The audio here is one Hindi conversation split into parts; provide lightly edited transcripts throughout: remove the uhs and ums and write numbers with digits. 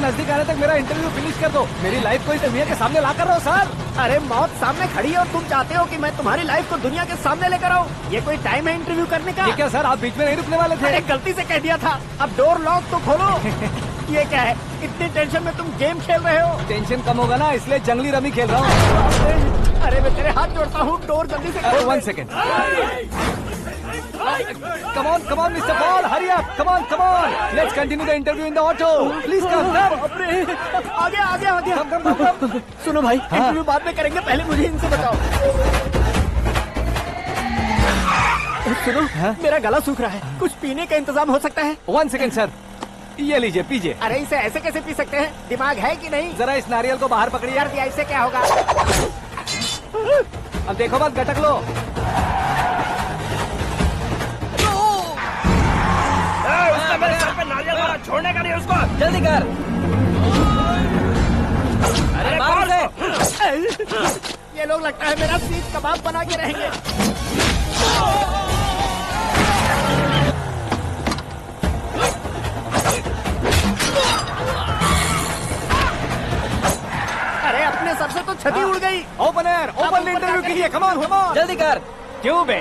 नजदीक आने तक मेरा इंटरव्यू फिनिश कर दो। मेरी लाइफ को इस दुनिया के सामने ला कर रहो सर। अरे मौत सामने खड़ी है और तुम चाहते हो कि मैं तुम्हारी लाइफ को दुनिया के सामने लेकर आऊं? ये कोई टाइम है इंटरव्यू करने का? ये क्या सर, आप बीच में नहीं रुकने वाले थे? अरे गलती से कह दिया था। अब डोर लॉक तो खोलो। ये क्या है, इतनी टेंशन में तुम गेम खेल रहे हो? टेंशन कम होगा ना, इसलिए जंगली रमी खेल रहा हूँ। अरे मैं तेरे हाथ जोड़ता हूँ, डोर जल्दी से खोल। 1 second. Come on, Mr. Paul, hurry up. Come on. Let's continue the interview in the auto. Please come. आ गया। Come. सुनो भाई, इंटरव्यू बाद में करेंगे, पहले मुझे इनसे बताओ। सुनो, मेरा गला सूख रहा है, कुछ पीने का इंतजाम हो सकता है? 1 सेकेंड सर, ये लीजिए पीजिए। अरे इसे ऐसे कैसे पी सकते हैं? दिमाग है कि नहीं? जरा इस नारियल को बाहर पकड़िए। कर दिया, इससे क्या होगा? अब देखो मत, गटक लो। मेरे सर पे नारियल मारा, छोड़ने का नहीं उसको। जल्दी कर। अरे मार उसे। ये लोग लगता है मेरा सीख कबाब बना के रहेंगे। अरे अपने सर से तो छती उड़ गई। ओपन इंटरव्यू कीजिए। कम ऑन जल्दी कर। क्यों बे?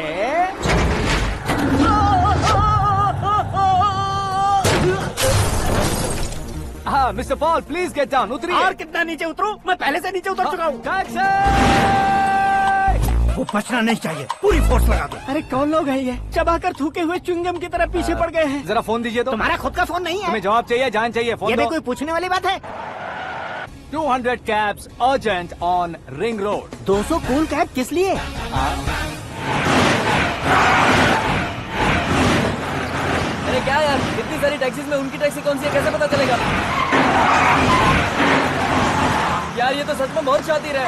हाँ mister Paul, please get down. उतरिए। और कितना नीचे उतरूं? मैं पहले से नीचे उतर चुका हूँ। वो बचना नहीं चाहिए, पूरी फोर्स लगा दो। अरे कौन लोग हैं ये? चबाकर थूके हुए च्युइंगम की तरह पीछे पड़ गए हैं। जरा फोन दीजिए तो। तुम्हारा खुद का फोन नहीं है? तुम्हें जवाब चाहिए, जान चाहिए, फोन ये भी दो। कोई पूछने वाली बात है? 200 cabs urgent on Ring Road. 200 cool cab किस लिए? अरे क्या यार, इतनी सारी टैक्सीज में उनकी टैक्सी कौन सी है, कैसे पता चलेगा? यार ये तो सच में बहुत शातिर है।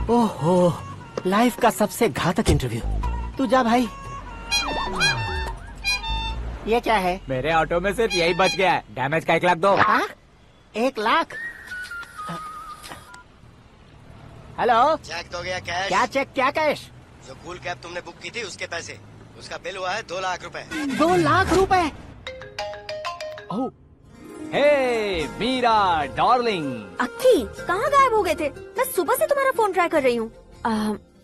ओहो, लाइफ का सबसे घातक इंटरव्यू। तू जा भाई। ये क्या है? मेरे ऑटो में सिर्फ यही बच गया है। डैमेज का 1 लाख दो। 1 लाख? हेलो, चेक तो गया कैश। क्या चेक, क्या कैश? जो कूल कैब तुमने बुक की थी उसके पैसे, उसका बिल हुआ है 2 लाख रुपए। 2 लाख रुपए? हे मीरा डार्लिंग। अक्की, कहाँ गायब हो गए थे? मैं सुबह से तुम्हारा फोन ट्राई कर रही हूँ।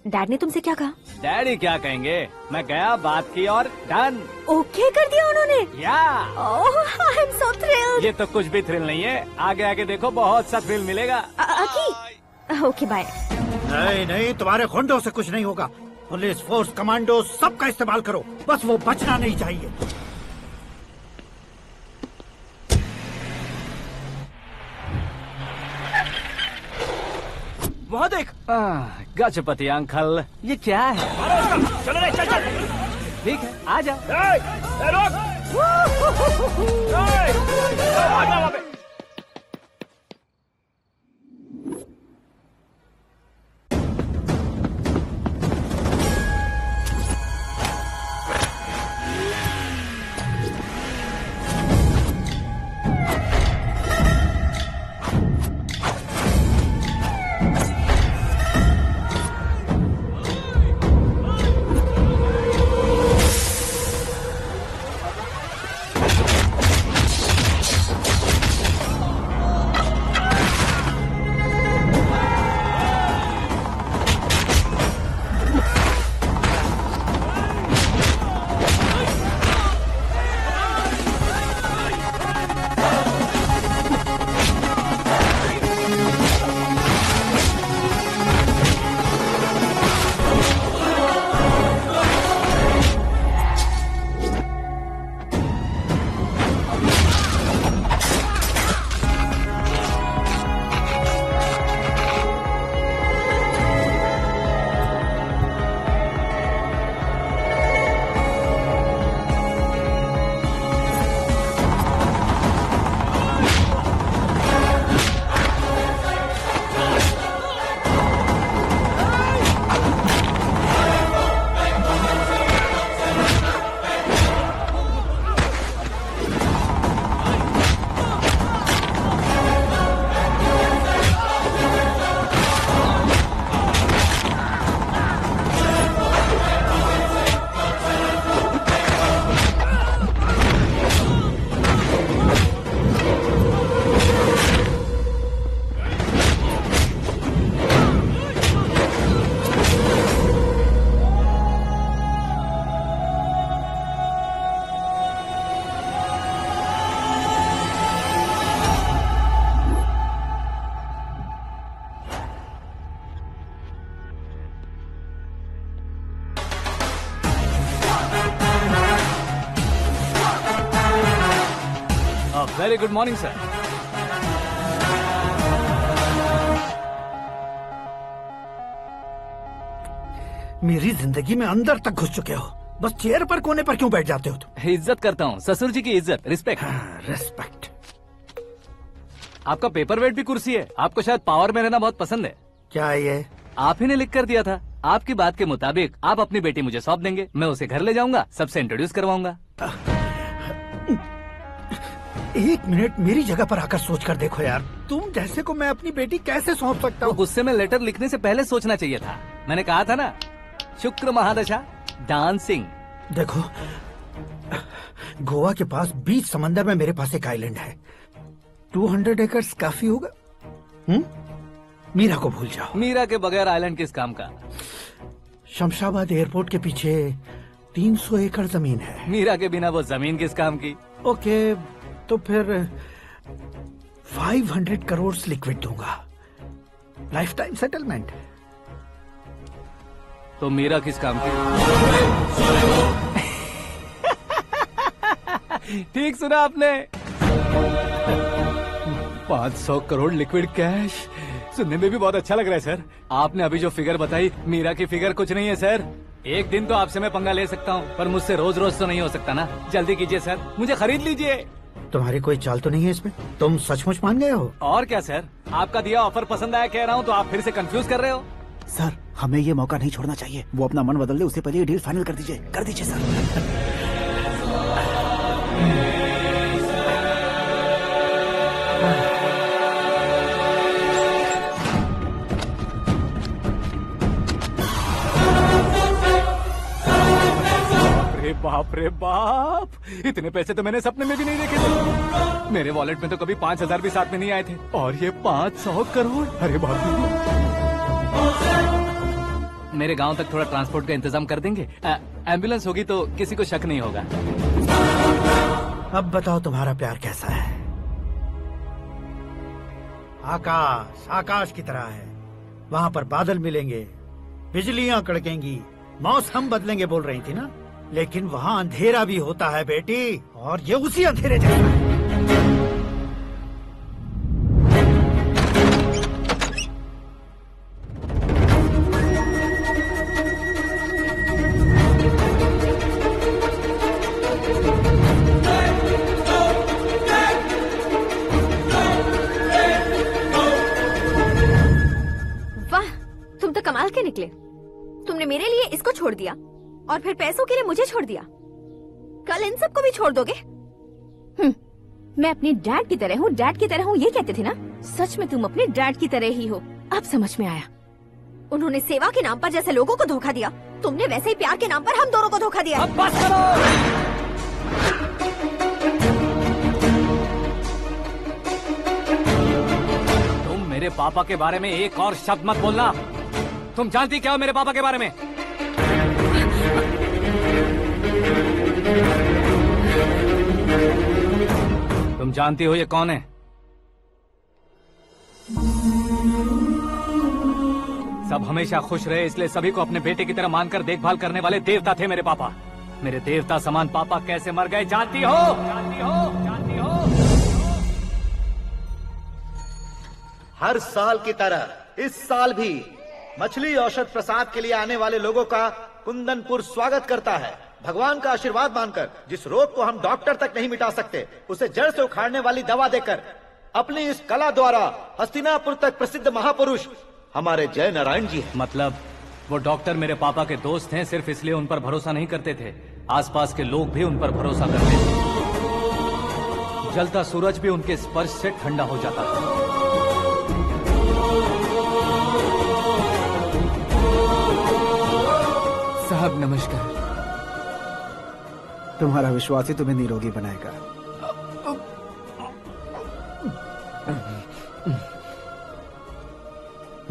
डैड ने तुमसे क्या कहा? डैडी क्या कहेंगे, मैं गया, बात की और डन। ओके कर दिया उन्होंने? या ओह, आई एम सो थ्रिल्ड। ये तो कुछ भी थ्रिल नहीं है, आगे आगे देखो बहुत सा थ्रिल मिलेगा। अक्की, ओके बाय। नहीं, तुम्हारे गुंडों से कुछ नहीं होगा। पुलिस फोर्स, कमांडो, सबका इस्तेमाल करो, बस वो बचना नहीं चाहिए। वहाँ देख। गजपति अंकल, ये क्या है? चलो रे, चल। ठीक है, आ जा। Very good morning sir. मेरी जिंदगी में अंदर तक घुस चुके हो, बस चेयर पर कोने पर क्यों बैठ जाते हो तुम? इज्जत करता हूँ, ससुर जी की इज्जत, रिस्पेक्ट। रेस्पेक्ट। आपका पेपर वेट भी कुर्सी है। आपको शायद पावर में रहना बहुत पसंद है। क्या ये? आप ही ने लिख कर दिया था। आपकी बात के मुताबिक आप अपनी बेटी मुझे सौंप देंगे, मैं उसे घर ले जाऊंगा, सबसे इंट्रोड्यूस करवाऊंगा। एक मिनट मेरी जगह पर आकर सोच कर देखो यार, तुम जैसे को मैं अपनी बेटी कैसे सौंप सकता तो हूँ? गुस्से में लेटर लिखने से पहले सोचना चाहिए था। मैंने कहा था ना, शुक्र महादशा डांसिंग। देखो, गोवा के पास बीच समंदर में मेरे पास एक आइलैंड है। 200 एकर्स काफी होगा। मीरा को भूल जाओ। मीरा के बगैर आइलैंड किस काम का? शमशाबाद एयरपोर्ट के पीछे 300 एकड़ जमीन है। मीरा के बिना वो जमीन किस काम की? ओके, तो फिर 500 करोड़ लिक्विड दूंगा, लाइफ टाइम सेटलमेंट। तो मीरा किस काम की? ठीक सुना आपने। 500 करोड़ लिक्विड कैश सुनने में भी बहुत अच्छा लग रहा है सर। आपने अभी जो फिगर बताई, मीरा की फिगर कुछ नहीं है सर। एक दिन तो आपसे मैं पंगा ले सकता हूँ, पर मुझसे रोज रोज तो नहीं हो सकता ना। जल्दी कीजिए सर, मुझे खरीद लीजिए। तुम्हारी कोई चाल तो नहीं है इसमें? तुम सचमुच मान गए हो? और क्या सर, आपका दिया ऑफर पसंद आया कह रहा हूँ, तो आप फिर से कंफ्यूज कर रहे हो। सर, हमें ये मौका नहीं छोड़ना चाहिए। वो अपना मन बदल दे, उससे पहले ये डील फाइनल कर दीजिए। कर दीजिए सर। बाप रे बाप, इतने पैसे तो मैंने सपने में भी नहीं देखे थे। मेरे वॉलेट में तो कभी 5,000 भी साथ में नहीं आए थे, और ये 500 करोड़। अरे बाप रे। मेरे गांव तक थोड़ा ट्रांसपोर्ट का इंतजाम कर देंगे? एम्बुलेंस होगी तो किसी को शक नहीं होगा। अब बताओ तुम्हारा प्यार कैसा है? आकाश आकाश की तरह है, वहाँ पर बादल मिलेंगे, बिजलियाँ कड़केंगी, मौसम बदलेंगे बोल रही थी ना। लेकिन वहाँ अंधेरा भी होता है बेटी, और ये उसी अंधेरे जैसा है। वाह, तुम तो कमाल के निकले। तुमने मेरे लिए इसको छोड़ दिया और फिर पैसों के लिए मुझे छोड़ दिया। कल इन सबको भी छोड़ दोगे? मैं अपने डैड की तरह हूँ, डैड की तरह हूँ, ये कहते थे ना। सच में तुम अपने डैड की तरह ही हो। अब समझ में आया। उन्होंने सेवा के नाम पर जैसे लोगों को धोखा दिया, तुमने वैसे ही प्यार के नाम पर हम दोनों को धोखा दिया। अब बस करो। तुम मेरे पापा के बारे में एक और शब्द मत बोलना। तुम जानती क्या हो मेरे पापा के बारे में? तुम जानती हो ये कौन है? सब हमेशा खुश रहे, इसलिए सभी को अपने बेटे की तरह मानकर देखभाल करने वाले देवता थे मेरे पापा। मेरे देवता समान पापा कैसे मर गए जानती हो? जानती हो? जानती हो? हर साल की तरह इस साल भी मछली औषध प्रसाद के लिए आने वाले लोगों का कुंदनपुर स्वागत करता है। भगवान का आशीर्वाद मानकर जिस रोग को हम डॉक्टर तक नहीं मिटा सकते, उसे जड़ से उखाड़ने वाली दवा देकर अपनी इस कला द्वारा हस्तिनापुर तक प्रसिद्ध महापुरुष हमारे जय नारायण जी हैं। मतलब वो डॉक्टर मेरे पापा के दोस्त हैं, सिर्फ इसलिए उन पर भरोसा नहीं करते थे, आसपास के लोग भी उन पर भरोसा करते थे। जलता सूरज भी उनके स्पर्श से ठंडा हो जाता था। साहब नमस्कार। तुम्हारा विश्वास ही तुम्हें निरोगी बनाएगा।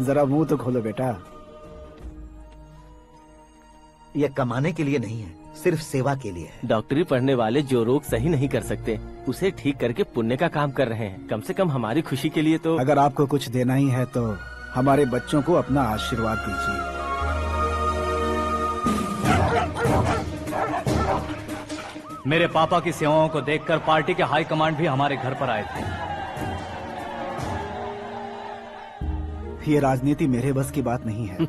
जरा मुंह तो खोलो बेटा। यह कमाने के लिए नहीं है, सिर्फ सेवा के लिए है। डॉक्टरी पढ़ने वाले जो रोग सही नहीं कर सकते, उसे ठीक करके पुण्य का काम कर रहे हैं। कम से कम हमारी खुशी के लिए तो। अगर आपको कुछ देना ही है तो हमारे बच्चों को अपना आशीर्वाद दीजिए। मेरे पापा की सेवाओं को देखकर पार्टी के हाई कमांड भी हमारे घर पर आए थे। ये राजनीति मेरे बस की बात नहीं है।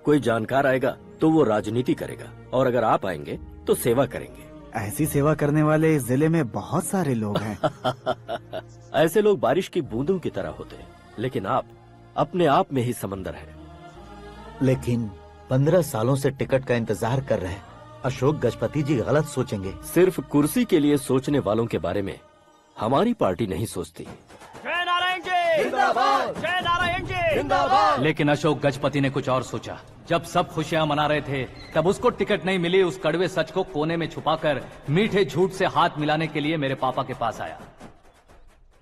कोई जानकार आएगा तो वो राजनीति करेगा, और अगर आप आएंगे तो सेवा करेंगे। ऐसी सेवा करने वाले इस जिले में बहुत सारे लोग हैं। ऐसे लोग बारिश की बूंदों की तरह होते हैं, लेकिन आप अपने आप में ही समंदर हैं। लेकिन 15 सालों से टिकट का इंतजार कर रहे अशोक गजपति जी गलत सोचेंगे। सिर्फ कुर्सी के लिए सोचने वालों के बारे में हमारी पार्टी नहीं सोचती। जय नारायण जी जिंदाबाद, जय नारायण जी जिंदाबाद। लेकिन अशोक गजपति ने कुछ और सोचा। जब सब खुशियां मना रहे थे तब उसको टिकट नहीं मिली। उस कड़वे सच को कोने में छुपाकर मीठे झूठ से हाथ मिलाने के लिए मेरे पापा के पास आया।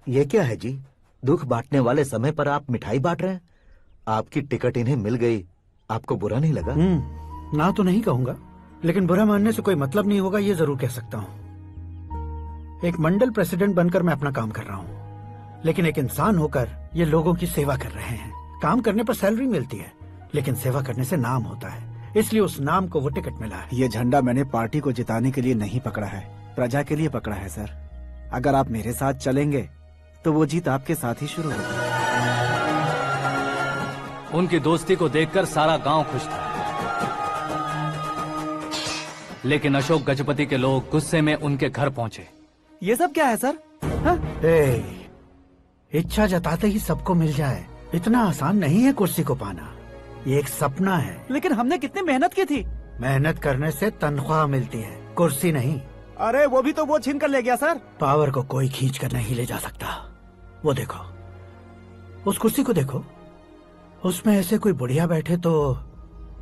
ये क्या है जी? दुख बांटने वाले समय पर आप मिठाई बांट रहे हैं। आपकी टिकट इन्हें मिल गई, आपको बुरा नहीं लगा? ना तो नहीं कहूंगा, लेकिन बुरा मानने से कोई मतलब नहीं होगा, ये जरूर कह सकता हूँ। एक मंडल प्रेसिडेंट बनकर मैं अपना काम कर रहा हूँ, लेकिन एक इंसान होकर ये लोगों की सेवा कर रहे हैं। काम करने पर सैलरी मिलती है, लेकिन सेवा करने से नाम होता है, इसलिए उस नाम को वो टिकट मिला है। ये झंडा मैंने पार्टी को जिताने के लिए नहीं पकड़ा है, प्रजा के लिए पकड़ा है सर। अगर आप मेरे साथ चलेंगे तो वो जीत आपके साथ ही शुरू होगी। उनकी दोस्ती को देखकर सारा गांव खुश था, लेकिन अशोक गजपति के लोग गुस्से में उनके घर पहुंचे। ये सब क्या है सर? इच्छा जताते ही सबको मिल जाए, इतना आसान नहीं है कुर्सी को पाना। ये एक सपना है। लेकिन हमने कितनी मेहनत की थी। मेहनत करने से तनख्वाह मिलती है, कुर्सी नहीं। अरे वो भी तो वो छीन कर ले गया सर। पावर को कोई खींच कर नहीं ले जा सकता। वो देखो, उस कुर्सी को देखो, उसमें ऐसे कोई बुढ़िया बैठे तो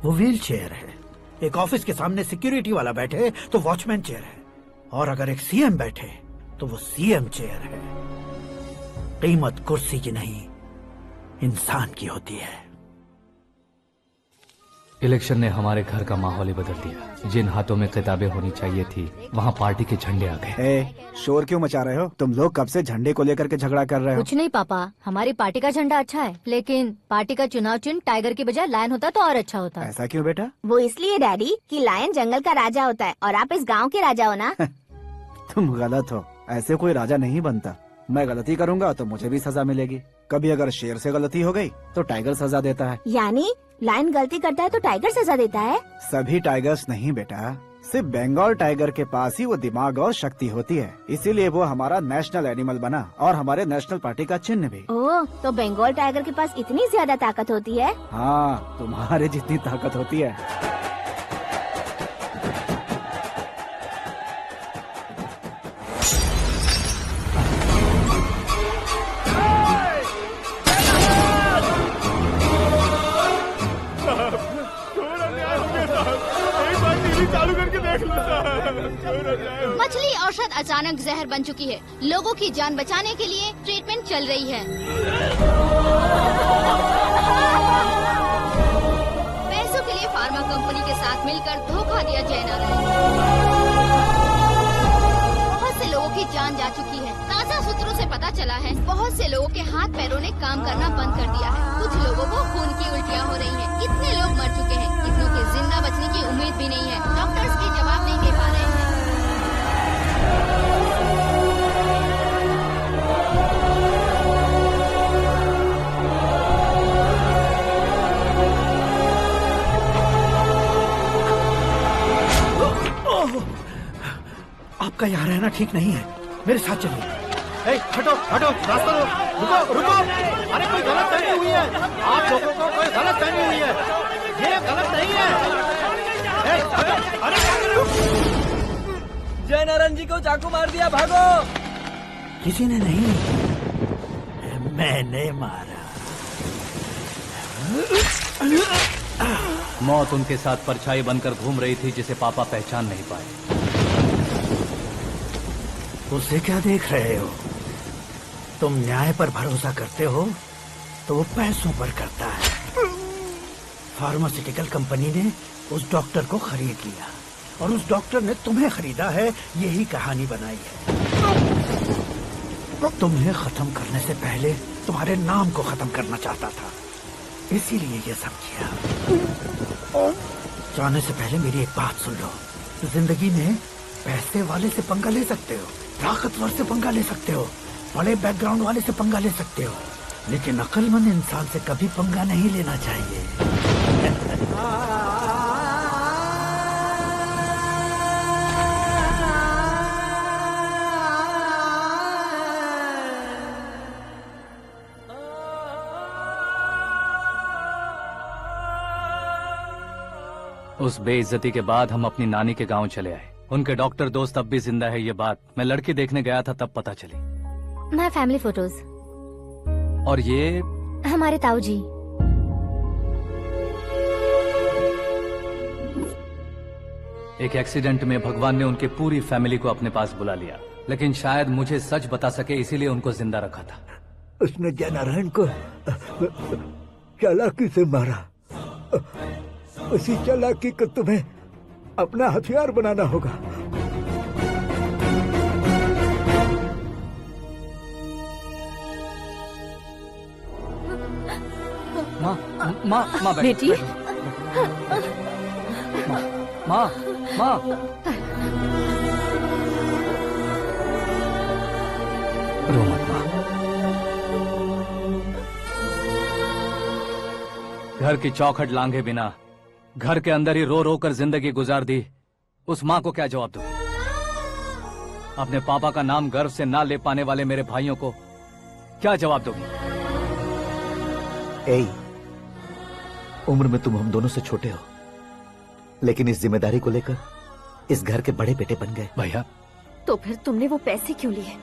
वो व्हील चेयर है, एक ऑफिस के सामने सिक्योरिटी वाला बैठे तो वॉचमैन चेयर है, और अगर एक सीएम बैठे तो वो सीएम चेयर है। कीमत कुर्सी की नहीं, इंसान की होती है। इलेक्शन ने हमारे घर का माहौल ही बदल दिया। जिन हाथों में किताबें होनी चाहिए थी, वहाँ पार्टी के झंडे आ गए। शोर क्यों मचा रहे हो? तुम लोग कब से झंडे को लेकर के झगड़ा कर रहे हो? कुछ नहीं पापा, हमारी पार्टी का झंडा अच्छा है, लेकिन पार्टी का चुनाव चिन्ह टाइगर की बजाय लायन होता तो और अच्छा होता। ऐसा क्यों बेटा? वो इसलिए डैडी कि लायन जंगल का राजा होता है और आप इस गांव के राजा हो ना। तुम गलत हो, ऐसे कोई राजा नहीं बनता। मैं गलती करूंगा तो मुझे भी सजा मिलेगी। कभी अगर शेर से गलती हो गई तो टाइगर सजा देता है। यानी लायन गलती करता है तो टाइगर सजा देता है? सभी टाइगर्स नहीं बेटा, सिर्फ बंगाल टाइगर के पास ही वो दिमाग और शक्ति होती है, इसीलिए वो हमारा नेशनल एनिमल बना और हमारे नेशनल पार्टी का चिन्ह भी। ओह, तो बंगाल टाइगर के पास इतनी ज्यादा ताकत होती है? हाँ, तुम्हारे जितनी ताकत होती है। मछली औषध अचानक जहर बन चुकी है। लोगों की जान बचाने के लिए ट्रीटमेंट चल रही है। पैसों के लिए फार्मा कंपनी के साथ मिलकर धोखा दिया जय नारायण। बहुत से लोगों की जान जा चुकी है। ताजा सूत्रों से पता चला है बहुत से लोगों के हाथ पैरों ने काम करना बंद कर दिया है। कुछ लोगों को खून की उल्टियाँ हो रही हैं। कितने लोग मर चुके हैं, कितनों के जिंदा बचने की उम्मीद भी नहीं है। डॉक्टर्स भी जवाब नहीं दे पा रहे हैं। आपका यहाँ रहना ठीक नहीं है, मेरे साथ चलिए। हटो हटो, रास्ता दो। रुको रुको, अरे कोई गलत फहमी हुई है, आप लोगों को कोई गलत फहमी हुई है, ये गलत नहीं है। अरे क्या कर रहे हो? जय नारायण जी को चाकू मार दिया, भागो। किसी ने नहीं, मैंने मारा। मौत उनके साथ परछाई बनकर घूम रही थी, जिसे पापा पहचान नहीं पाए। उसे क्या देख रहे हो? तुम न्याय पर भरोसा करते हो तो वो पैसों पर करता है। फार्मास्यूटिकल कंपनी ने उस डॉक्टर को खरीद लिया और उस डॉक्टर ने तुम्हें खरीदा है, यही कहानी बनाई है। तुम्हें खत्म करने से पहले तुम्हारे नाम को खत्म करना चाहता था, इसीलिए ये सब किया। जाने से पहले मेरी एक बात सुन लो। जिंदगी में पैसे वाले से पंगा ले सकते हो, ताकतवर से पंगा ले सकते हो, बड़े बैकग्राउंड वाले से पंगा ले सकते हो, लेकिन अक्लमंद इंसान से कभी पंगा नहीं लेना चाहिए। उस बेइज्जती के बाद हम अपनी नानी के गांव चले आए। उनके डॉक्टर दोस्त अब भी जिंदा है, ये बात मैं लड़की देखने गया था तब पता चली। My family photos. और ये हमारे ताऊ जी। एक एक्सीडेंट में भगवान ने उनकी पूरी फैमिली को अपने पास बुला लिया, लेकिन शायद मुझे सच बता सके इसीलिए उनको जिंदा रखा था। उसने जयनारायण को चालाकी से मारा। उसी चालाकी को तुम्हें अपना हथियार बनाना होगा। माँ बेटी। माँ रो मत माँ। घर की चौखट लांघे बिना घर के अंदर ही रो रो कर जिंदगी गुजार दी उस माँ को क्या जवाब दूं? अपने पापा का नाम गर्व से ना ले पाने वाले मेरे भाइयों को क्या जवाब दोगी? उम्र में तुम हम दोनों से छोटे हो, लेकिन इस जिम्मेदारी को लेकर इस घर के बड़े बेटे बन गए। भैया, तो फिर तुमने वो पैसे क्यों लिए?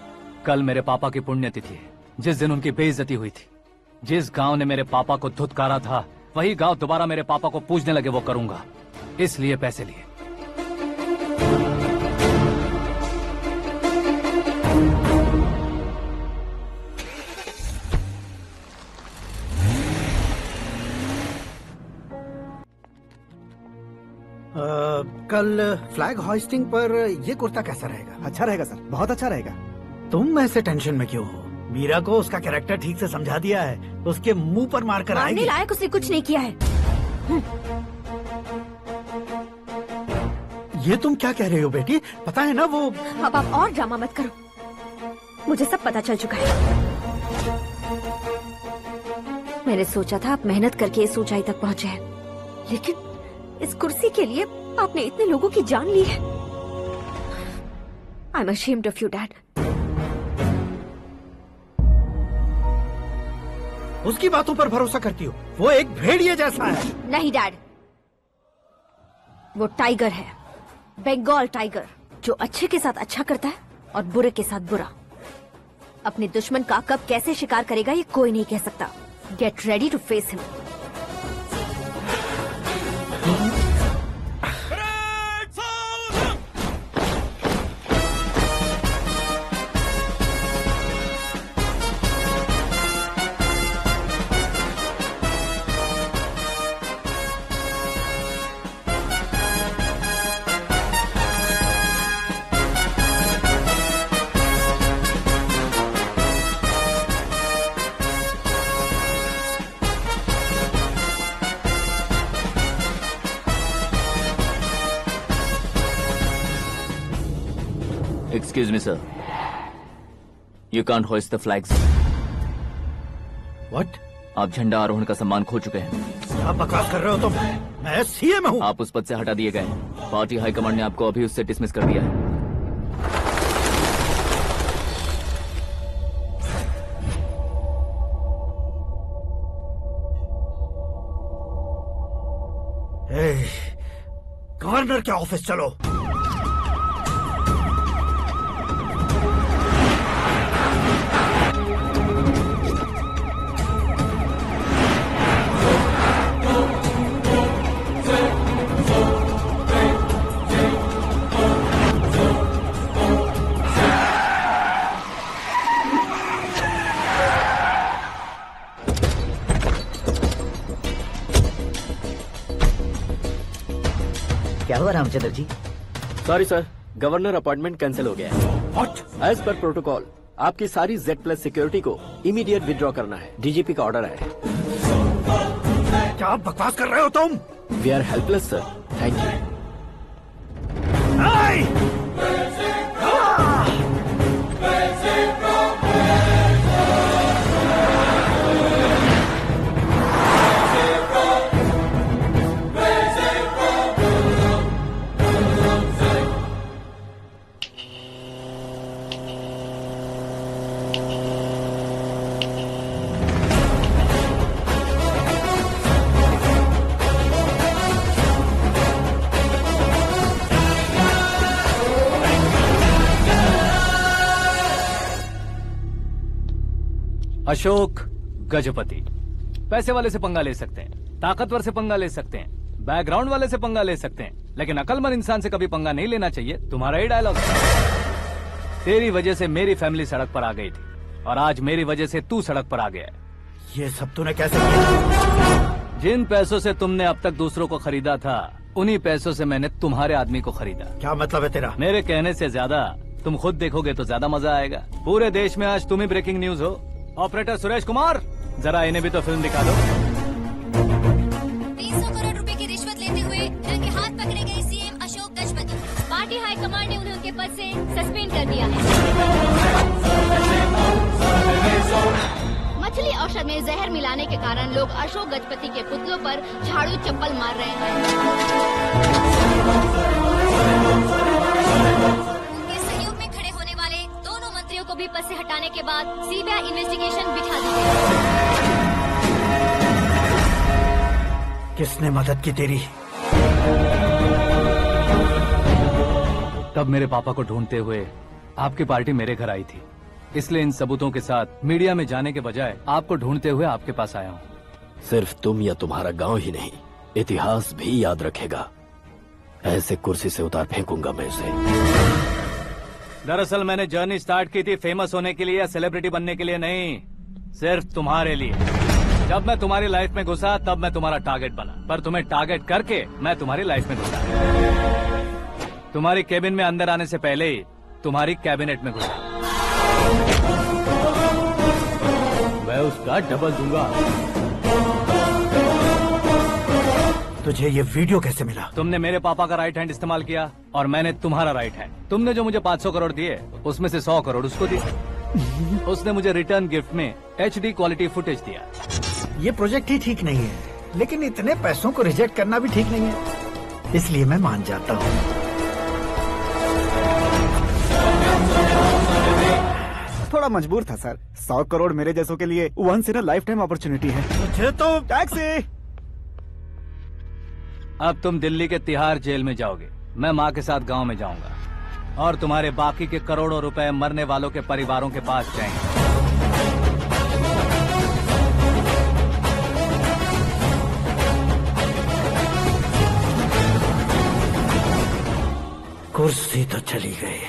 कल मेरे पापा की पुण्यतिथि है, जिस दिन उनकी बेइज्जती हुई थी। जिस गांव ने मेरे पापा को धुतकारा था वही गांव दोबारा मेरे पापा को पूजने लगे, वो करूंगा, इसलिए पैसे लिए। कल फ्लैग होइस्टिंग पर ये कुर्ता कैसा रहेगा? अच्छा रहेगा सर, बहुत अच्छा रहेगा। तुम ऐसे टेंशन में क्यों हो? मीरा को उसका कैरेक्टर ठीक से समझा दिया है, उसके मुंह पर मारकर आएगी। मारने लायक उसने कुछ नहीं किया है। ये तुम क्या कह रहे हो बेटी? पता है ना वो। अब आप और ड्रामा मत करो, मुझे सब पता चल चुका है। मैंने सोचा था आप मेहनत करके इस ऊंचाई तक पहुंचे हैं, लेकिन इस कुर्सी के लिए आपने इतने लोगों की जान ली है। I am ashamed of you dad. उसकी बातों पर भरोसा करती हो? वो एक भेड़िए जैसा है। नहीं डैड, वो टाइगर है, बंगाल टाइगर, जो अच्छे के साथ अच्छा करता है और बुरे के साथ बुरा। अपने दुश्मन का कब कैसे शिकार करेगा ये कोई नहीं कह सकता। Get ready to face him. Excuse me, sir. You can't hoist the flags. What? आप झंडा आरोहण का सम्मान खो चुके हैं। क्या बकवास कर रहे हो तुम? मैं सीएम हूँ। आप उस पद से हटा दिए गए। पार्टी हाईकमांड ने आपको अभी उससे डिसमिस कर दिया है। गवर्नर के ऑफिस चलो। क्या हुआ Ramchandra ji? Sorry sir, governor appointment cancel हो गया है। What? एज पर प्रोटोकॉल आपकी सारी Z+ सिक्योरिटी को इमीडिएट विड्रॉ करना है। डीजीपी का ऑर्डर है। क्या बकवास कर रहे हो तुम? We are helpless sir, thank you. Ashok Gajapati. पैसे वाले से पंगा ले सकते हैं, ताकतवर से पंगा ले सकते हैं, बैकग्राउंड वाले से पंगा ले सकते हैं, लेकिन अकलमंद इंसान से कभी पंगा नहीं लेना चाहिए। तुम्हारा ही डायलॉग। तेरी वजह से मेरी फैमिली सड़क पर आ गई थी और आज मेरी वजह से तू सड़क पर आ गया है। ये सब तूने कैसे किया? जिन पैसों से तुमने अब तक दूसरों को खरीदा था, उन्हीं पैसों से मैंने तुम्हारे आदमी को खरीदा। क्या मतलब है तेरा? मेरे कहने से ज्यादा तुम खुद देखोगे तो ज्यादा मजा आएगा। पूरे देश में आज तुम ही ब्रेकिंग न्यूज हो। ऑपरेटर सुरेश कुमार, जरा इन्हें भी तो फिल्म दिखा दो। 300 करोड़ रुपए की रिश्वत लेते हुए रंगे हाथ पकड़े गए CM Ashok Gajapati. Party high command ने उन्हें उनके पद से सस्पेंड कर दिया है। मछली औषध में जहर मिलाने के कारण लोग अशोक गजपति के पुतलों पर झाड़ू चप्पल मार रहे हैं। उनके सहयोग में खड़े होने वाले दोनों मंत्रियों को भी पद से हटाने के बाद सीबीआई इन्वेस्टिगेशन बिठा दी गई। किसने मदद की तेरी? तब मेरे पापा को ढूंढते हुए आपकी पार्टी मेरे घर आई थी, इसलिए इन सबूतों के साथ मीडिया में जाने के बजाय आपको ढूंढते हुए आपके पास आया हूँ। सिर्फ तुम या तुम्हारा गांव ही नहीं, इतिहास भी याद रखेगा। ऐसे कुर्सी से उतार फेंकूंगा मैं उसे। दरअसल मैंने जर्नी स्टार्ट की थी फेमस होने के लिए या सेलिब्रिटी बनने के लिए नहीं, सिर्फ तुम्हारे लिए। जब मैं तुम्हारी लाइफ में घुसा तब मैं तुम्हारा टारगेट बना, पर तुम्हें टारगेट करके मैं तुम्हारी लाइफ में घुसा। तुम्हारी केबिन में अंदर आने से पहले ही तुम्हारी कैबिनेट में घुसा। मैं उसका डबल दूंगा। तुझे ये वीडियो कैसे मिला? तुमने मेरे पापा का राइट हैंड इस्तेमाल किया और मैंने तुम्हारा राइट हैंड। तुमने जो मुझे 500 करोड़ दिए, उसमें से 100 करोड़ उसको दिए। उसने मुझे रिटर्न गिफ्ट में HD क्वालिटी फुटेज दिया। ये प्रोजेक्ट ही ठीक नहीं है, लेकिन इतने पैसों को रिजेक्ट करना भी ठीक नहीं है, इसलिए मैं मान जाता हूँ। थोड़ा मजबूर था सर। 100 करोड़ मेरे जैसों के लिए once in a lifetime opportunity है। मुझे तो टैक्सी। अब तुम दिल्ली के तिहाड़ जेल में जाओगे, मैं माँ के साथ गांव में जाऊंगा और तुम्हारे बाकी के करोड़ों रुपए मरने वालों के परिवारों के पास जाएंगे। कुर्सी तो चली गई,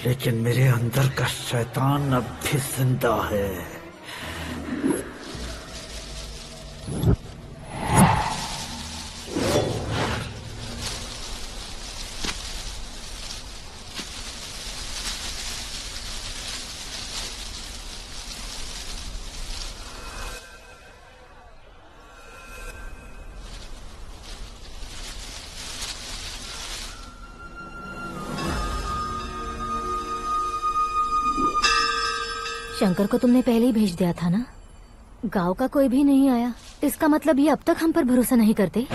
लेकिन मेरे अंदर का शैतान अब भी जिंदा है। शंकर को तुमने पहले ही भेज दिया था ना? गांव का कोई भी नहीं आया, इसका मतलब ये अब तक हम पर भरोसा नहीं करते।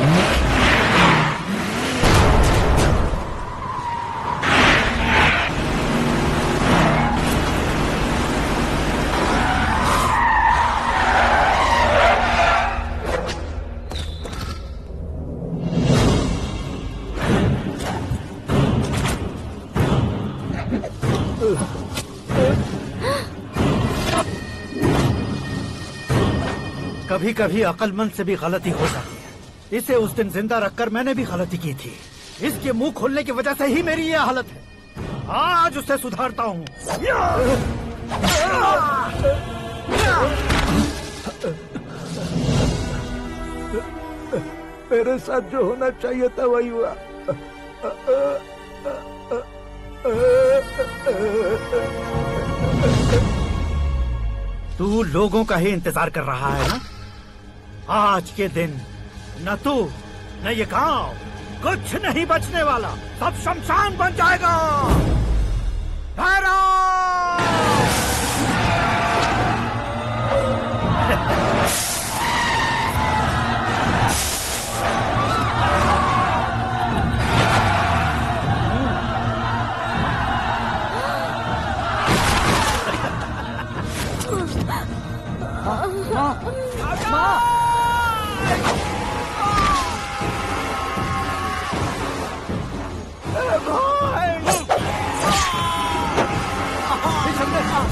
कभी कभी अक्लमंद से भी गलती हो जाती है। इसे उस दिन जिंदा रखकर मैंने भी गलती की थी। इसके मुंह खोलने की वजह से ही मेरी ये हालत है। आज उसे सुधारता हूँ। मेरे साथ जो होना चाहिए था वही हुआ। तू लोगों का ही इंतजार कर रहा है ना? आज के दिन न तू न ये गांव कुछ नहीं बचने वाला, सब शमशान बन जाएगा।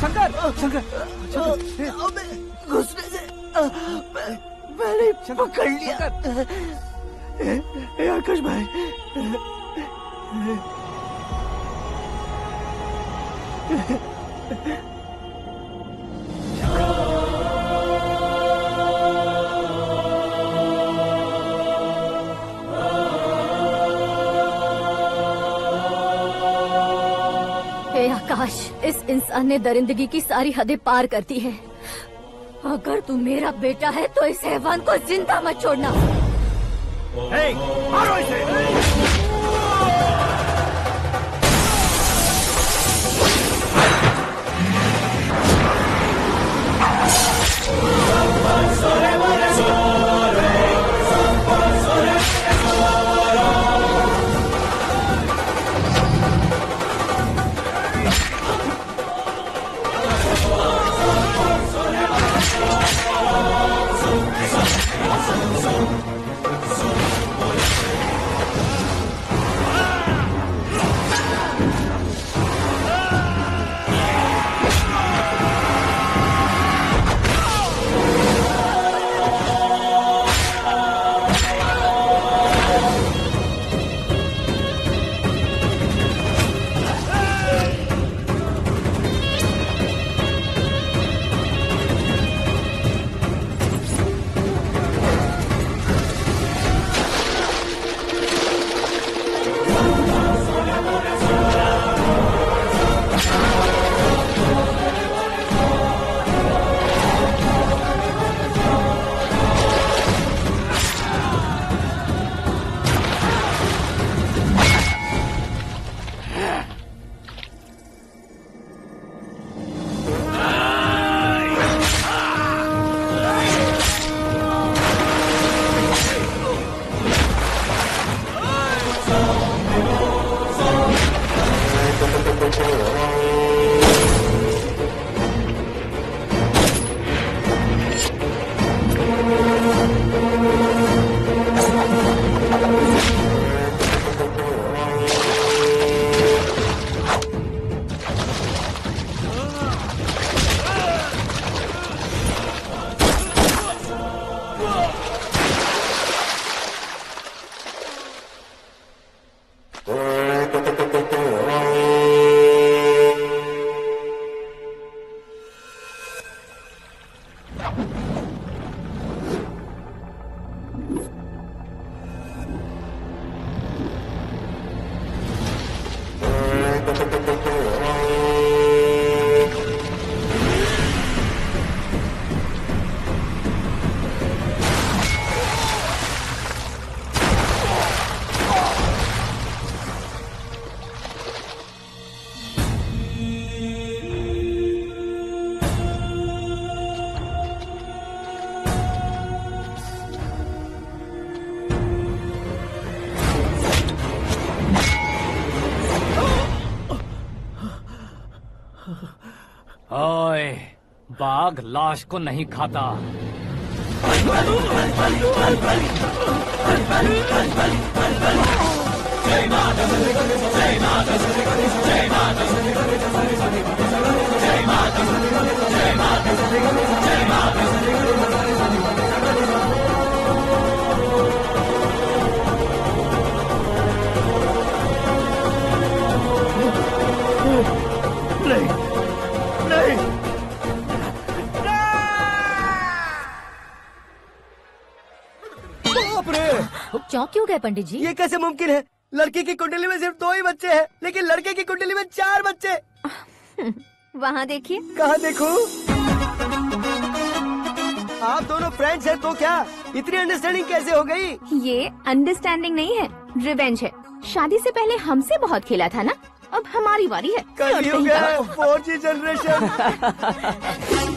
शंकर, घुसने से मैंने पकड़ लिया। आकाश भाई, आकाश, इस इंसान ने दरिंदगी की सारी हदें पार कर दी है। अगर तू मेरा बेटा है तो इस हैवान को जिंदा मत छोड़ना। मारो इसे। ओए, बाघ लाश को नहीं खाता। चौंक क्यों गए पंडित जी? ये कैसे मुमकिन है? लड़की की कुंडली में सिर्फ 2 ही बच्चे हैं, लेकिन लड़के की कुंडली में 4 बच्चे। वहाँ देखिए। कहाँ देखूं? आप दोनों फ्रेंड्स हैं तो क्या इतनी अंडरस्टैंडिंग कैसे हो गई? ये अंडरस्टैंडिंग नहीं है, रिवेंज है। शादी से पहले हमसे बहुत खेला था ना, अब हमारी बारी है। कलयुग है, 4G जनरेशन।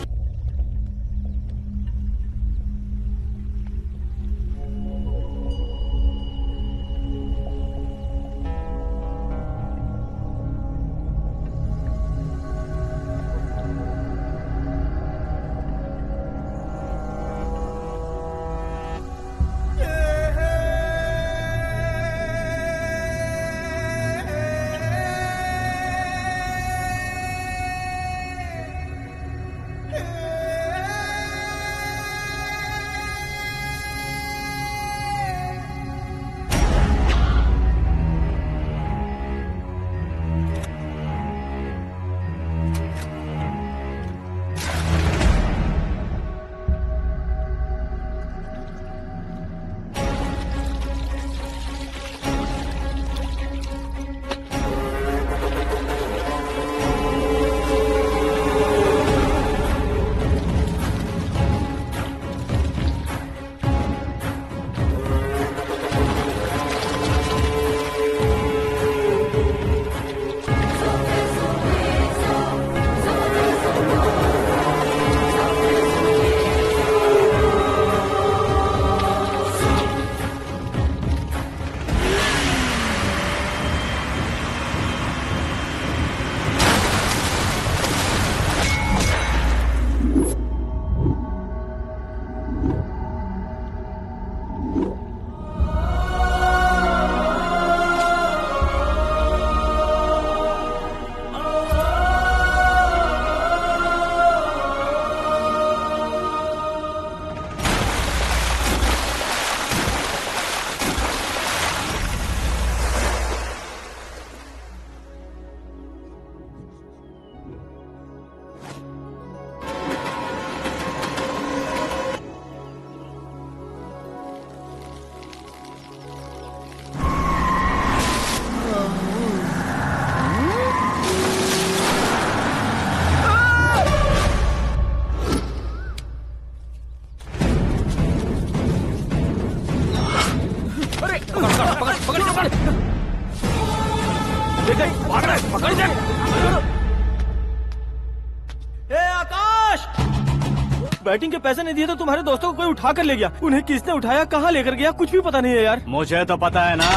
भाग रहा है, पकड़ ए आकाश, बैटिंग के पैसे नहीं दिए तो तुम्हारे दोस्तों को कोई उठा कर ले गया। उन्हें किसने उठाया, कहाँ लेकर गया, कुछ भी पता नहीं है यार। मुझे तो पता है ना।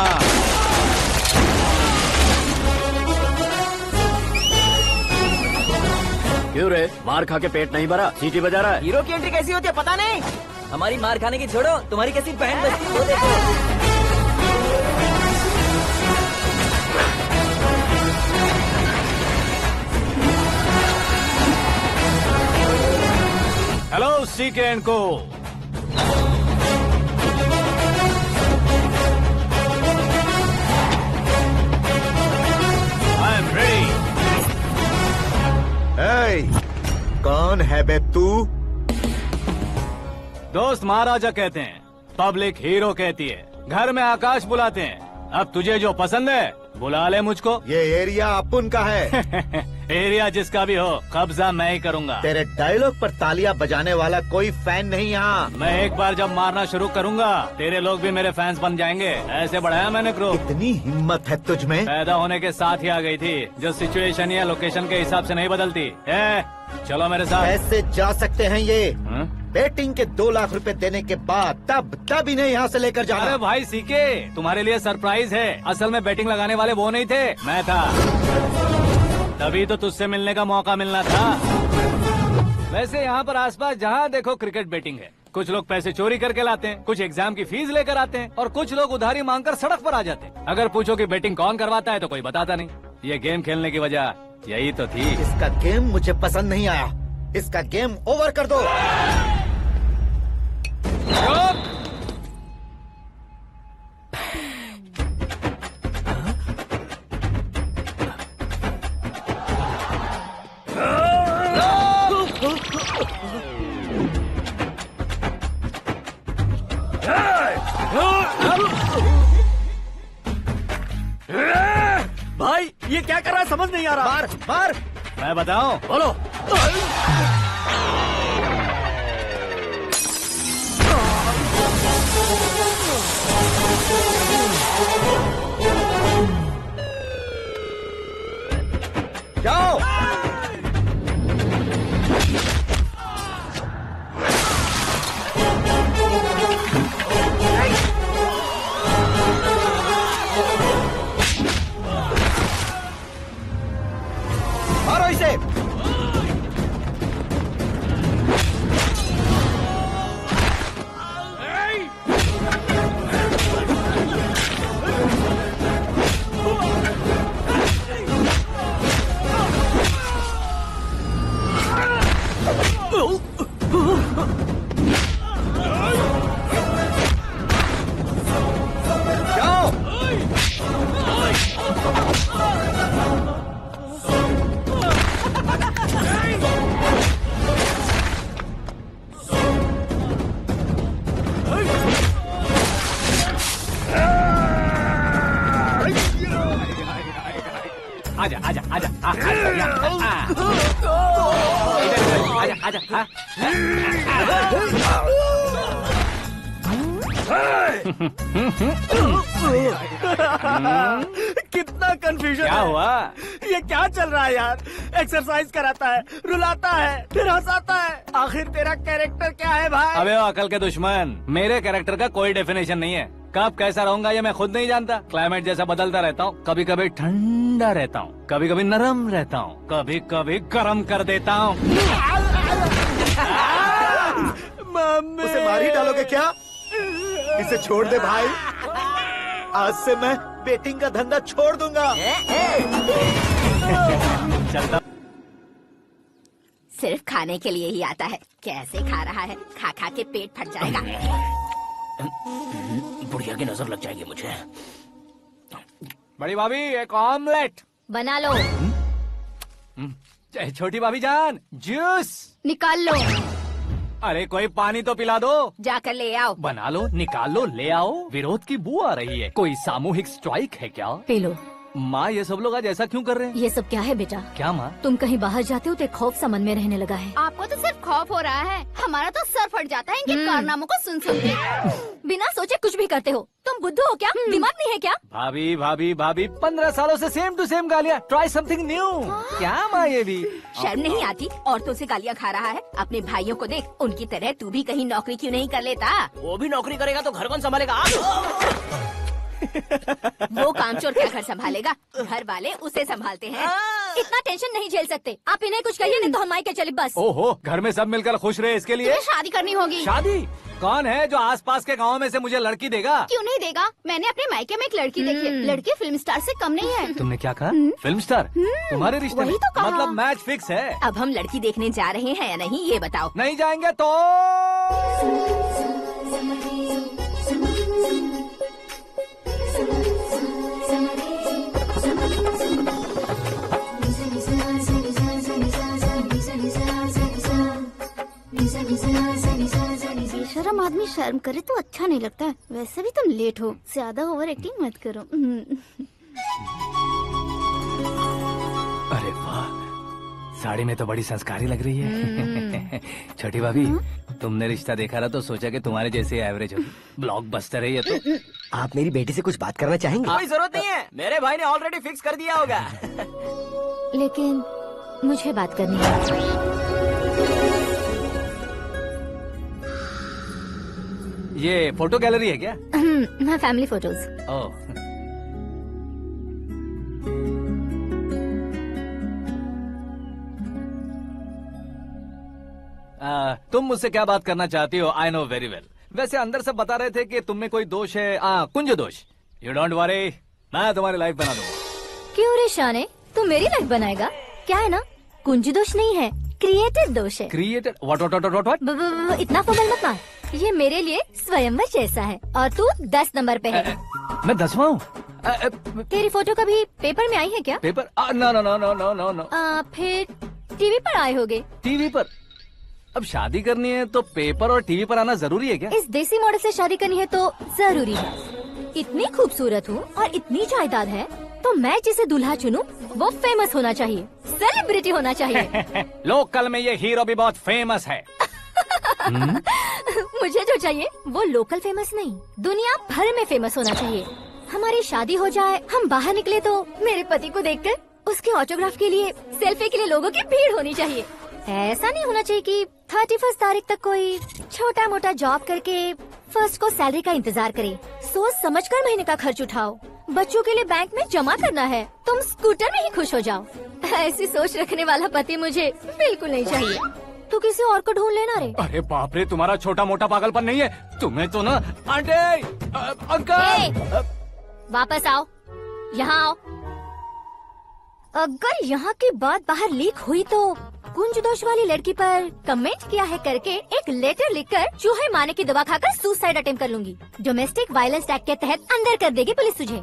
क्यों रे, मार खा के पेट नहीं भरा, सीटी बजा रहा है? हीरो की एंट्री कैसी होती है पता नहीं। हमारी मार खाने की छोड़ो, तुम्हारी कैसी बहन बजती है वो देखो। हेलो सीके एंड को। I am ready. कौन है बे तू? दोस्त महाराजा कहते हैं, पब्लिक हीरो कहती है, घर में आकाश बुलाते हैं। अब तुझे जो पसंद है बुला ले मुझको। ये एरिया अपुन का है। एरिया जिसका भी हो, कब्जा मैं ही करूंगा। तेरे डायलॉग पर तालियां बजाने वाला कोई फैन नहीं यहाँ। मैं एक बार जब मारना शुरू करूंगा, तेरे लोग भी मेरे फैंस बन जाएंगे। ऐसे बढ़ाया मैंने ग्रुप। इतनी हिम्मत है तुझ में? पैदा होने के साथ ही आ गई थी, जो सिचुएशन या लोकेशन के हिसाब से नहीं बदलती। चलो मेरे साथ। कैसे जा सकते हैं ये? बेटिंग के 2 लाख रुपए देने के बाद तब इन्हें यहाँ से लेकर जाना। अरे भाई सीके, तुम्हारे लिए सरप्राइज है। असल में बेटिंग लगाने वाले वो नहीं थे, मैं था। तभी तो तुझसे मिलने का मौका मिलना था। वैसे यहाँ पर आसपास जहाँ देखो क्रिकेट बेटिंग है। कुछ लोग पैसे चोरी करके लाते हैं, कुछ एग्जाम की फीस लेकर आते हैं, और कुछ लोग उधारी मांगकर सड़क पर आ जाते हैं। अगर पूछो कि बेटिंग कौन करवाता है तो कोई बताता नहीं। ये गेम खेलने की वजह यही तो थी। इसका गेम मुझे पसंद नहीं आया। इसका गेम ओवर कर दो। भाई ये क्या कर रहा है, समझ नहीं आ रहा। मार मार। मैं बताऊं? बोलो। जाओ। मारो इसे। आजा आजा आजा आजा आजा। कितना कंफ्यूजन क्या हुआ? ये क्या चल रहा है यार? एक्सरसाइज कराता है, रुलाता है, फिर हंसाता है। आखिर तेरा कैरेक्टर क्या है भाई? अबे ओ अकल के दुश्मन, मेरे कैरेक्टर का कोई डेफिनेशन नहीं है। कब कैसा रहूंगा ये मैं खुद नहीं जानता। क्लाइमेट जैसा बदलता रहता हूँ। कभी कभी ठंडा रहता हूँ, कभी कभी नरम रहता हूँ, कभी कभी गर्म कर देता हूँ। उसे मार ही डालोगे क्या? इसे छोड़ दे भाई। आज से मैं बेटिंग का धंधा छोड़ दूंगा। चलता। सिर्फ खाने के लिए ही आता है। कैसे खा रहा है, खा खा के पेट फट जाएगा। बुढ़िया की नजर लग जाएगी मुझे। बड़ी भाभी एक ऑमलेट बना लो। छोटी भाभी जान जूस निकाल लो। अरे कोई पानी तो पिला दो। जाकर ले आओ। बना लो, निकाल लो, ले आओ। विरोध की बू आ रही है। कोई सामूहिक स्ट्राइक है क्या? P low. माँ ये सब लोग आज ऐसा क्यों कर रहे हैं? ये सब क्या है बेटा? क्या माँ? तुम कहीं बाहर जाते हो तो एक खौफ सा मन में रहने लगा है। आपको तो सिर्फ खौफ हो रहा है, हमारा तो सर फट जाता है इनके कारनामों को सुन सुन के। बिना सोचे कुछ भी करते हो। तुम बुद्धू हो क्या? दिमाग नहीं है क्या? भाभी भाभी भाभी 15 सालों से सेम टू सेम गालियाँ। Try something new. क्या माँ ये भी? शर्म नहीं आती? औरतों से गालियाँ खा रहा है। अपने भाइयों को देख, उनकी तरह तू भी कहीं नौकरी क्यों नहीं कर लेता? वो भी नौकरी करेगा तो घर कौन संभालेगा? वो कामचोर क्या घर संभालेगा? घर वाले उसे संभालते हैं। इतना टेंशन नहीं झेल सकते। आप इन्हें कुछ कहिए नहीं तो हम मायके चले बस। ओहो, घर में सब मिलकर खुश रहे इसके लिए। तुम्हें शादी करनी होगी। शादी? कौन है जो आसपास के गाँव में से मुझे लड़की देगा? क्यों नहीं देगा? मैंने अपने मायके में एक लड़की देखी है। लड़की फिल्म स्टार से कम नहीं है। तुमने क्या कहा? Film star? तुम्हारे रिश्ते में? वही तो कहा। मतलब मैच फिक्स है। अब हम लड़की देखने जा रहे हैं या नहीं ये बताओ। नहीं जाएंगे तो बेशरम आदमी शर्म करे तो अच्छा नहीं लगता है। वैसे भी तुम लेट हो, ज्यादा ओवर एक्टिंग मत करो। अरे वाह, साड़ी में तो बड़ी संस्कारी लग रही है। छोटी भाभी, तुमने रिश्ता देखा रहा तो सोचा कि तुम्हारे जैसे एवरेज हो। ब्लॉकबस्टर है ये तो। आप मेरी बेटी से कुछ बात करना चाहेंगे? कोई जरूरत नहीं है, मेरे भाई ने ऑलरेडी फिक्स कर दिया होगा। लेकिन मुझे बात करनी है। ये फोटो गैलरी है क्या? हाँ, फैमिली फोटोज। ओह, तुम मुझसे क्या बात करना चाहती हो? I know very well. वैसे अंदर सब बता रहे थे कि तुम में कोई दोष है। कुंज दोष। यू डोंट वरी, मैं तुम्हारी लाइफ बना दूंगा। क्यों रे शाने, तू मेरी लाइफ बनाएगा? क्या है ना, कुंज दोष नहीं है, क्रिएटेड दोष है। क्रिएटेड? व्हाट? इतना फबल मत मार। ये मेरे लिए स्वयंवर जैसा है और तू 10 नंबर पे है। मैं 10वां हूँ? तेरी फोटो कभी पेपर में आई है क्या? Paper? No no no no no no no. फिर टीवी पर आए होगे। टीवी पर? अब शादी करनी है तो पेपर और टीवी पर आना जरूरी है क्या? इस देसी मॉडल से शादी करनी है तो जरूरी है। इतनी खूबसूरत हूँ और इतनी जायदाद है तो मैं जिसे दूल्हा चुनूं वो फेमस होना चाहिए, सेलिब्रिटी होना चाहिए। लोकल में ये हीरो भी बहुत फेमस है। मुझे जो चाहिए वो लोकल फेमस नहीं, दुनिया भर में फेमस होना चाहिए। हमारी शादी हो जाए, हम बाहर निकले तो मेरे पति को देखकर उसके ऑटोग्राफ के लिए, सेल्फी के लिए लोगों की भीड़ होनी चाहिए। ऐसा नहीं होना चाहिए कि 31 तारीख तक कोई छोटा मोटा जॉब करके फर्स्ट को सैलरी का इंतजार करे। सोच समझकर महीने का खर्च उठाओ। बच्चों के लिए बैंक में जमा करना है, तुम स्कूटर में ही खुश हो जाओ। ऐसी सोच रखने वाला पति मुझे बिल्कुल नहीं चाहिए। तू किसी और को ढूंढ लेना रे। अरे बाप रे, तुम्हारा छोटा मोटा पागलपन नहीं है। तुम्हें तो ना आंटी, अंकल। वापस आओ, यहाँ आओ। अगर यहाँ की बात बाहर लीक हुई तो कुंज दोष वाली लड़की पर कमेंट किया है करके एक लेटर लिखकर चूहे मारने की दवा खाकर सुसाइड अटेम्प्ट कर लूंगी। डोमेस्टिक वायलेंस एक्ट के तहत अंदर कर देगी पुलिस तुझे।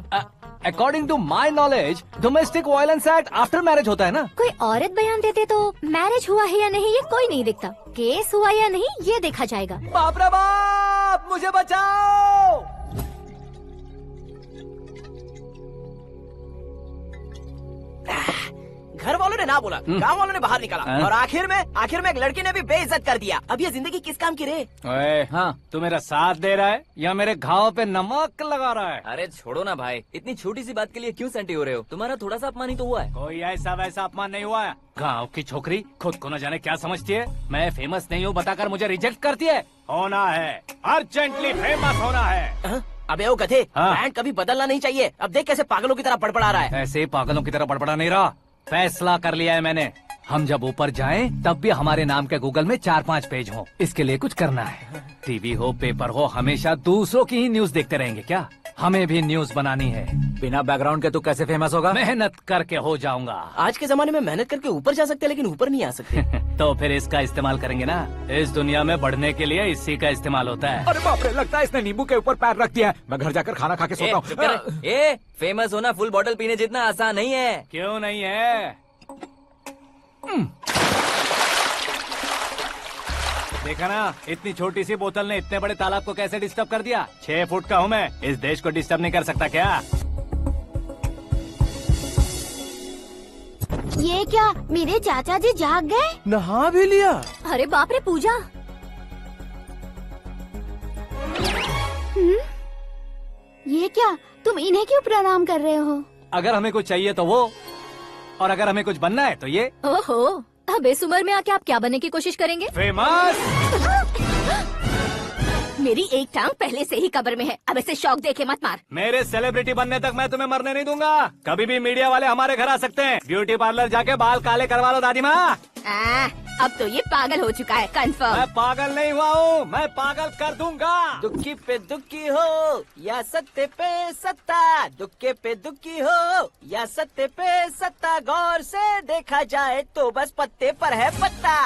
According to my knowledge domestic violence act after marriage होता है ना? कोई औरत बयान देते तो मैरिज हुआ है या नहीं ये कोई नहीं दिखता, केस हुआ या नहीं ये देखा जाएगा। बाप रे बाप, मुझे बचाओ। घर वालों ने ना बोला, गांव वालों ने बाहर निकाला और आखिर में एक लड़की ने भी बेइज्जत कर दिया। अब ये जिंदगी किस काम की रे? ओए, हाँ, तू मेरा साथ दे रहा है या मेरे घाव पे नमक लगा रहा है? अरे छोड़ो ना भाई, इतनी छोटी सी बात के लिए क्यों सेंटी हो रहे हो? तुम्हारा थोड़ा सा अपमान ही तो हुआ है। कोई ऐसा वैसा अपमान नहीं हुआ है। गाँव की छोकरी खुद को न जाने क्या समझती है। मैं फेमस नहीं हूँ बताकर मुझे रिजेक्ट करती है। होना है, अर्जेंटली फेमस होना है। अबे ओ गधे, ब्रांड कभी बदलना नहीं चाहिए। अब देख कैसे पागलों की तरह बड़बड़ा रहा है। ऐसे पागलों की तरह बड़बड़ा नहीं रहा, फैसला कर लिया है मैंने। हम जब ऊपर जाएं तब भी हमारे नाम के गूगल में 4-5 पेज हो। इसके लिए कुछ करना है। टीवी हो, पेपर हो, हमेशा दूसरों की ही न्यूज देखते रहेंगे क्या? हमें भी न्यूज बनानी है। बिना बैकग्राउंड के तू कैसे फेमस होगा? मेहनत करके हो जाऊंगा। आज के जमाने में मेहनत करके ऊपर जा सकते हैं लेकिन ऊपर नहीं आ सकते। तो फिर इसका इस्तेमाल करेंगे ना। इस दुनिया में बढ़ने के लिए इसी का इस्तेमाल होता है। अरे बाप रे, लगता है इसने नींबू के ऊपर पैर रख दिया है। मैं घर जाकर खाना खा के सोता हूँ। ए, फेमस होना फुल बॉटल पीने जितना आसान नहीं है। क्यों नहीं है? देखा ना, इतनी छोटी सी बोतल ने इतने बड़े तालाब को कैसे डिस्टर्ब कर दिया। 6 फुट का हूँ मैं, इस देश को डिस्टर्ब नहीं कर सकता क्या? ये क्या मेरे चाचा जी जाग गए? नहा भी लिया? अरे बाप रे पूजा, ये क्या तुम इन्हें क्यों प्रणाम कर रहे हो? अगर हमें कुछ चाहिए तो वो, और अगर हमें कुछ बनना है तो ये। ओहो, अब इस उम्र में आके आप क्या बनने की कोशिश करेंगे? फेमस। मेरी एक टांग पहले से ही कब्र में है, अब इसे शौक देके मत मार। मेरे सेलिब्रिटी बनने तक मैं तुम्हें मरने नहीं दूंगा। कभी भी मीडिया वाले हमारे घर आ सकते हैं। ब्यूटी पार्लर जाके बाल काले करवा लो दादी माँ। अब तो ये पागल हो चुका है, कंफर्म। मैं पागल नहीं हुआ हूँ, मैं पागल कर दूंगा। दुखी पे दुखी हो या सत्ते पे सत्ता, दुखे पे दुखी हो या सत्ते पे सत्ता, गौर से देखा जाए तो बस पत्ते पर है पत्ता।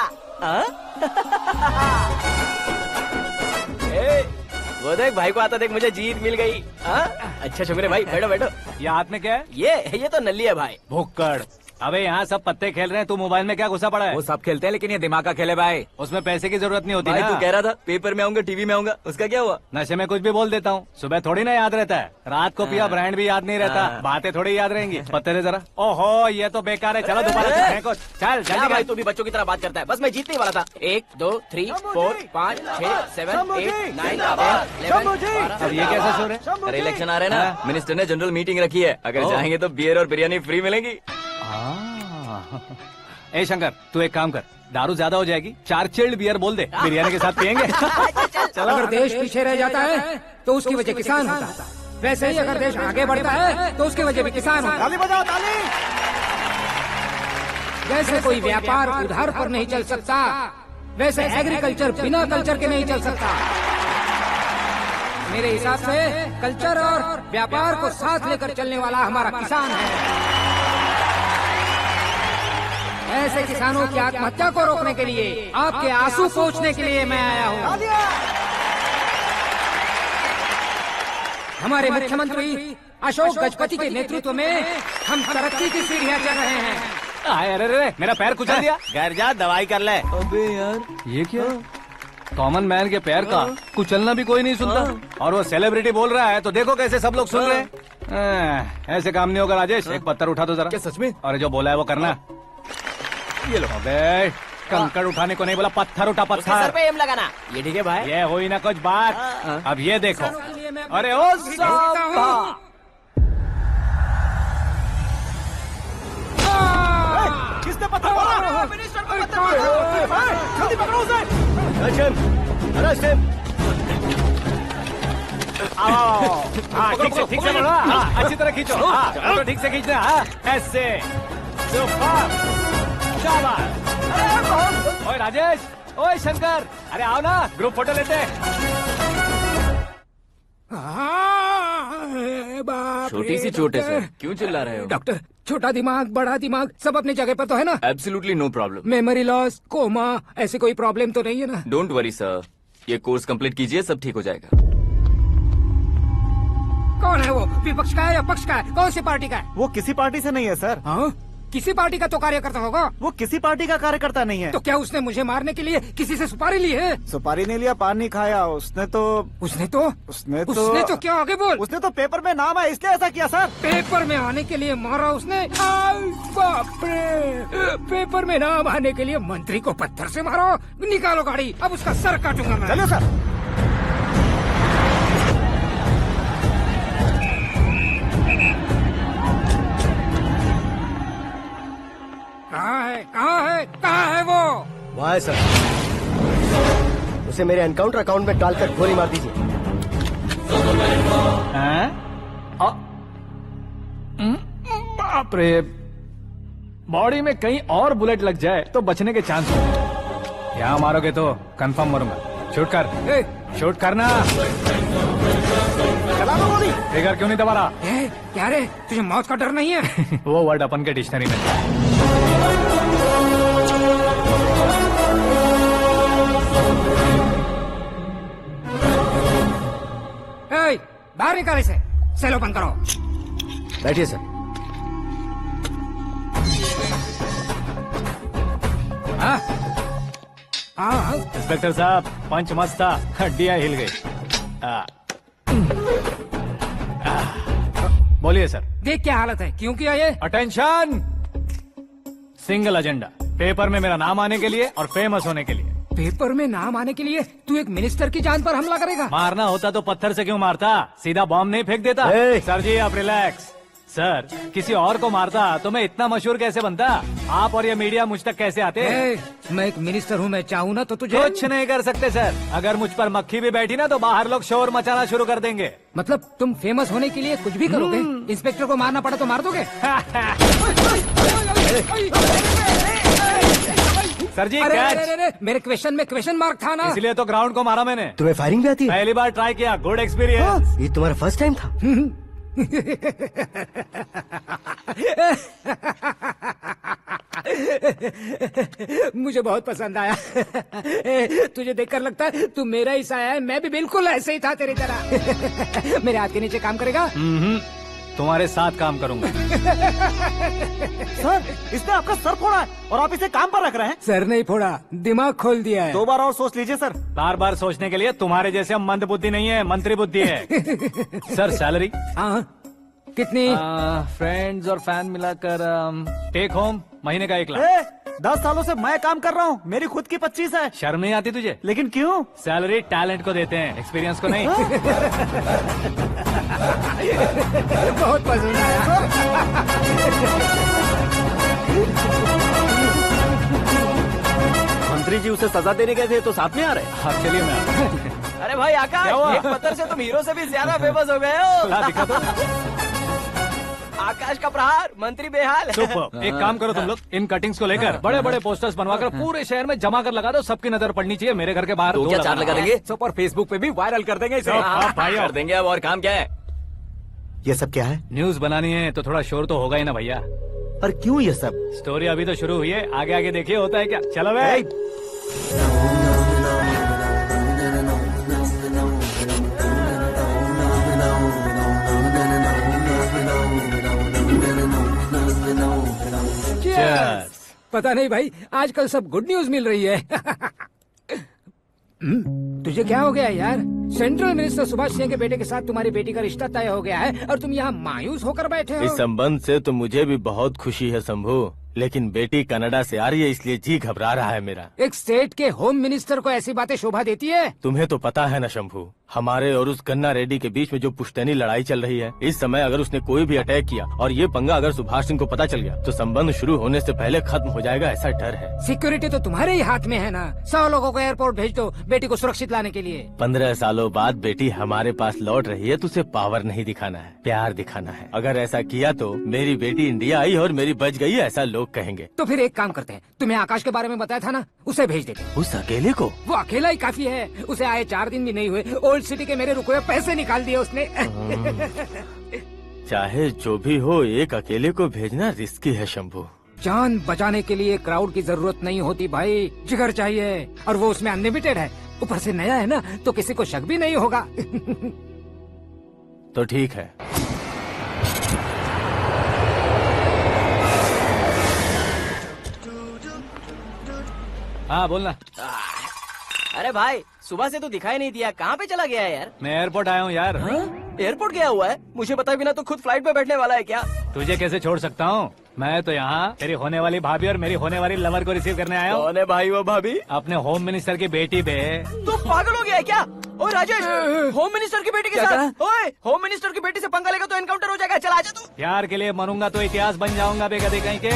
वो देख भाई को आता देख, मुझे जीत मिल गई। अच्छा शुक्र भाई, बैठो बैठो। ये हाथ में क्या है? ये तो नल्ली है भाई। भुक्कड़। अबे यहाँ सब पत्ते खेल रहे हैं, तू मोबाइल में क्या घुसा पड़ा है? वो सब खेलते हैं लेकिन ये दिमाग का खेल है भाई। उसमें पैसे की जरूरत नहीं होती भाई ना। तू कह रहा था पेपर में आऊंगा, टीवी में आऊंगा, उसका क्या हुआ? नशे में कुछ भी बोल देता हूँ, सुबह थोड़ी ना याद रहता है। रात को पिया ब्रांड भी याद नहीं रहता, बातें थोड़ी याद रहेंगी। पत्ते दे जरा। ओहो ये तो बेकार है, चलो दोबारा फेंको। चल जल्दी भाई, तू भी बच्चों की तरह बात करता है। बस मैं जीतने ही वाला था। 1 2 3 4 5 6 7 8 9 10 अब ये कैसा शोर है? अरे इलेक्शन आ रहे हैं ना, मिनिस्टर ने जनरल मीटिंग रखी है, अगर जाएंगे तो बियर और बिरयानी फ्री मिलेगी। ए शंकर, तू एक काम कर, दारू ज्यादा हो जाएगी, 4 चिल्ड बियर बोल दे, बिरयानी के साथ पियेंगे। चलो। अगर देश पीछे रह जाता है तो उसकी वजह किसान होता है, वैसे ही अगर देश आगे बढ़ता है तो उसकी वजह भी किसान होता है। ताली बजाओ ताली। जैसे कोई व्यापार उधार पर नहीं चल सकता, वैसे एग्रीकल्चर बिना कल्चर के नहीं चल सकता। मेरे हिसाब से कल्चर और व्यापार को साथ लेकर चलने वाला हमारा किसान है। ऐसे किसानों की आत्महत्या को रोकने के लिए, आपके आंसू पोंछने के लिए मैं आया हूँ। हमारे मुख्यमंत्री अशोक गजपति के नेतृत्व में हम तरक्की की सीढ़ियाँ चढ़ रहे हैं। अरे मेरा पैर कुचल दिया। घर जा दवाई कर ले। अबे यार ये क्या? कॉमन मैन के पैर का कुचलना भी कोई नहीं सुनता, और वो सेलिब्रिटी बोल रहा है तो देखो कैसे सब लोग सुन रहे हैं। ऐसे काम नहीं होगा राजेश, एक पत्थर उठा दो जरा। क्या सच में? और जो बोला है वो करना। ये लो। अबे कंकड़ उठाने को नहीं बोला, पत्थर उठा, उसके सर पत्थर। पे एम लगाना। ये ठीक है भाई। ये हुई ना कुछ बात। अब ये देखो। अरे ओ साहब, किसने पत्थर मारा? मिनिस्टर को पत्थर मारा। जल्दी पकड़ो उसे। हाँ ठीक से पकड़ो। हाँ अच्छी तरह खींचो। हाँ तो ठीक से खींचना। हाँ ऐसे। सुपर। शाबाश। ओए राजेश, ओए शंकर, अरे आओ ना, ग्रुप फोटो लेते हैं। छोटी सी चोट है सर, क्यों चिल्ला रहे हो? डॉक्टर, छोटा दिमाग बड़ा दिमाग सब अपनी जगह पर तो है ना? Absolutely no problem. Memory loss, coma, ऐसी कोई प्रॉब्लम तो नहीं है ना? डोंट वरी सर, ये कोर्स कंप्लीट कीजिए, सब ठीक हो जाएगा। कौन है वो? विपक्ष का है या पक्ष का है? कौन सी पार्टी का है? वो किसी पार्टी से नहीं है सर। हाँ? किसी पार्टी का तो कार्यकर्ता होगा। वो किसी पार्टी का कार्यकर्ता नहीं है। तो क्या उसने मुझे मारने के लिए किसी से सुपारी ली है? सुपारी नहीं लिया, पान नहीं खाया। उसने तो क्या आगे बोल? उसने तो पेपर में नाम है इसलिए ऐसा किया सर। पेपर में आने के लिए मारा उसने? बाप रे, पेपर में नाम आने के लिए मंत्री को पत्थर से मारो? निकालो गाड़ी, अब उसका सर काटूंगा मैं। चलो सर। कहाँ है वो? वहाँ है सर। उसे मेरे एनकाउंटर अकाउंट में डालकर गोली मार दीजिए। बाप रे, बॉडी में कहीं और बुलेट लग जाए तो बचने के चांस हो। यहाँ मारोगे तो कंफर्म मरूंगा। शूट कर, शूट करना। चला दो गोली। फिगर क्यों नहीं दबा रहा? क्या रे, तुझे मौत का डर नहीं है? वो वर्ड अपन के डिक्शनरी में है। बाहर निकाल इसे, सेल ओपन करो। बैठिए सर। हाँ इंस्पेक्टर साहब, पंच मस्त था, हड्डियां हिल गई। बोलिए सर। देख क्या हालत है, क्यों किया ये? अटेंशन, सिंगल एजेंडा, पेपर में मेरा नाम आने के लिए और फेमस होने के लिए। पेपर में नाम आने के लिए तू एक मिनिस्टर की जान पर हमला करेगा? मारना होता तो पत्थर से क्यों मारता, सीधा बॉम्ब नहीं फेंक देता। सर जी आप रिलैक्स। सर किसी और को मारता तो मैं इतना मशहूर कैसे बनता? आप और ये मीडिया मुझ तक कैसे आते? मैं एक मिनिस्टर हूँ, मैं चाहूँ ना तो तुझे कुछ नहीं कर सकते सर। अगर मुझ पर मक्खी भी बैठी ना तो बाहर लोग शोर मचाना शुरू कर देंगे। मतलब तुम फेमस होने के लिए कुछ भी करोगे? इंस्पेक्टर को मारना पड़ा तो मार दोगे? सर जी अरे, मेरे क्वेश्चन में क्वेश्चन मार्क था ना, इसलिए तो ग्राउंड को मारा मैंने। तुम्हें फायरिंग भी आती है? पहली बार ट्राई किया, गुड एक्सपीरियंस। ये तुम्हारा फर्स्ट टाइम था? मुझे बहुत पसंद आया। तुझे देखकर लगता है तू मेरा ही साया है। मैं भी बिल्कुल ऐसे ही था तेरी तरह। मेरे हाथ के नीचे काम करेगा? तुम्हारे साथ काम करूंगा। सर इसने आपका सर फोड़ा है और आप इसे काम पर रख रहे हैं। सर नहीं फोड़ा, दिमाग खोल दिया है। 2 बार और सोच लीजिए सर। बार बार सोचने के लिए तुम्हारे जैसे मंद बुद्धि नहीं है, मंत्री बुद्धि है। सर सैलरी कितनी? फ्रेंड्स और फैन मिलाकर टेक होम महीने का 1 लाख। 10 सालों से मैं काम कर रहा हूँ, मेरी खुद की 25 है। शर्म नहीं आती तुझे? लेकिन क्यों? सैलरी टैलेंट को देते हैं, एक्सपीरियंस को नहीं। बहुत पसंद आया। मंत्री जी उसे सजा देने गए थे तो साथ में आ रहे। हाँ चलिए मैं। अरे भाई आकाश, एक पत्थर से तुम हीरो से भी ज्यादा फेमस हो गए हो। दिखा दो। आकाश का प्रहार, मंत्री बेहाल। सुपर। एक काम करो तुम लोग, इन कटिंग्स को लेकर बड़े बड़े पोस्टर्स बनवाकर पूरे शहर में जमा कर लगा दो। सबकी नजर पड़नी चाहिए। मेरे घर के बाहर तो क्या 4 लगा देंगे? सब और फेसबुक पे भी वायरल कर देंगे इसे। कर देंगे। अब और काम क्या है? ये सब क्या है? न्यूज बनानी है तो थोड़ा शोर तो होगा ही ना भैया। पर क्यों ये सब? स्टोरी अभी तो शुरू हुई है, आगे आगे देखिए होता है क्या। चलो भाई। पता नहीं भाई, आजकल सब गुड न्यूज मिल रही है। तुझे क्या हो गया यार? सेंट्रल मिनिस्टर सुभाष सिंह के बेटे के साथ तुम्हारी बेटी का रिश्ता तय हो गया है और तुम यहाँ मायूस होकर बैठे हो। इस संबंध से तो मुझे भी बहुत खुशी है शंभू, लेकिन बेटी कनाडा से आ रही है इसलिए जी घबरा रहा है मेरा। एक स्टेट के होम मिनिस्टर को ऐसी बातें शोभा देती है? तुम्हें तो पता है ना शंभू, हमारे और उस गन्ना रेड्डी के बीच में जो पुश्तैनी लड़ाई चल रही है। इस समय अगर उसने कोई भी अटैक किया और ये पंगा अगर सुभाष सिंह को पता चल गया तो संबंध शुरू होने से पहले खत्म हो जाएगा, ऐसा डर है। सिक्योरिटी तो तुम्हारे ही हाथ में है ना। 100 लोगों को एयरपोर्ट भेज दो बेटी को सुरक्षित लाने के लिए। 15 सालों बाद बेटी हमारे पास लौट रही है तो उसे पावर नहीं दिखाना है, प्यार दिखाना है। अगर ऐसा किया तो मेरी बेटी इंडिया आई और मेरी बच गई, ऐसा लोग कहेंगे। तो फिर एक काम करते हैं, तुम्हें आकाश के बारे में बताया था ना, उसे भेज देते। उस अकेले को? वो अकेला ही काफी है। उसे आए 4 दिन भी नहीं हुए, ओल्ड सिटी के मेरे रुके हुए पैसे निकाल दिए उसने। चाहे जो भी हो, एक अकेले को भेजना रिस्की है शंभू। जान बचाने के लिए क्राउड की जरूरत नहीं होती भाई, जिगर चाहिए, और वो उसमें अनलिमिटेड है। ऊपर से नया है ना तो किसी को शक भी नहीं होगा। तो ठीक है। हाँ बोलना। अरे भाई सुबह से तो दिखाई नहीं दिया, कहाँ पे चला गया है यार? मैं एयरपोर्ट आया हूँ यार। एयरपोर्ट गया हुआ है? मुझे बताए बिना तो खुद फ्लाइट पे बैठने वाला है क्या? तुझे कैसे छोड़ सकता हूँ? मैं तो यहाँ तेरी होने वाली भाभी और मेरी होने वाली लवर को रिसीव करने आया हूँ। कौन है भाई वो भाभी? अपने होम मिनिस्टर की बेटी पे। तू पागल हो गया है क्या? ओए राजेश, होम मिनिस्टर की बेटी के साथ? ओए, होम मिनिस्टर की बेटी से पंगा लेगा तो एनकाउंटर हो जाएगा। चल आजा तू। प्यार के लिए मरूंगा तो इतिहास बन जाऊंगा बेगदी कहीं के।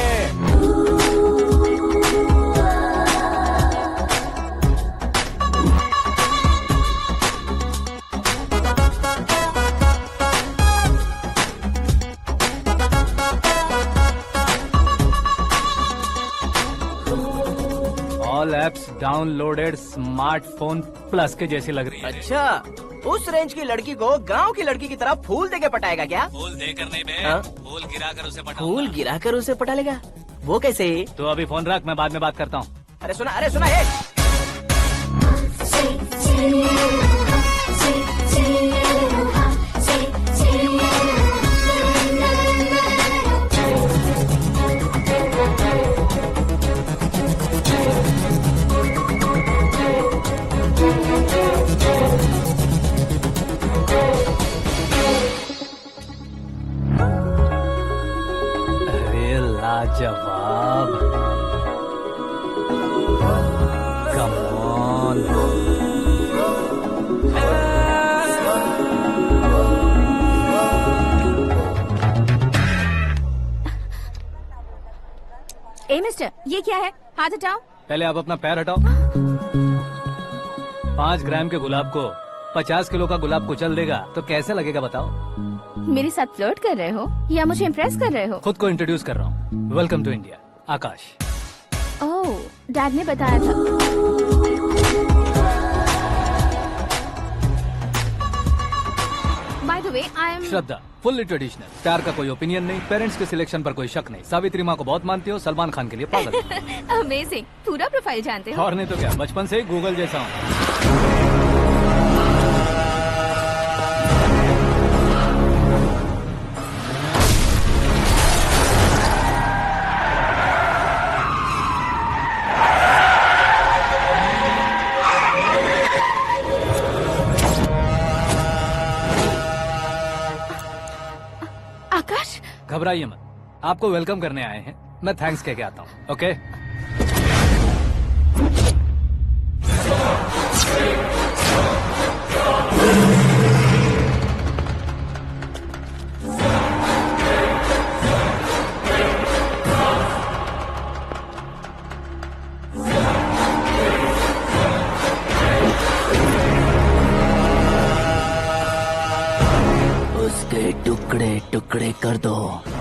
All apps downloaded smartphone plus के जैसी लग रही है। अच्छा, उस रेंज की लड़की को गांव की लड़की की तरह फूल देके पटाएगा क्या? फूल देकर नहीं बे, फूल गिराकर उसे पटा। फूल गिराकर उसे पटा लेगा? वो कैसे? तो अभी फोन रख, मैं बाद में बात करता हूँ। अरे सुना ये। अरे लाजवाब। मिस्टर, ये क्या है? हाथ हटाओ। पहले आप अपना पैर हटाओ। 5 ग्राम के गुलाब को 50 किलो का गुलाब कुचल देगा तो कैसे लगेगा बताओ? मेरे साथ फ्लर्ट कर रहे हो या मुझे इम्प्रेस कर रहे हो? खुद को इंट्रोड्यूस कर रहा हूँ। Welcome to India, Akash. Oh, dad ने बताया था। By the way, I am Shraddha, fully traditional. प्यार का कोई ओपिनियन नहीं, पेरेंट्स के सिलेक्शन पर कोई शक नहीं। सावित्री माँ को बहुत मानती हो, सलमान खान के लिए पागल। अमेजिंग, पूरा प्रोफाइल जानते हो। और नहीं तो क्या, बचपन से ही गूगल जैसा हूँ। आकाश, घबराइए मत, आपको वेलकम करने आए हैं। मैं थैंक्स कह के आता हूँ, ओके? उसके टुकड़े टुकड़े कर दो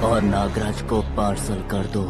और नागराज को पार्सल कर दो।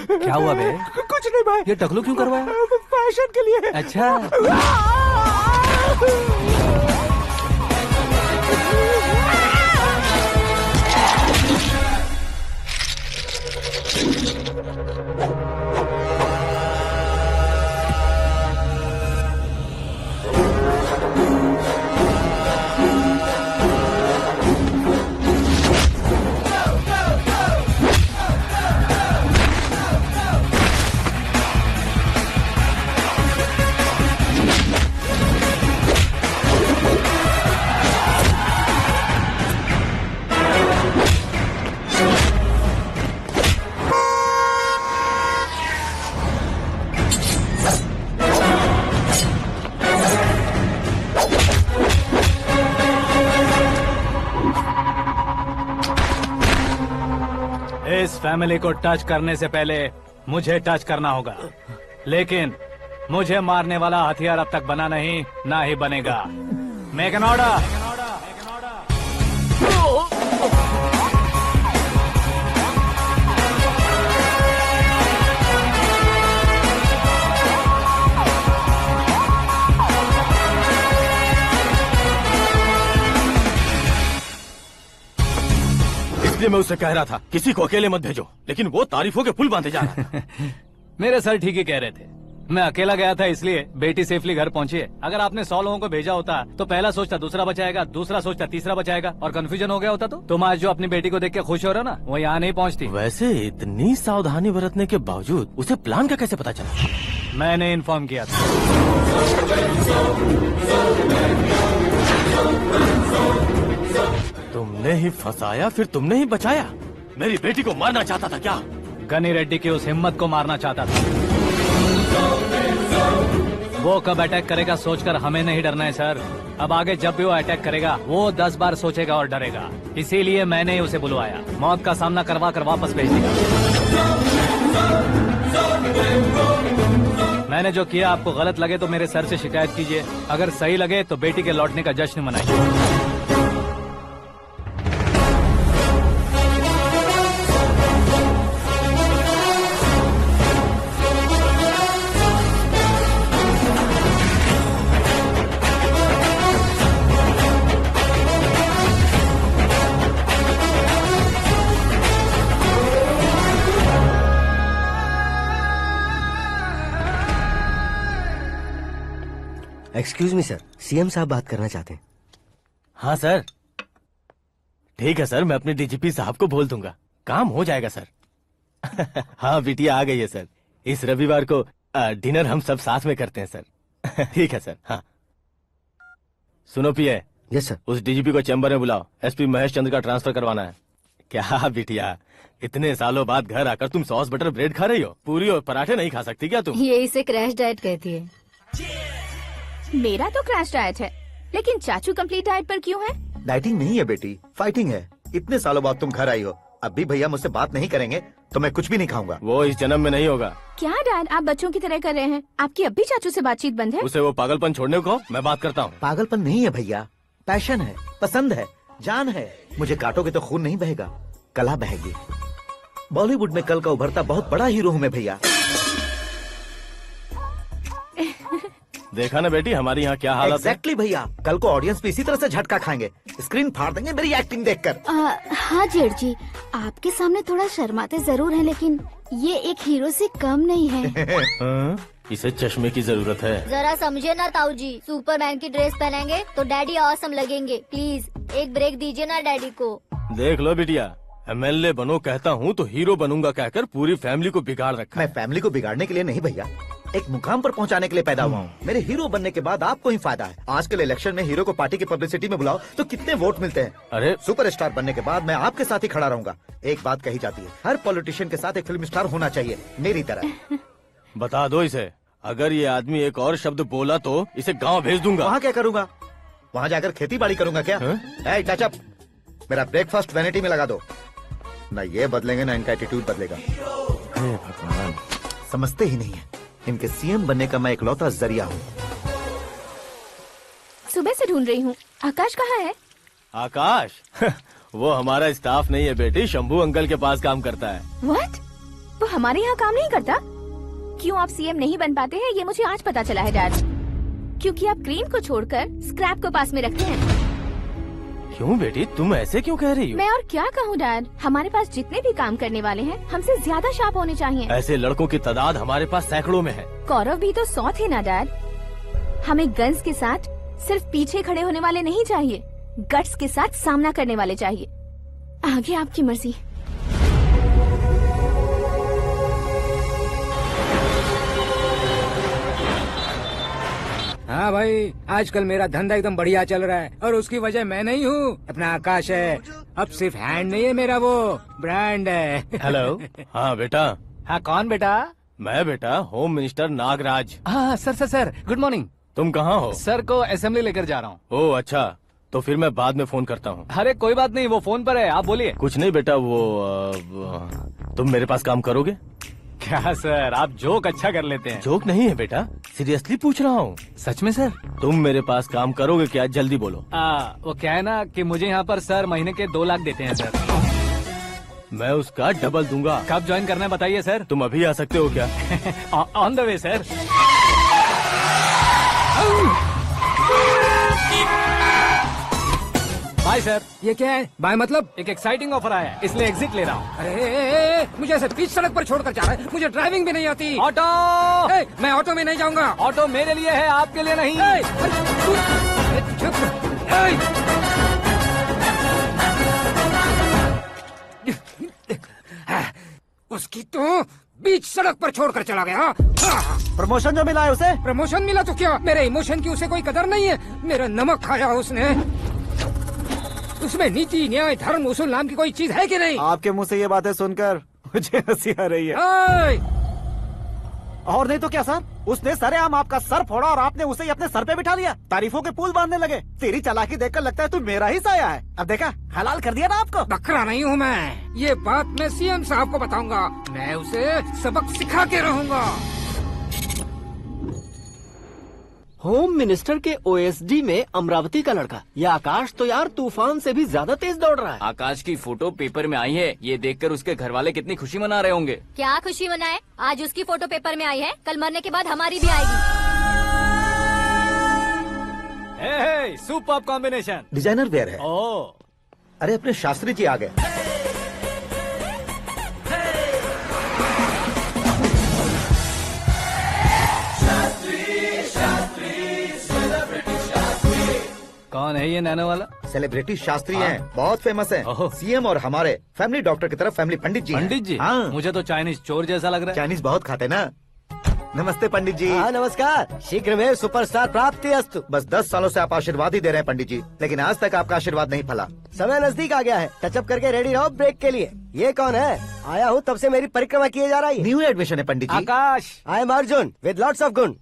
क्या हुआ बे? कुछ नहीं भाई। ये टकलू क्यों करवाया? फैशन के लिए। अच्छा। इस फैमिली को टच करने से पहले मुझे टच करना होगा, लेकिन मुझे मारने वाला हथियार अब तक बना नहीं, ना ही बनेगा। Make an order. इसलिए मैं उससे कह रहा था किसी को अकेले मत भेजो, लेकिन वो तारीफों के पुल बांधे जा रहा है। मेरे सर ठीक ही कह रहे थे। मैं अकेला गया था इसलिए बेटी सेफली घर पहुंची है। अगर आपने 100 लोगों को भेजा होता तो पहला सोचता दूसरा बचाएगा, दूसरा सोचता तीसरा बचाएगा, और कंफ्यूजन हो गया होता तो तुम आज जो अपनी बेटी को देख के खुश हो रहे हो ना, वो यहाँ नहीं पहुँचती। वैसे इतनी सावधानी बरतने के बावजूद उसे प्लान का कैसे पता चला? मैंने इन्फॉर्म किया था। तुमने ही फंसाया, फिर तुमने ही बचाया। मेरी बेटी को मारना चाहता था क्या? गनी रेड्डी की उस हिम्मत को मारना चाहता था। वो कब अटैक करेगा सोचकर हमें नहीं डरना है सर। अब आगे जब भी वो अटैक करेगा वो 10 बार सोचेगा और डरेगा। इसीलिए मैंने उसे बुलवाया। मौत का सामना करवा कर वापस भेज दिया। मैंने जो किया आपको गलत लगे तो मेरे सर से शिकायत कीजिए, अगर सही लगे तो बेटी के लौटने का जश्न मनाइए। एक्सक्यूज मी सर, सीएम साहब बात करना चाहते हैं। हाँ सर, ठीक है सर, मैं अपने डीजीपी साहब को बोल दूंगा, काम हो जाएगा सर। हाँ बिटिया आ गई है सर, इस रविवार को डिनर हम सब साथ में करते हैं सर। ठीक है सर। हाँ सुनो पिए। Yes sir. उस डीजीपी को चैम्बर में बुलाओ, एसपी महेश चंद्र का ट्रांसफर करवाना है। क्या बिटिया, इतने सालों बाद घर आकर तुम सॉस बटर ब्रेड खा रही हो? पूरी और पराठे नहीं खा सकती क्या तुम? ये इसे क्रैश डाइट कहती है। मेरा तो क्रैश डाइट है, लेकिन चाचू कंप्लीट डाइट पर क्यों है? डाइटिंग नहीं है बेटी, फाइटिंग है। इतने सालों बाद तुम घर आई हो, अब भी भैया मुझसे बात नहीं करेंगे तो मैं कुछ भी नहीं खाऊंगा। वो इस जन्म में नहीं होगा। क्या डैड, आप बच्चों की तरह कर रहे हैं? आपकी अब भी चाचू से बातचीत बंद है? उसे वो पागलपन छोड़ने को मैं बात करता हूँ। पागलपन नहीं है भैया, पैशन है, पसंद है, जान है। मुझे काटोगे तो खून नहीं बहेगा, कला बहेगी। बॉलीवुड में कल का उभरता बहुत बड़ा हीरो हूँ मैं भैया। देखा ना बेटी हमारी यहाँ क्या हालत है। एग्जैक्टली भैया, कल को ऑडियंस भी इसी तरह से झटका खाएंगे, स्क्रीन फाड़ देंगे मेरी एक्टिंग देखकर। हाँ जेठ जी, आपके सामने थोड़ा शर्माते जरूर हैं, लेकिन ये एक हीरो से कम नहीं है। इसे चश्मे की जरूरत है। जरा समझे ना ताऊ जी, सुपरमैन की ड्रेस पहनेंगे तो डैडी ऑसम लगेंगे। प्लीज एक ब्रेक दीजिए ना डैडी को। देख लो बिटिया, एमएलए बनो कहता हूँ तो हीरो बनूंगा कहकर पूरी फैमिली को बिगाड़ रखा। मैं फैमिली को बिगाड़ने के लिए नहीं भैया, एक मुकाम पर पहुंचाने के लिए पैदा हुआ हूँ। मेरे हीरो बनने के बाद आपको ही फायदा है। आजकल इलेक्शन में हीरो को पार्टी की पब्लिसिटी में बुलाओ तो कितने वोट मिलते हैं। अरे सुपरस्टार बनने के बाद मैं आपके साथ ही खड़ा रहूंगा। एक बात कही जाती है, हर पॉलिटिशियन के साथ एक फिल्म स्टार होना चाहिए, मेरी तरह। बता दो इसे, अगर ये आदमी एक और शब्द बोला तो इसे गाँव भेज दूंगा। वहाँ क्या करूँगा? वहाँ जाकर खेती बाड़ी करूँगा क्या? टचअप, मेरा ब्रेकफास्ट वैनिटी में लगा दो। न ये बदलेंगे न इनका एटीट्यूड बदलेगा। भगवान, समझते ही नहीं है, इनके सीएम बनने का मैं इकलौता जरिया हूँ। सुबह से ढूंढ रही हूँ, आकाश कहाँ है? आकाश? वो हमारा स्टाफ नहीं है बेटी, शंभू अंकल के पास काम करता है। व्हाट? वो हमारे यहाँ काम नहीं करता? क्यों आप सीएम नहीं बन पाते हैं ये मुझे आज पता चला है डैड। क्योंकि आप क्रीम को छोड़कर स्क्रैप को पास में रखते हैं। क्यों बेटी, तुम ऐसे क्यों कह रही हो? मैं और क्या कहूँ डैड, हमारे पास जितने भी काम करने वाले हैं हमसे ज्यादा शार्प होने चाहिए। ऐसे लड़कों की तादाद हमारे पास सैकड़ों में है। कौरव भी तो 100 थे ना डैड। हमें गन्स के साथ सिर्फ पीछे खड़े होने वाले नहीं चाहिए, गट्स के साथ सामना करने वाले चाहिए। आगे आपकी मर्जी। हाँ भाई, आजकल मेरा धंधा एकदम बढ़िया चल रहा है और उसकी वजह मैं नहीं हूँ, अपना आकाश है। अब सिर्फ हैंड नहीं है मेरा, वो ब्रांड है। हेलो। हाँ बेटा। हाँ कौन बेटा? मैं बेटा, होम मिनिस्टर नागराज। हाँ सर गुड मॉर्निंग। तुम कहाँ हो? सर को असेंबली लेकर जा रहा हूँ। ओह अच्छा, तो फिर मैं बाद में फोन करता हूँ। अरे कोई बात नहीं, वो फोन पर है, आप बोलिए। कुछ नहीं बेटा, तुम मेरे पास काम करोगे? क्या सर, आप जोक अच्छा कर लेते हैं। जोक नहीं है बेटा, सीरियसली पूछ रहा हूँ। सच में सर? तुम मेरे पास काम करोगे क्या? जल्दी बोलो। वो क्या है ना कि मुझे यहाँ पर सर महीने के 2 लाख देते हैं सर। मैं उसका डबल दूंगा। कब ज्वाइन करना है बताइए सर। तुम अभी आ सकते हो क्या? On the way sir. Bye sir. ये क्या है? बाय मतलब? एक एक्साइटिंग ऑफर आया है, इसलिए एग्जिट ले रहा हूँ। अरे मुझे ऐसे बीच सड़क पर छोड़कर जा रहा है, मुझे ड्राइविंग भी नहीं आती। ऑटो! मैं ऑटो में नहीं जाऊंगा। ऑटो मेरे लिए है, आपके लिए नहीं। उसकी तो बीच सड़क पर छोड़कर चला गया। प्रमोशन जो मिला है उसे? प्रमोशन मिला तो क्या, मेरे इमोशन की उसे कोई कदर नहीं है। मेरा नमक खाया उसने। उसमें नीति, न्याय, धर्म, उसूल नाम की कोई चीज है कि नहीं? आपके मुंह से ये बातें सुनकर मुझे हंसी आ रही है। और नहीं तो क्या सर, उसने सरेआम आपका सर फोड़ा और आपने उसे ही अपने सर पे बिठा लिया। तारीफों के पुल बांधने लगे। तेरी चालाकी देखकर लगता है तू मेरा ही साया है। अब देखा, हलाल कर दिया ना आपको। बकरा नहीं हूँ मैं, ये बात मैं सीएम साहब को बताऊंगा। मैं उसे सबक सिखा के रहूंगा। होम मिनिस्टर के ओएसडी में अमरावती का लड़का, ये आकाश तो यार तूफान से भी ज्यादा तेज दौड़ रहा है। आकाश की फोटो पेपर में आई है, ये देखकर उसके घर वाले कितनी खुशी मना रहे होंगे। क्या खुशी मनाए? आज उसकी फोटो पेपर में आई है, कल मरने के बाद हमारी भी आएगी। Superb combination. डिजाइनर वेयर है। ओह, अरे अपने शास्त्री जी आ गए। कौन है ये नैनो वाला? सेलिब्रिटी शास्त्री हैं, बहुत फेमस हैं। सीएम और हमारे फैमिली डॉक्टर की तरफ फैमिली पंडित जी हैं। पंडित जी? हाँ। मुझे तो चाइनीज चोर जैसा लग रहा है। चाइनीज बहुत खाते ना। नमस्ते पंडित जी। हाँ नमस्कार, शीघ्र में सुपरस्टार प्राप्ति अस्तु। बस 10 सालों से आप आशीर्वाद ही दे रहे हैं पंडित जी, लेकिन आज तक आपका आशीर्वाद नहीं फला। समय नजदीक आ गया है, टचअप करके रेडी रहो ब्रेक के लिए। ये कौन है? आया हूँ तब से मेरी परिक्रमा किए जा रही है। न्यू एडमिशन है Pandit ji. Akash. I am Arjun with lots of गुण।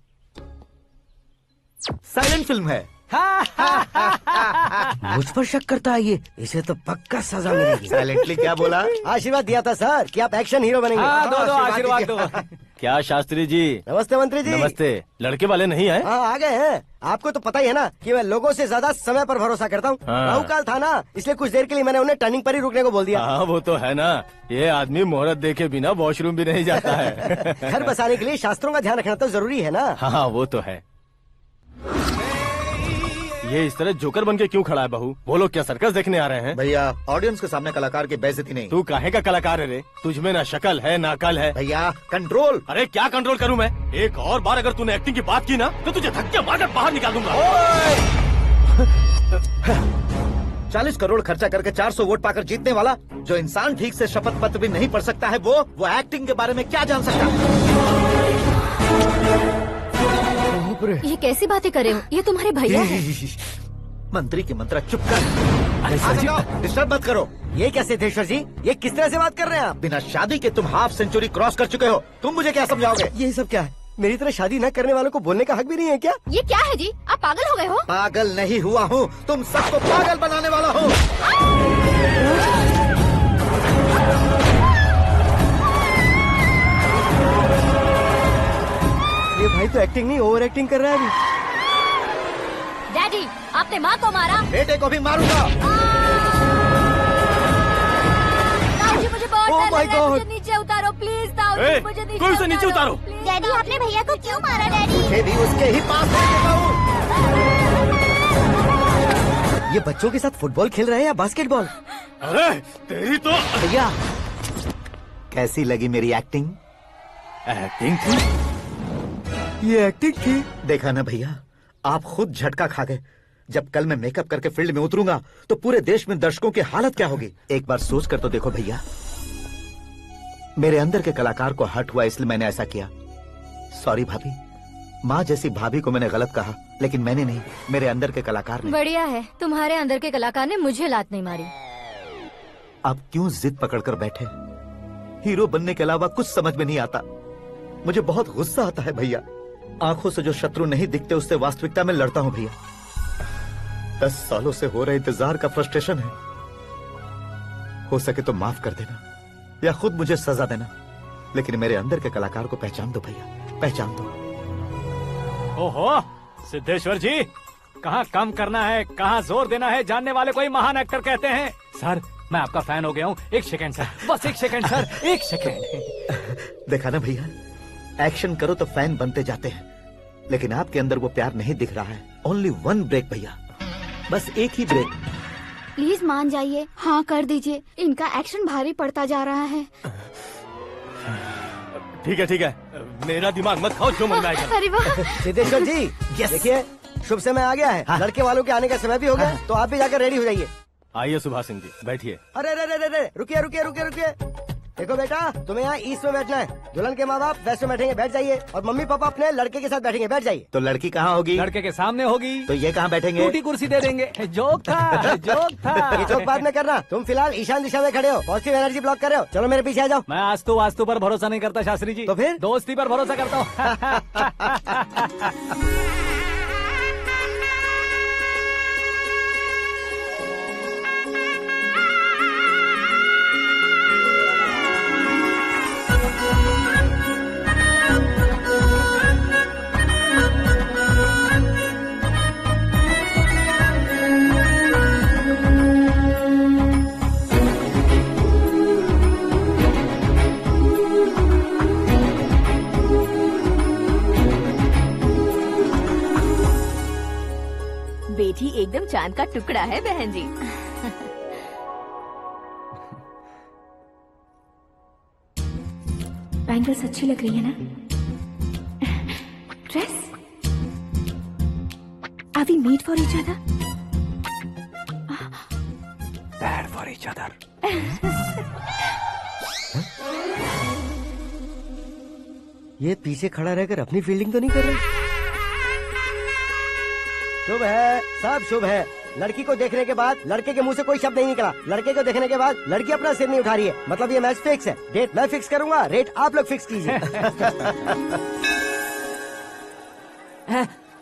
साइलेंट फिल्म है। मुझ पर शक करता है ये, इसे तो पक्का सजा मिलेगी। साइलेंटली क्या बोला? आशीर्वाद दिया था सर कि आप एक्शन हीरो बनेंगे। दो आशीर्वाद दो। क्या शास्त्री जी? नमस्ते मंत्री जी। नमस्ते। लड़के वाले नहीं आए? हाँ आ गए हैं। आपको तो पता ही है ना कि मैं लोगों से ज्यादा समय पर भरोसा करता हूँ। हाँ। राहु काल था ना, इसलिए कुछ देर के लिए मैंने उन्हें टर्निंग पर ही रुकने को बोल दिया। हाँ वो तो है ना, ये आदमी मुहूर्त देखे बिना वॉशरूम भी नहीं जाता है। घर बसाने के लिए शास्त्रों का ध्यान रखना तो जरूरी है ना। हाँ वो तो है। ये इस तरह जोकर बन के क्यों खड़ा है बहू? वो लोग क्या सर्कस देखने आ रहे हैं? भैया ऑडियंस के सामने कलाकार की बेइज्जती नहीं। तू काहे का कलाकार है रे? तुझमें ना शक्ल है ना अकल है। भैया कंट्रोल। अरे क्या कंट्रोल करूं मैं? एक और बार अगर तूने एक्टिंग की बात की ना तो तुझे धक्के मारकर बाहर निकाल दूंगा। 40 करोड़ खर्चा करके 400 वोट पाकर जीतने वाला, जो इंसान ठीक से शपथ पत्र भी नहीं पढ़ सकता है, वो एक्टिंग के बारे में क्या जान सकता है? ये कैसी बातें कर रहे हो? ये तुम्हारे भैया हैं। मंत्री की मंत्रा चुप कर। अरे सर जी डिस्टर्ब मत करो। ये क्या सिद्धेश्वर जी, ये किस तरह से बात कर रहे हैं आप? बिना शादी के तुम हाफ सेंचुरी क्रॉस कर चुके हो, तुम मुझे क्या समझाओगे? ये सब क्या है? मेरी तरह शादी न करने वालों को बोलने का हक भी नहीं है क्या? ये क्या है जी? आप पागल हो गए हो? पागल नहीं हुआ हूँ, तुम सबको पागल बनाने वाला हूँ। ये भाई तो एक्टिंग नहीं ओवर एक्टिंग कर रहा है अभी। डैडी, आपने माँ को मारा। बेटे को भी मारूंगा। ताऊजी मुझे बहुत Oh डर my लग रहा है, God! मुझे नीचे उतारो प्लीज। ताऊजी मुझे नीचे उतारो। डैडी आपने भैया को क्यों मारा? डैडी मुझे भी उसके ही पास लेके जाऊं। ये बच्चों के साथ फुटबॉल खेल रहे हैं या बास्केटबॉल? अरे तेरी तो भैया कैसी लगी मेरी एक्टिंग? एक्टिंग थी? ये एक्टिंग थी। देखा ना भैया, आप खुद झटका खा गए। जब कल मैं मेकअप करके फील्ड में उतरूंगा तो पूरे देश में दर्शकों की हालत क्या होगी? एक बार सोच कर तो देखो भैया। मेरे अंदर के कलाकार को हर्ट हुआ इसलिए मैंने ऐसा किया। सॉरी भाभी। माँ जैसी भाभी को मैंने गलत कहा, लेकिन मैंने नहीं, मेरे अंदर के कलाकार ने। बढ़िया है, तुम्हारे अंदर के कलाकार ने मुझे लात नहीं मारी। आप क्यों जिद पकड़कर बैठे? हीरो बनने के अलावा कुछ समझ में नहीं आता। मुझे बहुत गुस्सा आता है भैया। आंखों से जो शत्रु नहीं दिखते उससे वास्तविकता में लड़ता हूँ भैया। 10 सालों से हो रहे इंतजार का फ्रस्ट्रेशन है। हो सके तो माफ कर देना या खुद मुझे सजा देना, लेकिन मेरे अंदर के कलाकार को पहचान दो भैया, पहचान दो। ओहो सिद्धेश्वर जी, कहाँ कम करना है कहाँ जोर देना है, जानने वाले को ही महान एक्टर कहते हैं। सर मैं आपका फैन हो गया हूँ। एक सेकंड सर, बस एक सेकंड सर, एक सेकंड। देखा ना भैया, एक्शन करो तो फैन बनते जाते हैं, लेकिन आपके अंदर वो प्यार नहीं दिख रहा है। ओनली वन ब्रेक भैया, बस एक ही ब्रेक। प्लीज मान जाइए, हाँ कर दीजिए। इनका एक्शन भारी पड़ता जा रहा है। ठीक है, मेरा दिमाग मत खाओ, जो मन में आएगा। अरे वाह सिद्धेश्वर जी देखिए, शुभ समय आ गया है। हाँ। लड़के वालों के आने का समय भी हो गया, तो आप भी जाकर रेडी हो जाइए। आइए सुभाष सिंह जी, बैठिए। अरे रुकिए। देखो बेटा, तुम्हें यहाँ ईस्ट में बैठना है। दुल्हन के माँ बाप वेस्ट में बैठेंगे, बैठ जाइए। और मम्मी पापा अपने लड़के के साथ बैठेंगे, बैठ जाइए। तो लड़की कहाँ होगी? लड़के के सामने होगी। तो ये कहाँ बैठेंगे? टूटी कुर्सी दे देंगे। जोक था, जोक था। ये जोक बाद में करना। तुम फिलहाल ईशान दिशा में खड़े हो, पॉजिटिव एनर्जी ब्लॉक कर रहे हो। चलो मेरे पीछे आ जाओ। मैं वास्तु पर भरोसा नहीं करता शास्त्री जी। तो फिर दोस्ती पर भरोसा करता हूँ। बेटी एकदम चांद का टुकड़ा है बहन जी। बैंगल्स अच्छी लग रही है ना? Dress? Are we made for each other? Bad for each other. ये पीछे खड़ा रहकर अपनी फील्डिंग तो नहीं कर रहा? शुभ है, सब शुभ है। लड़की को देखने के बाद लड़के के मुंह से कोई शब्द नहीं निकला। लड़के को देखने के बाद लड़की अपना सिर नहीं उठा रही है। मतलब ये मैच फिक्स है। डेट मैं फिक्स करूंगा, रेट आप लोग फिक्स कीजिए।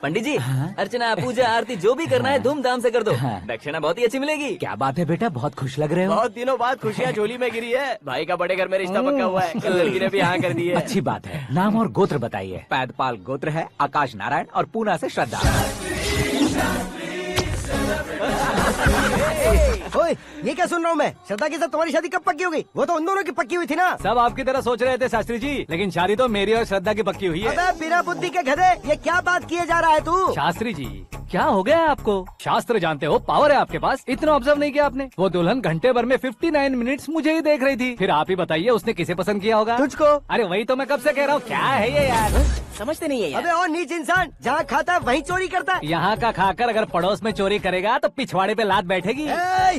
पंडित जी, अर्चना, पूजा, आरती जो भी करना है धूमधाम से कर दो। दक्षिणा बहुत ही अच्छी मिलेगी। क्या बात है बेटा, बहुत खुश लग रहे हो। बहुत दिनों बाद खुशियाँ झोली में गिरी है। भाई का बड़े घर में रिश्ता पक्का हुआ है। कल लड़की ने भी हाँ कर दी है। अच्छी बात है। नाम और गोत्र बताइए। पैदपाल गोत्र है, आकाश नारायण और पूना से श्रद्धा। ओए, ये क्या सुन रहा हूँ मैं? श्रद्धा के साथ तुम्हारी शादी कब पक्की हो गई? वो तो उन दोनों की पक्की हुई थी ना। सब आपकी तरह सोच रहे थे शास्त्री जी, लेकिन शादी तो मेरी और श्रद्धा की पक्की हुई है। अबे बिना बुद्धि के गधे, ये क्या बात किए जा रहा है तू? शास्त्री जी, क्या हो गया है आपको? शास्त्र जानते हो, पावर है आपके पास। इतना ऑब्जर्व नहीं किया आपने? वो दुल्हन घंटे भर में 59 मिनट्स मुझे ही देख रही थी। फिर आप ही बताइए उसने किसे पसंद किया होगा? तुझको। अरे वही तो मैं कब से कह रहा हूँ, क्या है ये यार? समझते नहीं है यार। अबे और नीच इंसान, जहाँ खाता है वहीं चोरी करता है। यहाँ का खाकर अगर पड़ोस में चोरी करेगा तो पिछवाड़े पे लात बैठेगी।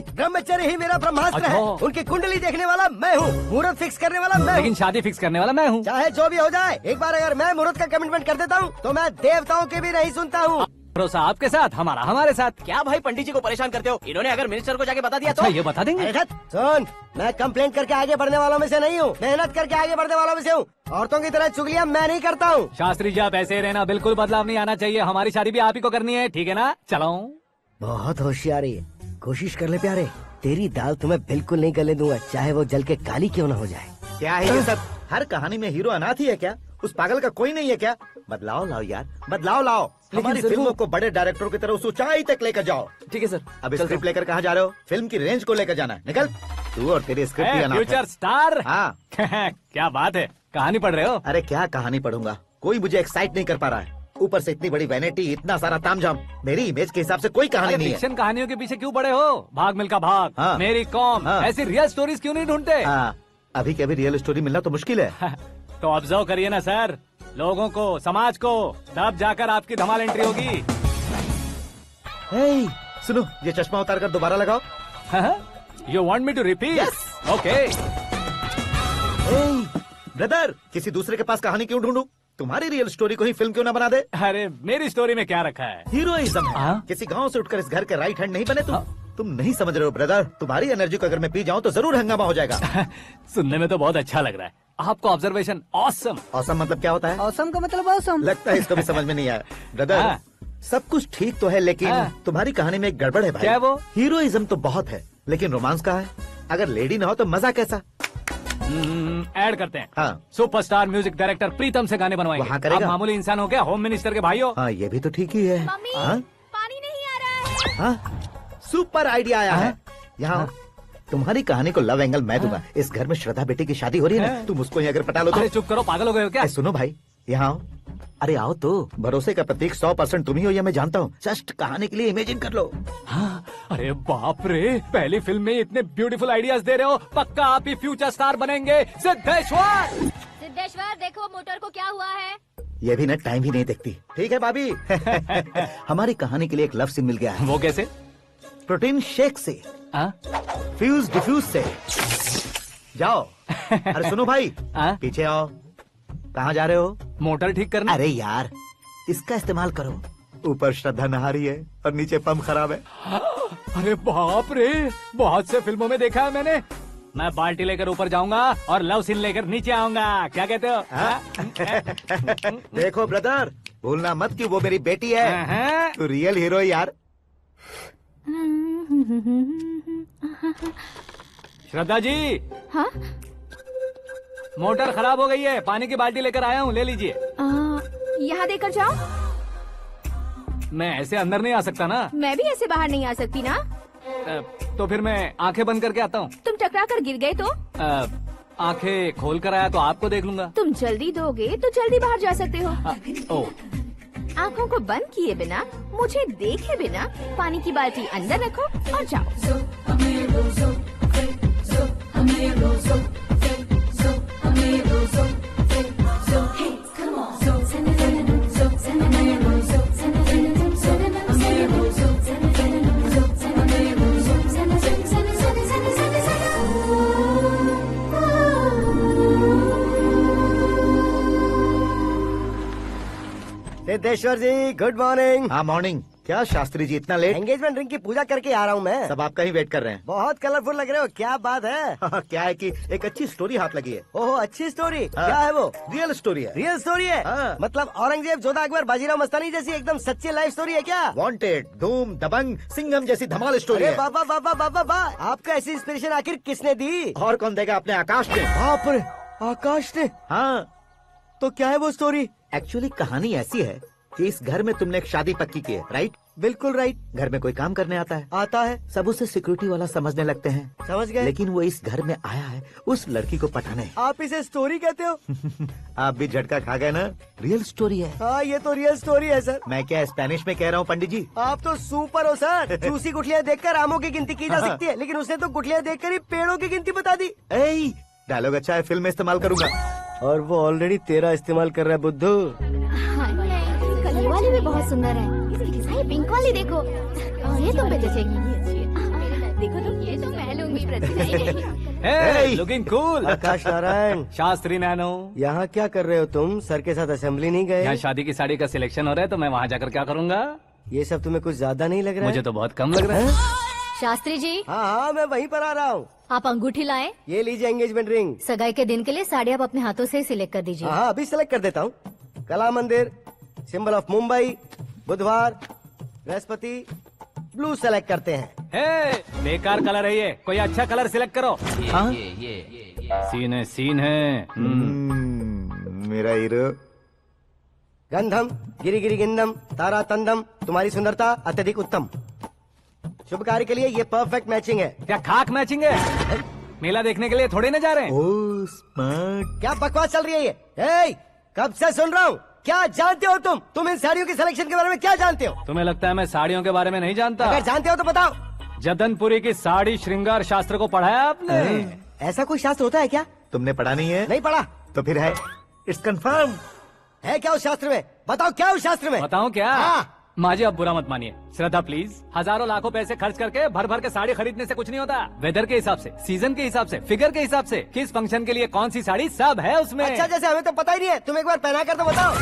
ब्रह्मचर्य ही मेरा ब्रह्मास्त्र है। उनकी कुंडली देखने वाला मैं हूँ, मुहूर्त फिक्स करने वाला मैं हूँ। लेकिन शादी फिक्स करने वाला मैं हूँ। चाहे जो भी हो जाए, एक बार अगर मैं मुहूर्त का कमिटमेंट कर देता हूँ तो मैं देवताओं के भी नहीं सुनता हूँ। भरोसा आपके साथ, हमारा हमारे साथ। क्या भाई पंडित जी को परेशान करते हो? इन्होंने अगर मिनिस्टर को जाके बता दिया अच्छा, तो ये बता देंगे। सुन, मैं कंप्लेंट करके आगे बढ़ने वालों में से नहीं हूँ, मेहनत करके आगे बढ़ने वालों में से हूँ। औरतों की तरह चुगलियाँ मैं नहीं करता हूँ। शास्त्री जी, आप ऐसे ही रहना, बिल्कुल बदलाव नहीं आना चाहिए। हमारी शादी भी आप ही को करनी है, ठीक है ना? चलो। बहुत होशियारी है, कोशिश कर ले प्यारे। तेरी दाल तुम्हें बिल्कुल नहीं गलने दूंगा, चाहे वो जल के काली क्यों न हो जाए। क्या है ये सब? हर कहानी में हीरो अनाथ ही है क्या? उस पागल का कोई नहीं है क्या? बदलाव लाओ यार, बदलाव लाओ। हमारी फिल्मों को बड़े डायरेक्टरों की तरह उस ऊंचाई तक लेकर जाओ। ठीक है सर। अब स्क्रिप्ट लेकर कहाँ जा रहे हो? फिल्म की रेंज को लेकर जाना है। निकल तू और तेरी स्क्रिप्ट ही अनाथ है। Future star. हाँ। क्या बात है, कहानी पढ़ रहे हो? अरे क्या कहानी पढ़ूंगा, कोई मुझे एक्साइट नहीं कर पा रहा है। ऊपर से इतनी बड़ी वैनिटी, इतना सारा तामझाम। मेरी इमेज के हिसाब से कोई कहानी नहीं है। फिक्शन कहानियों के पीछे क्यों पड़े हो? भाग मिल्खा भाग, हाँ। मेरी कॉम, हाँ। ऐसी रियल स्टोरीज क्यों नहीं ढूंढते? अभी के अभी रियल स्टोरी मिलना तो मुश्किल है। तो ऑब्जर्व करिए ना सर, लोगों को, समाज को, तब जाकर आपकी धमाल एंट्री होगी। सुनो, ये चश्मा उतार कर दोबारा लगाओ। You want me to repeat? Okay. Brother, किसी दूसरे के पास कहानी क्यों ढूंढूं? तुम्हारी रियल स्टोरी को ही फिल्म क्यों ना बना दे? अरे मेरी स्टोरी में क्या रखा है? हीरोइज्म है। किसी गांव से उठकर इस घर के राइट हैंड नहीं बने तुम। तुम नहीं समझ रहे हो ब्रदर, तुम्हारी एनर्जी को अगर मैं पी जाऊं तो जरूर हंगामा हो जाएगा। सुनने में तो बहुत अच्छा लग रहा है आपको। Observation awesome. ऑसम मतलब क्या होता है? औसम का मतलब औसम। लगता है इसको भी समझ में नहीं आया। ब्रदर, सब कुछ ठीक तो है, लेकिन तुम्हारी कहानी में एक गड़बड़ है भाई। क्या वो? हीरोइज्म तो बहुत है, लेकिन रोमांस कहाँ है? अगर लेडी ना हो तो मजा कैसा? ऐड करते हैं। हाँ। सुपरस्टार म्यूजिक डायरेक्टर प्रीतम से गाने बनवाएंगे। वहाँ करेगा? आप मामूली इंसान हो क्या? होम मिनिस्टर के भाई हो। हाँ, ये भी तो ठीक ही है। मम्मी, हाँ? पानी नहीं आ रहा है। हाँ? सुपर आइडिया आया है। यहाँ तुम्हारी कहानी को लव एंगल मैं दूंगा। इस घर में श्रद्धा बेटी की शादी हो रही है ना, तुम उसको ही अगर पटा लो तो। अरे चुप करो, पागल हो गए हो क्या? सुनो भाई, यहाँ आओ। अरे आओ तो। भरोसे का प्रतीक 100% तुम ही हो, यह मैं जानता हूँ। जस्ट कहानी के लिए इमेजिन कर लो। हाँ, अरे बाप रे, पहली फिल्म में इतने ब्यूटीफुल आइडियाज दे रहे हो। पक्का आप ही फ्यूचर स्टार बनेंगे। सिद्धेश्वर, सिद्धेश्वर देखो मोटर को क्या हुआ है। ये भी ना टाइम ही नहीं देखती। ठीक है भाभी। हमारी कहानी के लिए एक लव सीन मिल गया है। वो कैसे? प्रोटीन शेक से, फ्यूज डिफ्यूज से। जाओ। अरे सुनो भाई, पीछे आओ। कहाँ जा रहे हो? मोटर ठीक करना। अरे यार, इसका इस्तेमाल करो। ऊपर श्रद्धा नहा रही है और नीचे पंप खराब है। अरे बाप रे, बहुत से फिल्मों में देखा है मैंने। मैं बाल्टी लेकर ऊपर जाऊंगा और लव सीन लेकर नीचे आऊंगा। क्या कहते हो? देखो ब्रदर, भूलना मत कि वो मेरी बेटी है। तू रियल हीरो यार। श्रद्धा जी। हाँ? मोटर खराब हो गई है, पानी की बाल्टी लेकर आया हूँ, ले लीजिए। यहाँ देकर जाओ। मैं ऐसे अंदर नहीं आ सकता ना। मैं भी ऐसे बाहर नहीं आ सकती ना। तो फिर मैं आंखें बंद करके आता हूँ। तुम टकरा कर गिर गए तो? आंखें खोल कर आया तो आपको देख लूंगा। तुम जल्दी दोगे तो जल्दी बाहर जा सकते हो। आँखों को बंद किए बिना, मुझे देखे बिना पानी की बाल्टी अंदर रखो और जाओ। सिद्धेश्वर जी, गुड मॉर्निंग। हाँ मॉर्निंग। क्या शास्त्री जी इतना लेट? एंगेजमेंट रिंग की पूजा करके आ रहा हूँ मैं। सब आपका ही वेट कर रहे हैं। बहुत कलरफुल लग रहे हो, क्या बात है? क्या है कि एक अच्छी स्टोरी हाथ लगी है। ओहो, अच्छी स्टोरी। क्या है वो? रियल स्टोरी है। रियल स्टोरी है? मतलब औरंगजेब, जोधा अकबर, बाजीराव मस्तानी जैसी एकदम सच्ची लाइफ स्टोरी है क्या? वांटेड, धूम, दबंग, सिंघम जैसी धमाल स्टोरी है। बाबा बाबा बाबा बा, आपको ऐसी इंस्पिरेशन आखिर किसने दी? और कौन देगा? अपने आकाश ने। बाप रे, आकाश ने? हाँ। तो क्या है वो स्टोरी? एक्चुअली कहानी ऐसी है कि इस घर में तुमने एक शादी पक्की की है, राइट? बिल्कुल राइट। घर में कोई काम करने आता है? आता है। सब उसे सिक्योरिटी वाला समझने लगते हैं। समझ गए। लेकिन वो इस घर में आया है उस लड़की को पटाने। आप इसे स्टोरी कहते हो? आप भी झटका खा गए ना। रियल स्टोरी है। हाँ, ये तो रियल स्टोरी है सर। मैं क्या स्पेनिश में कह रहा हूँ पंडित जी? आप तो सुपर हो सर। चूसी गुठलियाँ देखकर आमों की गिनती की जा सकती है, लेकिन उसने तो गुठलियाँ देखकर ही पेड़ों की गिनती बता दी। डायलॉग अच्छा है, फिल्म में इस्तेमाल करूंगा। और वो ऑलरेडी तेरा इस्तेमाल कर रहा है बुद्धू। ये वाली भी बहुत सुंदर है। ये पिंक वाली देखो, ये तुम पे जचेगी। देखो तो, ये तो मैं लूंगी। Looking cool. Akash Narayan. Shastri nano. यहाँ क्या कर रहे हो तुम? सर के साथ असेंबली नहीं गए? यहाँ शादी की साड़ी का सिलेक्शन हो रहा है, तो मैं वहाँ जाकर क्या करूँगा? ये सब तुम्हें कुछ ज्यादा नहीं लग रहा है? मुझे तो बहुत कम लग रहा है। शास्त्री जी। हाँ, मैं वहीं पर आ रहा हूँ। आप अंगूठी लाएं। ये लीजिए एंगेजमेंट रिंग। सगाई के दिन के लिए साड़ी आप अपने हाथों से सिलेक्ट कर दीजिए। हाँ, अभी सिलेक्ट कर देता हूँ। कला मंदिर, सिंबल ऑफ मुंबई, बुधवार, बृहस्पति, ब्लू सेलेक्ट करते हैं। बेकार कलर है ये, कोई अच्छा कलर सिलेक्ट करो। ये सीन है। मेरा हीरो। गंधम, गिरी गिरी गिंदम, तारा तंदम, तुम्हारी सुंदरता अत्यधिक उत्तम। शुभ कार्य के लिए ये परफेक्ट मैचिंग है। क्या खाक मैचिंग है? मेला देखने के लिए थोड़े न जा रहे हैं। Oh smart. क्या बकवास चल रही है ये? कब से सुन रहा हूँ। क्या जानते हो तुम इन साड़ियों की सिलेक्शन के बारे में क्या जानते हो? तुम्हें लगता है मैं साड़ियों के बारे में नहीं जानता? अगर जानते हो तो बताओ। जदनपुरी की साड़ी श्रृंगार शास्त्र को पढ़ा है आपने? ऐसा कोई शास्त्र होता है क्या? तुमने पढ़ा नहीं है? नहीं पढ़ा। तो फिर है, इट्स कंफर्म। है क्या उस शास्त्र में? बताओ क्या उस शास्त्र में? बताऊं क्या? माँ जी, आप बुरा मत मानिए। श्रद्धा प्लीज, हजारों लाखों पैसे खर्च करके भर भर के साड़ी खरीदने से कुछ नहीं होता। वेदर के हिसाब से, सीजन के हिसाब से, फिगर के हिसाब से, किस फंक्शन के लिए कौन सी साड़ी, सब है उसमें। अच्छा, जैसे हमें तो पता ही नहीं है, तुम एक बार पहना कर तो बताओ।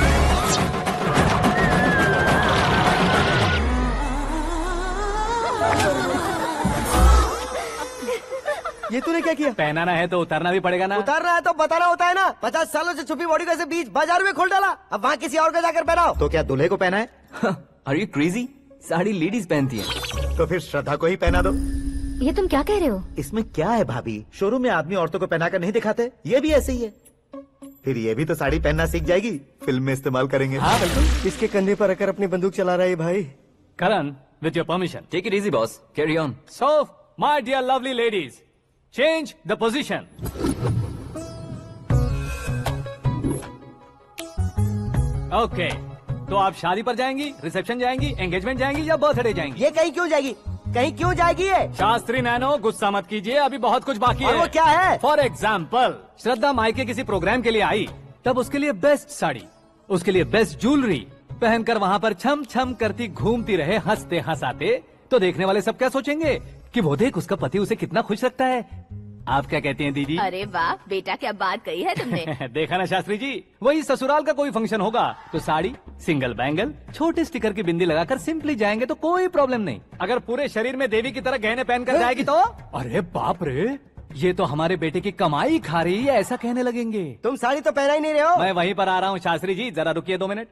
ये तूने क्या किया? पहनाना है तो उतारना भी पड़ेगा ना। उतारना है तो बताना होता है ना। 50 सालों से छुपी बॉडी को ऐसे बीच बाजार में खोल डाला, अब वहाँ किसी और को जाकर पहनाओ। तो क्या दूल्हे को पहना है? Are you crazy? Sari ladies पहनती है। तो फिर श्रद्धा को ही पहना दो। ये तुम क्या कह रहे हो? इसमें क्या है भाभी? शोरूम में आदमी औरतों को पहनाकर नहीं दिखाते? ये भी ऐसे ही है। फिर ये भी तो साड़ी पहनना सीख जाएगी, फिल्म में इस्तेमाल करेंगे। हाँ बिल्कुल। इसके कंधे पर रखकर अपनी बंदूक चला रहा है भाई। करण, with your permission. Take it easy, boss. Carry on. So, my dear lovely ladies, change the position. Okay. तो आप शादी पर जाएंगी, रिसेप्शन जाएंगी, एंगेजमेंट जाएंगी या बर्थडे जाएंगी? ये कहीं क्यों जाएगी? कहीं क्यों जाएगी ये? शास्त्री नैनो, गुस्सा मत कीजिए, अभी बहुत कुछ बाकी है। और वो क्या है? फॉर एग्जाम्पल, श्रद्धा मायके किसी प्रोग्राम के लिए आई, तब उसके लिए बेस्ट साड़ी, उसके लिए बेस्ट ज्वेलरी पहनकर वहाँ पर छम छम करती घूमती रहे हंसते हंसाते, तो देखने वाले सब क्या सोचेंगे कि वो देख उसका पति उसे कितना खुश रखता है। आप क्या कहती हैं दीदी? अरे वाह बेटा, क्या बात कही है तुमने। देखा ना शास्त्री जी, वही ससुराल का कोई फंक्शन होगा तो साड़ी, सिंगल बैंगल, छोटे स्टिकर की बिंदी लगाकर सिंपली जाएंगे तो कोई प्रॉब्लम नहीं। अगर पूरे शरीर में देवी की तरह गहने पहन कर जाएगी तो अरे बाप रे, ये तो हमारे बेटे की कमाई खा रही है ऐसा कहने लगेंगे। तुम साड़ी तो पहना ही नहीं रहे हो। मैं वहीं पर आ रहा हूँ शास्त्री जी, जरा रुकिए 2 मिनट।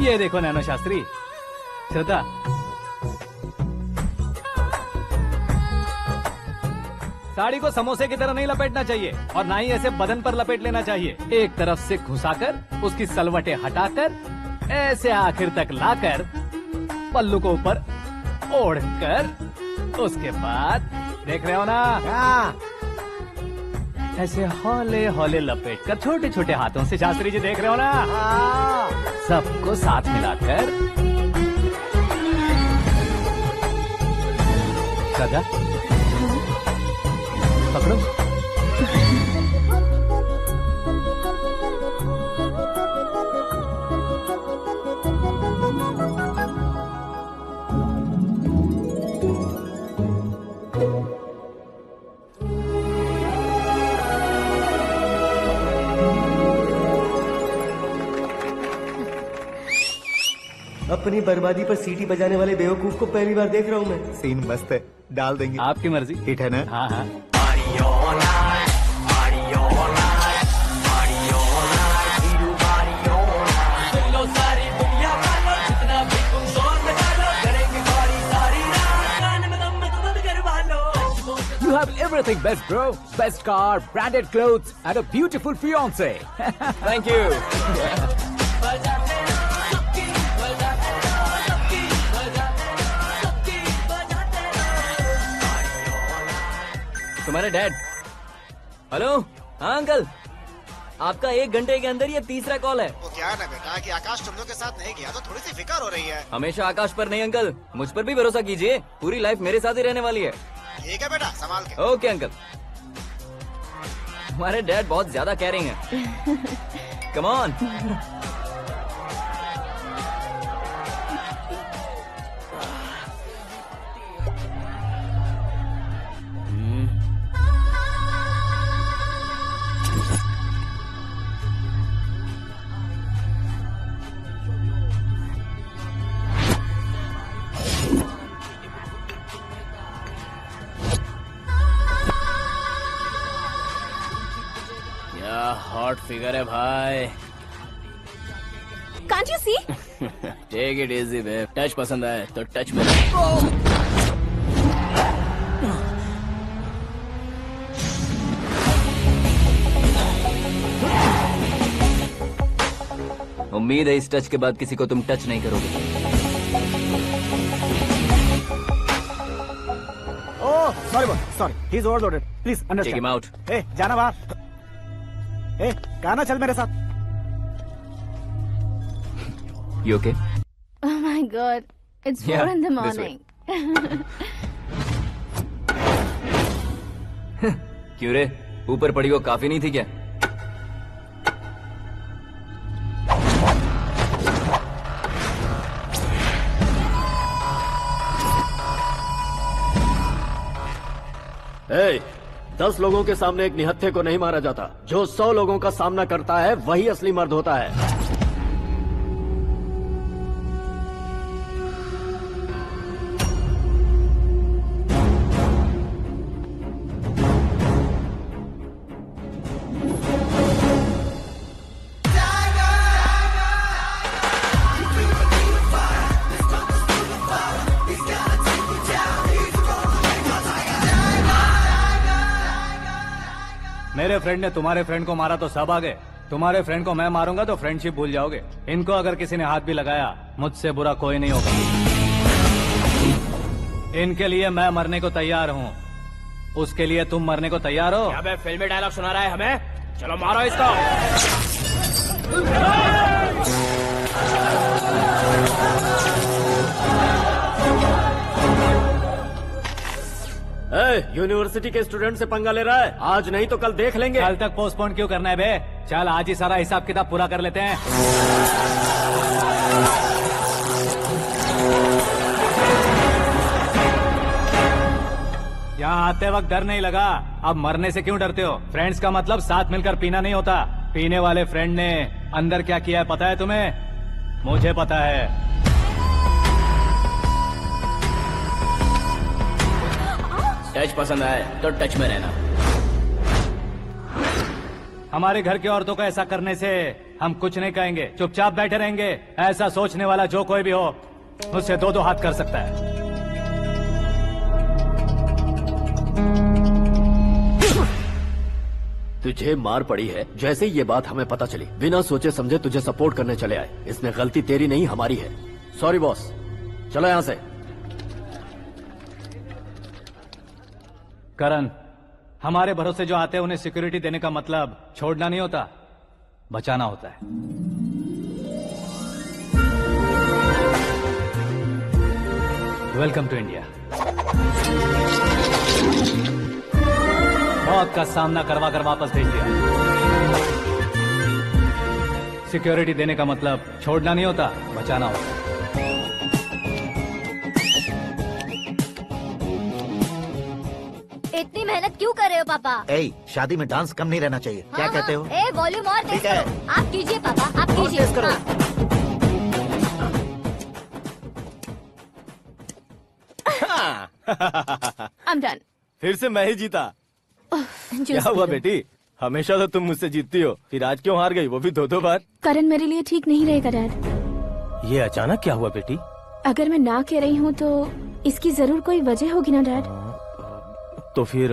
ये देखो नैनो शास्त्री, श्रद्धा, साड़ी को समोसे की तरह नहीं लपेटना चाहिए और ना ही ऐसे बदन पर लपेट लेना चाहिए। एक तरफ से घुसाकर उसकी सलवटें हटाकर ऐसे आखिर तक लाकर पल्लू को ऊपर ओढ़कर उसके बाद देख रहे हो ना, ऐसे हौले हौले लपेट कर छोटे छोटे हाथों से, शास्त्री जी देख रहे हो ना, सबको साथ मिलाकर सदा पकड़ो। अपनी बर्बादी पर सीटी बजाने वाले बेवकूफ को पहली बार देख रहा हूँ मैं। सीन मस्त है, डाल देंगे। आपकी मर्जी। हिट है ना? हाँ हाँ। You have everything best, bro. Best car, branded clothes, and a beautiful fiance. Thank you. तुम्हारे डैड। हेलो, हाँ अंकल, आपका 1 घंटे के अंदर ये तीसरा कॉल है। वो क्या है ना बेटा कि आकाश तुम लोग के साथ नहीं गया तो थोड़ी सी फिक्र हो रही है। हमेशा आकाश पर नहीं अंकल, मुझ पर भी भरोसा कीजिए, पूरी लाइफ मेरे साथ ही रहने वाली है। ठीक है बेटा, संभाल के। Okay uncle. हमारे डैड बहुत ज्यादा केयरिंग है। Come on. हॉट फिगर है भाई। Can't you see? Take it easy babe. Touch पसंद आए तो टच में। उम्मीद है इस टच के बाद किसी को तुम टच नहीं करोगे। Oh sorry sorry, he is overloaded, please understand. Take him out. ए जाना बाहर। ए गाना चल मेरे साथ। You okay? Oh my God, it's 4 in the morning. क्यों रे, ऊपर पड़ी वो काफी नहीं थी क्या? Hey, 10 लोगों के सामने एक निहत्थे को नहीं मारा जाता। जो 100 लोगों का सामना करता है वही असली मर्द होता है। मेरे फ्रेंड ने तुम्हारे फ्रेंड को मारा तो सब आ गए, तुम्हारे फ्रेंड को मैं मारूंगा तो फ्रेंडशिप भूल जाओगे। इनको अगर किसी ने हाथ भी लगाया मुझसे बुरा कोई नहीं होगा। इनके लिए मैं मरने को तैयार हूँ, उसके लिए तुम मरने को तैयार हो? अबे फिल्मी डायलॉग सुना रहा है हमें? चलो मारो इसको। यूनिवर्सिटी के स्टूडेंट से पंगा ले रहा है, आज नहीं तो कल देख लेंगे। कल तक पोस्टपोन क्यों करना है बे? चल आज ही सारा हिसाब किताब पूरा कर लेते हैं। आते वक्त डर नहीं लगा, अब मरने से क्यों डरते हो? फ्रेंड्स का मतलब साथ मिलकर पीना नहीं होता। पीने वाले फ्रेंड ने अंदर क्या किया है पता है तुम्हें? मुझे पता है। टच पसंद आए तो टच में रहना। हमारे घर की औरतों को ऐसा करने से हम कुछ नहीं कहेंगे, चुपचाप बैठे रहेंगे। ऐसा सोचने वाला जो कोई भी हो उससे दो हाथ कर सकता है। तुझे मार पड़ी है, जैसे ये बात हमें पता चली बिना सोचे समझे तुझे सपोर्ट करने चले आए। इसमें गलती तेरी नहीं हमारी है। सॉरी बॉस, चलो यहाँ से। करण, हमारे भरोसे जो आते हैं उन्हें सिक्योरिटी देने का मतलब छोड़ना नहीं होता, बचाना होता है। Welcome to India. मौत का सामना करवा कर वापस भेज दिया। सिक्योरिटी देने का मतलब छोड़ना नहीं होता, बचाना होता है। इतनी मेहनत क्यों कर रहे हो पापा? ए, शादी में डांस कम नहीं रहना चाहिए। क्या कहते हो? ए, वॉल्यूम और तेज ठीक है। करो। आप कीजिए पापा, आप कीजिए। तेज करो। I'm done. फिर से मैं ही जीता। क्या हुआ बेटी? हमेशा तो तुम मुझसे जीतती हो, फिर आज क्यों हार गई, वो भी दो बार? करण मेरे लिए ठीक नहीं रहेगा डैड। ये अचानक क्या हुआ बेटी? अगर मैं ना कह रही हूँ तो इसकी जरूर कोई वजह होगी ना डैड। तो फिर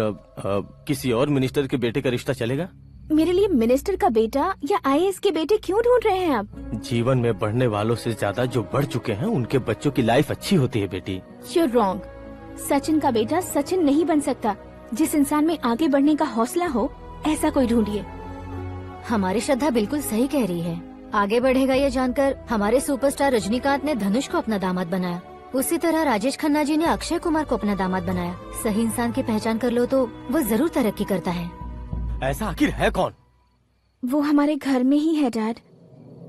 किसी और मिनिस्टर के बेटे का रिश्ता चलेगा? मेरे लिए मिनिस्टर का बेटा या IAS के बेटे क्यों ढूंढ रहे हैं आप? जीवन में बढ़ने वालों से ज्यादा जो बढ़ चुके हैं उनके बच्चों की लाइफ अच्छी होती है बेटी। You're wrong. सचिन का बेटा सचिन नहीं बन सकता। जिस इंसान में आगे बढ़ने का हौसला हो ऐसा कोई ढूंढिए। हमारी श्रद्धा बिल्कुल सही कह रही है। आगे बढ़ेगा ये जानकर हमारे सुपरस्टार रजनीकांत ने धनुष को अपना दामाद बनाया। उसी तरह राजेश खन्ना जी ने अक्षय कुमार को अपना दामाद बनाया। सही इंसान की पहचान कर लो तो वो जरूर तरक्की करता है। ऐसा आखिर है कौन? वो हमारे घर में ही है डैड,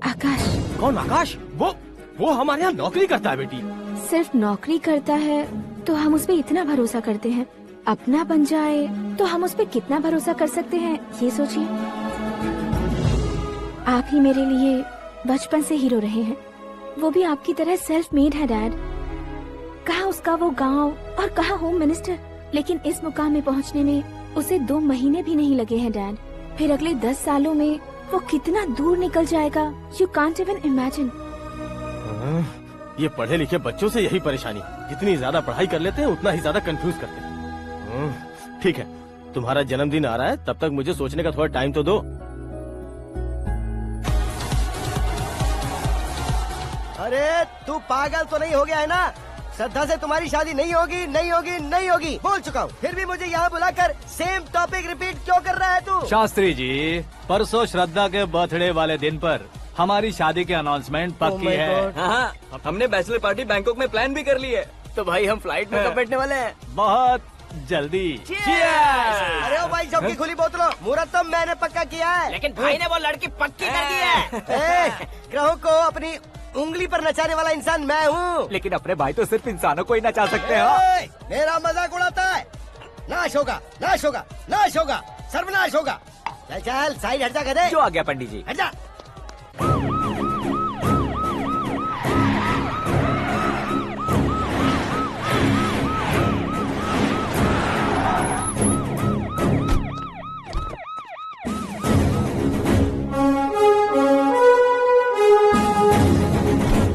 आकाश। कौन आकाश? वो हमारे यहाँ नौकरी करता है बेटी। सिर्फ नौकरी करता है तो हम उस पे इतना भरोसा करते हैं, अपना बन जाए तो हम उस पे कितना भरोसा कर सकते हैं ये सोचिए। आप ही मेरे लिए बचपन से हीरो रहे हैं, वो भी आपकी तरह सेल्फ मेड है डैड। कहाँ उसका वो गांव और कहाँ होम मिनिस्टर, लेकिन इस मुकाम में पहुँचने में उसे 2 महीने भी नहीं लगे हैं डैड। फिर अगले 10 सालों में वो कितना दूर निकल जाएगा, यू कांट इवन इमेजिन। ये पढ़े लिखे बच्चों से यही परेशानी, जितनी ज्यादा पढ़ाई कर लेते हैं उतना ही ज्यादा कंफ्यूज करते हैं। ठीक है, तुम्हारा जन्मदिन आ रहा है, तब तक मुझे सोचने का थोड़ा टाइम तो दो। अरे तू पागल तो नहीं हो गया है ना? श्रद्धा से तुम्हारी शादी नहीं होगी, नहीं होगी, नहीं होगी, बोल चुका हूँ। फिर भी मुझे यहाँ बुलाकर सेम टॉपिक रिपीट क्यों कर रहा है तू? शास्त्री जी, परसों श्रद्धा के बर्थडे वाले दिन पर हमारी शादी की अनाउंसमेंट पक्की है। हाँ, हमने बैचलर पार्टी बैंकॉक में प्लान भी कर ली है। तो भाई हम फ्लाइट में कब बैठने वाले हैं? बहुत जल्दी। अरे ओ भाई, सबकी खुली बोतलों, मुहूर्त तो मैंने पक्का किया है। लेकिन भाई ने वो लड़की पक्की कर दी है। ग्रहों को अपनी उंगली पर नचाने वाला इंसान मैं हूँ। लेकिन अपने भाई तो सिर्फ इंसानों को ही नचा सकते हैं। मेरा मजाक उड़ाता है? नाश होगा, नाश होगा, नाश होगा, सर्वनाश होगा। चल चल साइड हट जा, गधे। जो आ गया पंडित जी। हट जा।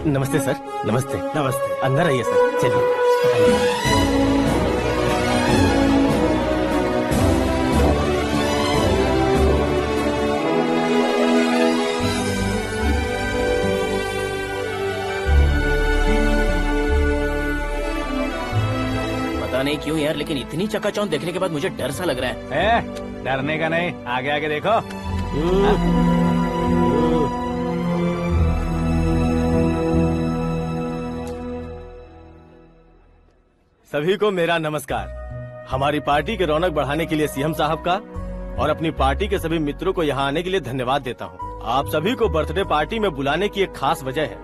नमस्ते सर। नमस्ते। नमस्ते। अंदर आइए सर, चलिए। पता नहीं क्यों यार, लेकिन इतनी चकाचौंध देखने के बाद मुझे डर सा लग रहा है। डरने का नहीं, आगे आगे देखो। सभी को मेरा नमस्कार। हमारी पार्टी के रौनक बढ़ाने के लिए सीएम साहब का और अपनी पार्टी के सभी मित्रों को यहाँ आने के लिए धन्यवाद देता हूँ। आप सभी को बर्थडे पार्टी में बुलाने की एक खास वजह है।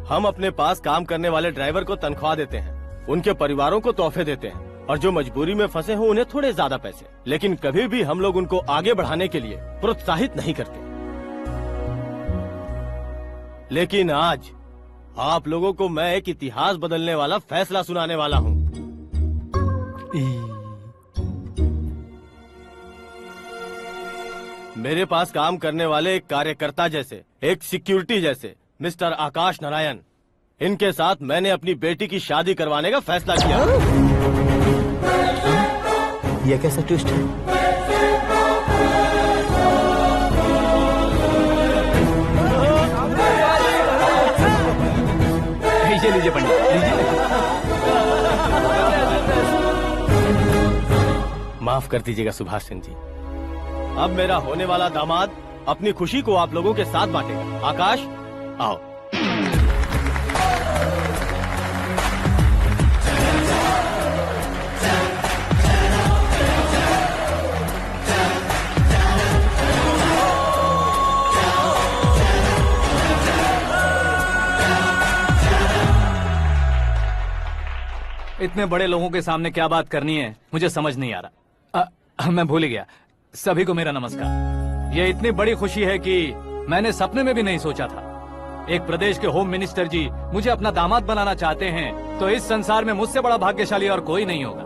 हम अपने पास काम करने वाले ड्राइवर को तनख्वाह देते हैं, उनके परिवारों को तोहफे देते हैं और जो मजबूरी में फंसे हो उन्हें थोड़े ज्यादा पैसे, लेकिन कभी भी हम लोग उनको आगे बढ़ाने के लिए प्रोत्साहित नहीं करते। लेकिन आज आप लोगों को मैं एक इतिहास बदलने वाला फैसला सुनाने वाला हूँ। मेरे पास काम करने वाले एक कार्यकर्ता जैसे, एक सिक्योरिटी जैसे मिस्टर आकाश नारायण, इनके साथ मैंने अपनी बेटी की शादी करवाने का फैसला किया। यह कैसा ट्विस्ट है? लीजिए पंडित, लीजिए। माफ कर दीजिएगा सुभाष सिंह जी। अब मेरा होने वाला दामाद अपनी खुशी को आप लोगों के साथ बांटेगा। आकाश, आओ। इतने बड़े लोगों के सामने क्या बात करनी है मुझे समझ नहीं आ रहा। मैं भूल गया। सभी को मेरा नमस्कार। ये इतनी बड़ी खुशी है कि मैंने सपने में भी नहीं सोचा था। एक प्रदेश के होम मिनिस्टर जी मुझे अपना दामाद बनाना चाहते हैं तो इस संसार में मुझसे बड़ा भाग्यशाली और कोई नहीं होगा।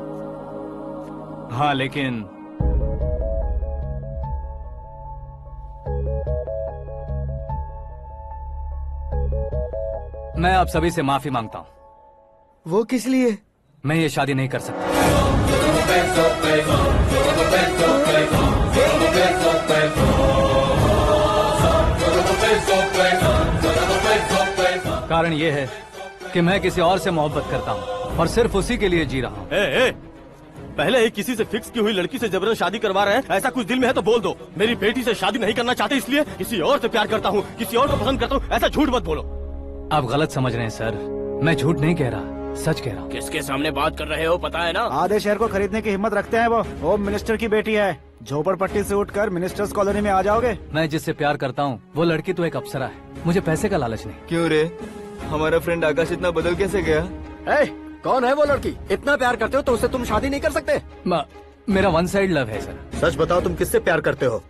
हाँ, लेकिन मैं आप सभी से माफी मांगता हूँ। वो किस लिए? मैं ये शादी नहीं कर सकता। कारण ये है कि मैं किसी और से मोहब्बत करता हूँ और सिर्फ उसी के लिए जी रहा हूँ। पहले ही किसी से फिक्स की हुई लड़की से जबरन शादी करवा रहे हैं। ऐसा कुछ दिल में है तो बोल दो। मेरी बेटी से शादी नहीं करना चाहते इसलिए किसी और से प्यार करता हूँ, किसी और को पसंद करता हूँ, ऐसा झूठ मत बोलो। आप गलत समझ रहे हैं सर। मैं झूठ नहीं कह रहा, सच कह रहा हूँ। किसके सामने बात कर रहे हो पता है ना? आधे शहर को खरीदने की हिम्मत रखते हैं वो। होम मिनिस्टर की बेटी है। झोपड़पट्टी से उठकर मिनिस्टर्स कॉलोनी में आ जाओगे। मैं जिससे प्यार करता हूँ वो लड़की तो एक अप्सरा है। मुझे पैसे का लालच नहीं। क्यों रे? हमारा फ्रेंड आकाश इतना बदल कैसे गया? कौन है वो लड़की? इतना प्यार करते हो तो उससे तुम शादी नहीं कर सकते? मेरा वन साइड लव है सर। सच बताओ, तुम किससे प्यार करते हो?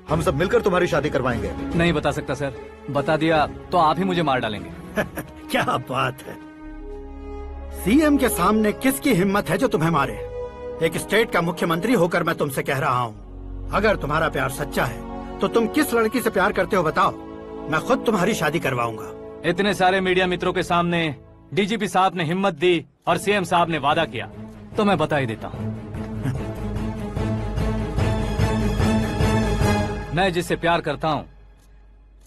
हम सब मिलकर तुम्हारी शादी करवाएंगे। नहीं बता सकता सर। बता दिया तो आप ही मुझे मार डालेंगे। क्या बात है। सीएम के सामने किसकी हिम्मत है जो तुम्हें मारे? एक स्टेट का मुख्यमंत्री होकर मैं तुमसे कह रहा हूँ, अगर तुम्हारा प्यार सच्चा है तो तुम किस लड़की से प्यार करते हो बताओ। मैं खुद तुम्हारी शादी करवाऊंगा। इतने सारे मीडिया मित्रों के सामने डीजीपी साहब ने हिम्मत दी और सीएम साहब ने वादा किया तो मैं बता ही देता हूँ। मैं जिससे प्यार करता हूँ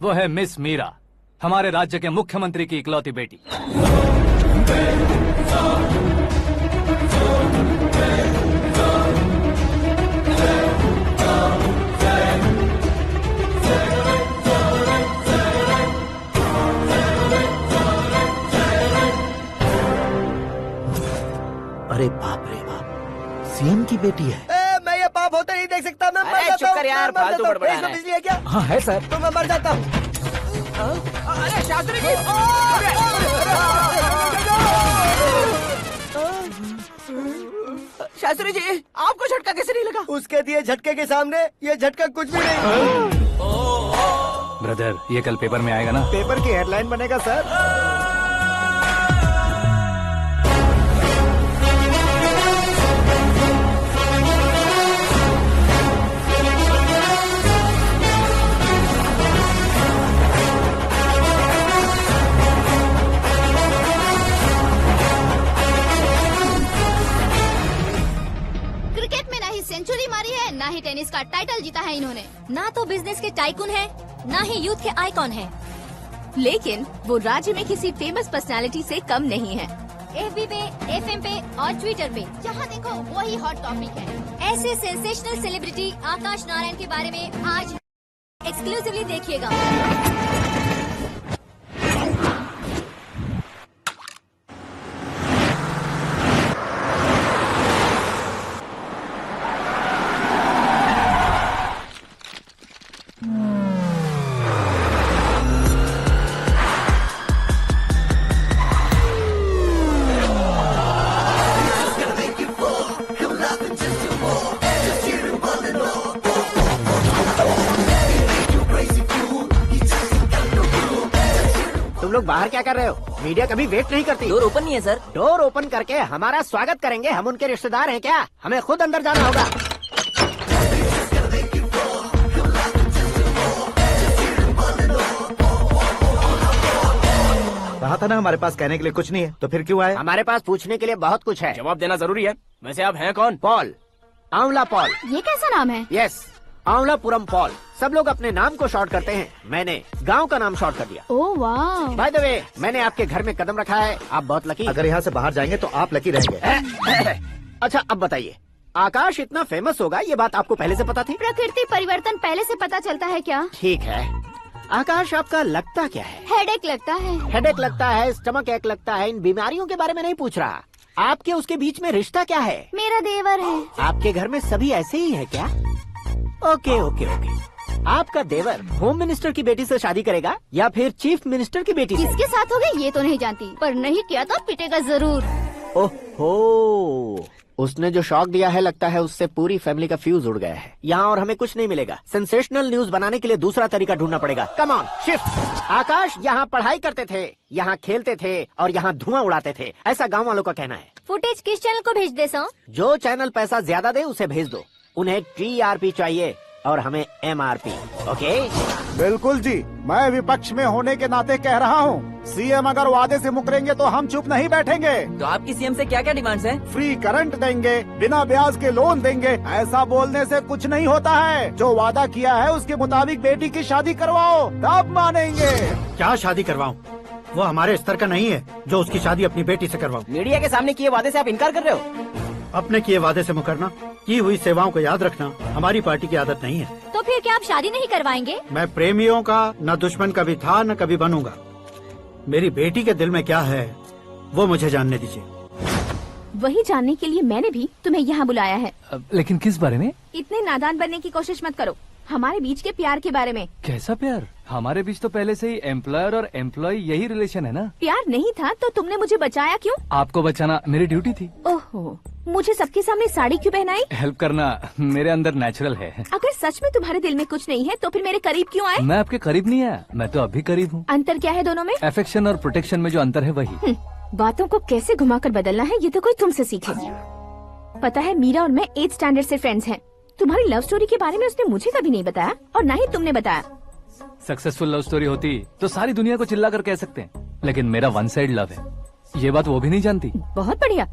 वो है मिस मीरा, हमारे राज्य के मुख्यमंत्री की इकलौती बेटी। अरे बाप रे बाप, सीएम की बेटी है। मैं ये पाप होते नहीं देख सकता। मैं मर जाता हूँ। चुप कर यार, फालतू बड़बड़ा रहा है। बिजली है क्या? हाँ है सर। तो मैं मर जाता हूँ। अरे शास्त्री जी! शास्त्री जी, आपको झटका कैसे नहीं लगा? उसके दिए झटके के सामने ये झटका कुछ भी नहीं। ब्रदर, ये कल पेपर में आएगा ना? पेपर की हेडलाइन बनेगा सर। क्रिकेट में ना ही सेंचुरी मारी है, ना ही टेनिस का टाइटल जीता है इन्होंने। ना तो बिजनेस के टाइकून है, ना ही यूथ के आइकॉन है। लेकिन वो राज्य में किसी फेमस पर्सनालिटी से कम नहीं है। FB पे, FM पे और ट्विटर पे जहाँ देखो वही हॉट टॉपिक है। ऐसे सेंसेशनल सेलिब्रिटी आकाश नारायण के बारे में आज एक्सक्लूसिवली देखिएगा। लोग बाहर क्या कर रहे हो? मीडिया कभी वेट नहीं करती। डोर ओपन नहीं है सर। डोर ओपन करके हमारा स्वागत करेंगे? हम उनके रिश्तेदार हैं क्या? हमें खुद अंदर जाना होगा। कहा था ना हमारे पास कहने के लिए कुछ नहीं है, तो फिर क्यों आए? हमारे पास पूछने के लिए बहुत कुछ है। जवाब देना जरूरी है। वैसे आप हैं कौन? पॉल, आंवला पॉल। ये कैसा नाम है? Yes, Aanwalapuram Paul. सब लोग अपने नाम को शॉर्ट करते हैं, मैंने गांव का नाम शॉर्ट कर दिया। ओह वाह। बाय द वे, मैंने आपके घर में कदम रखा है, आप बहुत लकी। अगर यहाँ से बाहर जाएंगे तो आप लकी रहेंगे। अच्छा अब बताइए, आकाश इतना फेमस होगा ये बात आपको पहले से पता थी? प्रकृति परिवर्तन पहले से पता चलता है क्या? ठीक है, आकाश आपका लगता क्या है? हेडेक लगता है। हेडेक लगता है, स्टमक एक लगता है, इन बीमारियों के बारे में नहीं पूछ रहा। आपके उसके बीच में रिश्ता क्या है? मेरा देवर है। आपके घर में सभी ऐसे ही है क्या? Okay okay okay. आपका देवर होम मिनिस्टर की बेटी से शादी करेगा या फिर चीफ मिनिस्टर की बेटी से? किसके साथ होगा ये तो नहीं जानती, पर नहीं किया तो पिटेगा जरूर। ओहो, उसने जो शॉक दिया है लगता है उससे पूरी फैमिली का फ्यूज उड़ गया है। यहाँ और हमें कुछ नहीं मिलेगा। सेंसेशनल न्यूज बनाने के लिए दूसरा तरीका ढूंढना पड़ेगा। Come on, shift. आकाश यहाँ पढ़ाई करते थे, यहाँ खेलते थे और यहाँ धुआं उड़ाते थे, ऐसा गाँव वालों का कहना है। फुटेज किस चैनल को भेज दे सो? जो चैनल पैसा ज्यादा दे उसे भेज दो। उन्हें TRP चाहिए और हमें MRP। ओके? बिल्कुल जी, मैं विपक्ष में होने के नाते कह रहा हूँ, सीएम अगर वादे से मुकरेंगे तो हम चुप नहीं बैठेंगे। तो आपकी सीएम से क्या क्या डिमांड्स हैं? फ्री करंट देंगे, बिना ब्याज के लोन देंगे। ऐसा बोलने से कुछ नहीं होता है। जो वादा किया है उसके मुताबिक बेटी की शादी करवाओ, तब मानेंगे। क्या शादी करवाऊं? वो हमारे स्तर का नहीं है जो उसकी शादी अपनी बेटी से करवाऊं। मीडिया के सामने किए वादे से आप इनकार कर रहे हो? अपने किए वादे से मुकरना, की हुई सेवाओं को याद रखना हमारी पार्टी की आदत नहीं है। तो फिर क्या आप शादी नहीं करवाएंगे? मैं प्रेमियों का न दुश्मन कभी था न कभी बनूंगा। मेरी बेटी के दिल में क्या है वो मुझे जानने दीजिए। वही जानने के लिए मैंने भी तुम्हें यहाँ बुलाया है। लेकिन किस बारे में? इतने नादान बनने की कोशिश मत करो। हमारे बीच के प्यार के बारे में। कैसा प्यार? हमारे बीच तो पहले से ही एम्प्लॉयर और एम्प्लॉय यही रिलेशन है ना। प्यार नहीं था तो तुमने मुझे बचाया क्यों? आपको बचाना मेरी ड्यूटी थी। ओहो, मुझे सबके सामने साड़ी क्यों पहनाई? हेल्प करना मेरे अंदर नेचुरल है। अगर सच में तुम्हारे दिल में कुछ नहीं है तो फिर मेरे करीब क्यों आए? मैं आपके करीब नहीं आया, मैं तो अभी करीब हूँ। अंतर क्या है दोनों में? अफेक्शन और प्रोटेक्शन में जो अंतर है वही। बातों को कैसे घुमाकर बदलना है ये तो कोई तुमसे सीखे। पता है, मीरा और मैं 8th स्टैंडर्ड से फ्रेंड्स हैं। तुम्हारी लव स्टोरी के बारे में उसने मुझे कभी नहीं बताया और न ही तुमने बताया। सक्सेसफुल लव स्टोरी होती तो सारी दुनिया को चिल्ला कर कह सकते हैं, लेकिन मेरा वन साइड लव है, ये बात वो भी नहीं जानती। बहुत बढ़िया।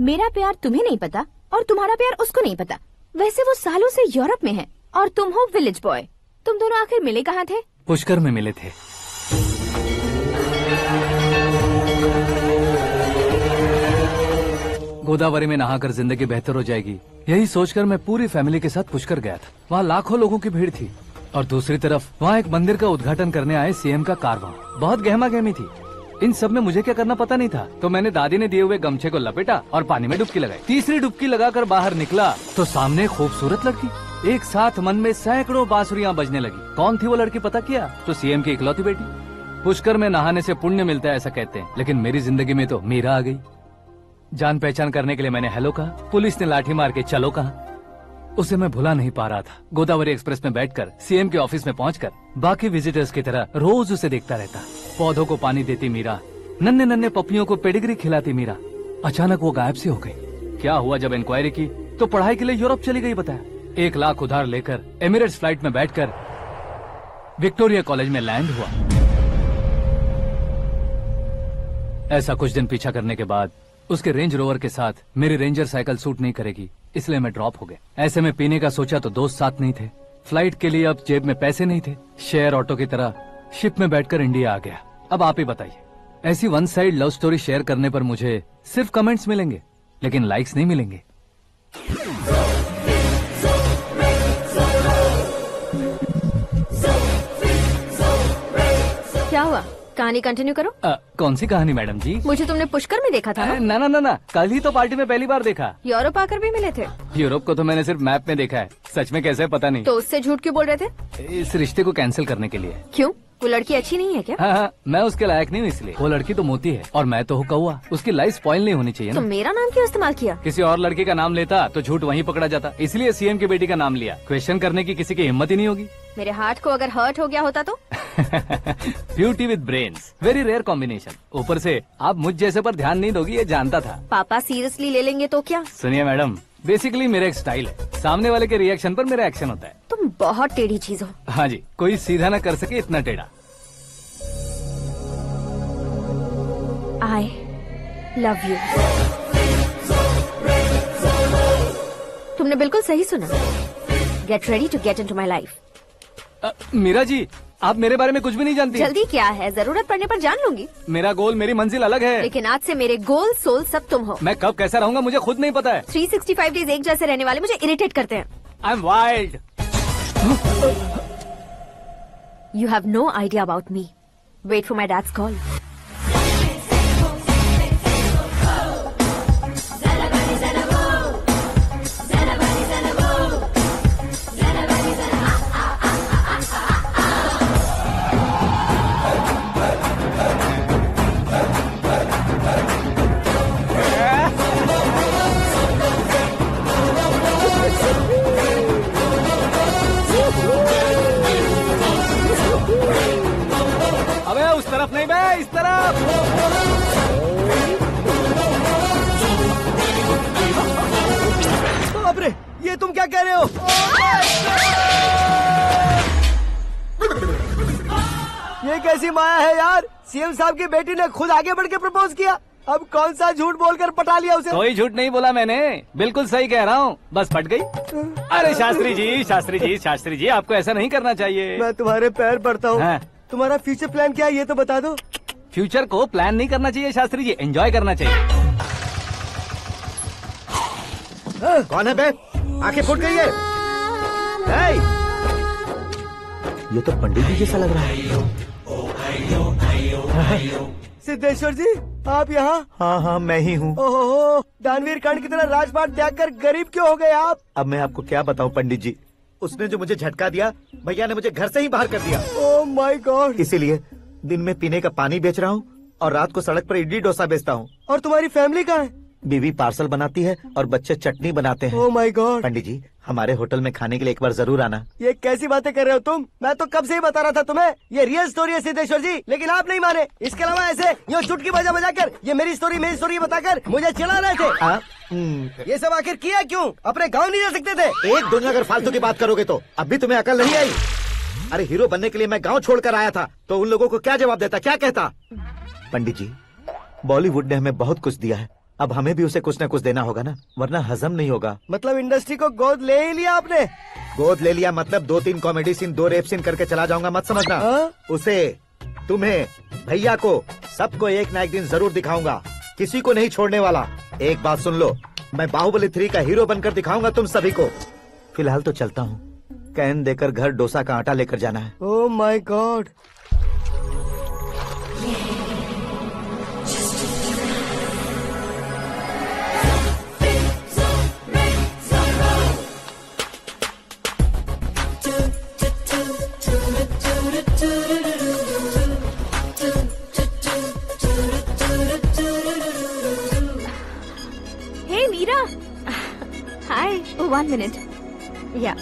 मेरा प्यार तुम्हें नहीं पता और तुम्हारा प्यार उसको नहीं पता। वैसे वो सालों से यूरोप में है और तुम हो विलेज बॉय। तुम दोनों आखिर मिले कहाँ थे? पुष्कर में मिले थे। गोदावरी में नहाकर जिंदगी बेहतर हो जाएगी, यही सोचकर मैं पूरी फैमिली के साथ पुष्कर गया था। वहाँ लाखों लोगों की भीड़ थी और दूसरी तरफ वहाँ एक मंदिर का उद्घाटन करने आए सीएम का कारवां। बहुत गहमा गहमी थी। इन सब में मुझे क्या करना पता नहीं था, तो मैंने दादी ने दिए हुए गमछे को लपेटा और पानी में डुबकी लगाई। तीसरी डुबकी लगाकर बाहर निकला तो सामने खूबसूरत लड़की। एक साथ मन में सैकड़ों बांसुरियां बजने लगी। कौन थी वो लड़की पता किया? तो सीएम की इकलौती बेटी। पुष्कर में नहाने से पुण्य मिलता है ऐसा कहते हैं, लेकिन मेरी जिंदगी में तो मीरा आ गई। जान पहचान करने के लिए मैंने हेलो कहा, पुलिस ने लाठी मार के चलो कहा। उसे मैं भुला नहीं पा रहा था। गोदावरी एक्सप्रेस में बैठकर सीएम के ऑफिस में पहुंचकर बाकी विजिटर्स की तरह रोज उसे देखता रहता। पौधों को पानी देती मीरा, नन्हे नन्हे पपियों को पेडिग्री खिलाती मीरा। अचानक वो गायब सी हो गई। क्या हुआ? जब इंक्वायरी की तो पढ़ाई के लिए यूरोप चली गई बताया। 1 लाख उधार लेकर एमिरेट्स फ्लाइट में बैठकर विक्टोरिया कॉलेज में लैंड हुआ। ऐसा कुछ दिन पीछा करने के बाद उसके रेंज रोवर के साथ मेरी रेंजर साइकिल सूट नहीं करेगी, इसलिए मैं ड्रॉप हो गया। ऐसे में पीने का सोचा तो दोस्त साथ नहीं थे। फ्लाइट के लिए अब जेब में पैसे नहीं थे। शेयर ऑटो की तरह शिप में बैठकर इंडिया आ गया। अब आप ही बताइए, ऐसी one side love story share करने पर मुझे सिर्फ कमेंट्स मिलेंगे, लेकिन लाइक्स नहीं मिलेंगे। क्या हुआ? कहानी कंटिन्यू करो। कौन सी कहानी मैडम जी? मुझे तुमने पुष्कर में देखा था ना? ना, कल ही तो पार्टी में पहली बार देखा। यूरोप आकर भी मिले थे? यूरोप को तो मैंने सिर्फ मैप में देखा है, सच में कैसे पता नहीं। तो उससे झूठ क्यों बोल रहे थे? इस रिश्ते को कैंसिल करने के लिए। क्यों? वो लड़की अच्छी नहीं है क्या? हाँ, मैं उसके लायक नहीं हूँ इसलिए। वो लड़की तो मोती है और मैं तो हूँ कौवा। उसकी लाइफ स्पॉइल नहीं होनी चाहिए ना। तो मेरा नाम क्यों इस्तेमाल किया? किसी और लड़की का नाम लेता तो झूठ वहीं पकड़ा जाता, इसलिए सीएम की बेटी का नाम लिया। क्वेश्चन करने की किसी की हिम्मत ही नहीं होगी। मेरे हार्ट को अगर हर्ट हो गया होता तो? Beauty with brains, very rare combination. ऊपर से आप मुझ जैसे पर ध्यान नहीं दोगी ये जानता था। पापा सीरियसली ले लेंगे तो क्या? सुनिए मैडम, बेसिकली मेरा एक स्टाइल है, सामने वाले के रिएक्शन पर मेरा एक्शन होता है। तुम बहुत टेढ़ी चीज हो। हाँ जी, कोई सीधा ना कर सके इतना टेढ़ा। I love you. तुमने बिल्कुल सही सुना। Get ready to get into my life. Meera ji, आप मेरे बारे में कुछ भी नहीं जानती। जल्दी क्या है, जरूरत पड़ने पर जान लूंगी। मेरा गोल, मेरी मंजिल अलग है। लेकिन आज से मेरे गोल सोल सब तुम हो। मैं कब कैसा रहूंगा मुझे खुद नहीं पता है। 365 डेज एक जैसे रहने वाले मुझे इरिटेट करते हैं। I am wild. You have no idea about me. Wait for my dad's call. अबे उस तरफ नहीं बे, इस तरफ। बाप रे, ये तुम क्या कह रहे हो? ये कैसी माया है यार? सीएम साहब की बेटी ने खुद आगे बढ़ के प्रपोज किया। अब कौन सा झूठ बोलकर पटा लिया उसे? कोई झूठ नहीं बोला मैंने, बिल्कुल सही कह रहा हूँ, बस पट गई। अरे शास्त्री जी, शास्त्री जी, शास्त्री जी, आपको ऐसा नहीं करना चाहिए। मैं तुम्हारे पैर पड़ता हूँ। हाँ। तुम्हारा फ्यूचर प्लान क्या है ये तो बता दो। फ्यूचर को प्लान नहीं करना चाहिए शास्त्री जी, एंजॉय करना चाहिए। कौन है बे? आंखें फूट गई है। हे! ये तो पंडित जी जैसा लग रहा है। सिद्धेश्वर जी, आप यहाँ? हाँ हाँ, मैं ही हूँ। ओहो, दानवीर कर्ण की तरह राजपाट त्याग कर गरीब क्यों हो गए आप? अब मैं आपको क्या बताऊँ पंडित जी, उसने जो मुझे झटका दिया, भैया ने मुझे घर से ही बाहर कर दिया। Oh my God. इसीलिए दिन में पीने का पानी बेच रहा हूँ और रात को सड़क पर इडली डोसा बेचता हूँ। और तुम्हारी फैमिली कहाँ है? बीवी पार्सल बनाती है और बच्चे चटनी बनाते हैं। Oh my God. पंडित जी, हमारे होटल में खाने के लिए एक बार जरूर आना। ये कैसी बातें कर रहे हो तुम? मैं तो कब से ही बता रहा था तुम्हें, ये रियल स्टोरी है सिद्धेश्वर जी, लेकिन आप नहीं माने। इसके अलावा ऐसे यूँ चुटकी बजा कर ये मेरी स्टोरी बताकर मुझे चिढ़ा रहे थे। ये सब आखिर किया क्यों? अपने गाँव नहीं जा सकते थे? एक दुनिया अगर फालतू की बात करोगे तो अभी तुम्हें अकल नहीं आई। अरे हीरो बनने के लिए मैं गाँव छोड़कर आया था, तो उन लोगों को क्या जवाब देता, क्या कहता? पंडित जी, बॉलीवुड ने हमें बहुत कुछ दिया है, अब हमें भी उसे कुछ न कुछ देना होगा ना, वरना हजम नहीं होगा। मतलब इंडस्ट्री को गोद ले ही लिया आपने? गोद ले लिया मतलब 2-3 कॉमेडी सीन, 2 रेप सीन करके चला जाऊंगा मत समझना। उसे, तुम्हें, भैया को, सबको एक ना एक दिन जरूर दिखाऊंगा, किसी को नहीं छोड़ने वाला। एक बात सुन लो, मैं बाहुबली 3 का हीरो बनकर दिखाऊंगा तुम सभी को। फिलहाल तो चलता हूँ, कैन देकर घर डोसा का आटा लेकर जाना है। Oh my God. Hey Meera. Hi. Oh, 1 minute. Yeah.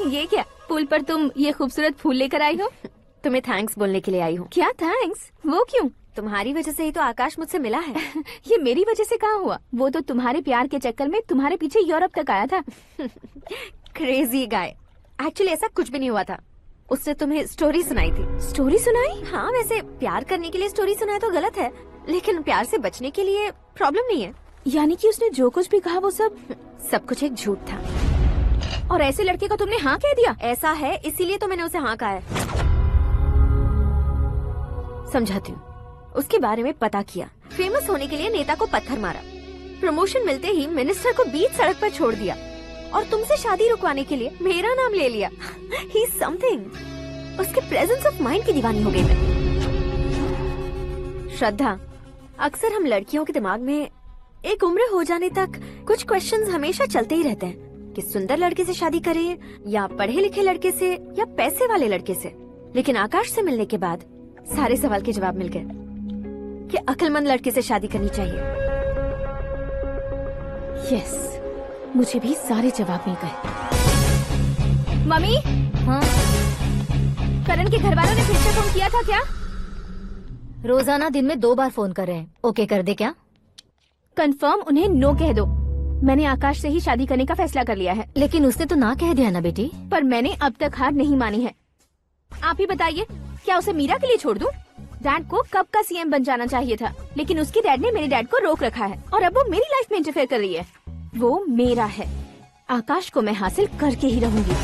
ये क्या, पुल पर तुम ये खूबसूरत फूल लेकर आई हो? तुम्हें थैंक्स बोलने के लिए आई हूँ। क्या थैंक्स? वो क्यों? तुम्हारी वजह से ही तो आकाश मुझसे मिला है। ये मेरी वजह से कहाँ हुआ? वो तो तुम्हारे प्यार के चक्कर में तुम्हारे पीछे यूरोप तक आया था। Crazy guy. एक्चुअली ऐसा कुछ भी नहीं हुआ था, उसने तुम्हें स्टोरी सुनाई थी। स्टोरी सुनाई? हाँ, वैसे प्यार करने के लिए स्टोरी सुनाए तो गलत है, लेकिन प्यार से बचने के लिए प्रॉब्लम नहीं है। यानी कि उसने जो कुछ भी कहा वो सब कुछ एक झूठ था। और ऐसे लड़के को तुमने हाँ कह दिया? ऐसा है, इसीलिए तो मैंने उसे हाँ कहा है। समझाती हूँ। उसके बारे में पता किया, फेमस होने के लिए नेता को पत्थर मारा, प्रमोशन मिलते ही मिनिस्टर को बीच सड़क पर छोड़ दिया, और तुमसे शादी रुकवाने के लिए मेरा नाम ले लिया। ही समथिंग। उसके प्रेजेंस ऑफ माइंड की दीवानी हो गई मैं। श्रद्धा, अक्सर हम लड़कियों के दिमाग में एक उम्र हो जाने तक कुछ क्वेश्चंस हमेशा चलते ही रहते हैं कि सुंदर लड़के से शादी करें या पढ़े लिखे लड़के से या पैसे वाले लड़के से। लेकिन आकाश से मिलने के बाद सारे सवाल के जवाब मिल गए कि अक्लमंद लड़के से शादी करनी चाहिए। यस, मुझे भी सारे जवाब मिल गए। मम्मी, हाँ? करण के घर वालों ने फिर से फोन किया था क्या? रोजाना दिन में 2 बार फोन कर रहे हैं। ओके कर दे क्या? कंफर्म उन्हें नो कह दो। मैंने आकाश से ही शादी करने का फैसला कर लिया है। लेकिन उसने तो ना कह दिया ना बेटी। पर मैंने अब तक हार नहीं मानी है। आप ही बताइए, क्या उसे मीरा के लिए छोड़ दूं? डैड को कब का सीएम बन जाना चाहिए था, लेकिन उसके डैड ने मेरे डैड को रोक रखा है और अब वो मेरी लाइफ में इंटरफेयर कर रही है। वो मेरा है, आकाश को मैं हासिल करके ही रहूंगी।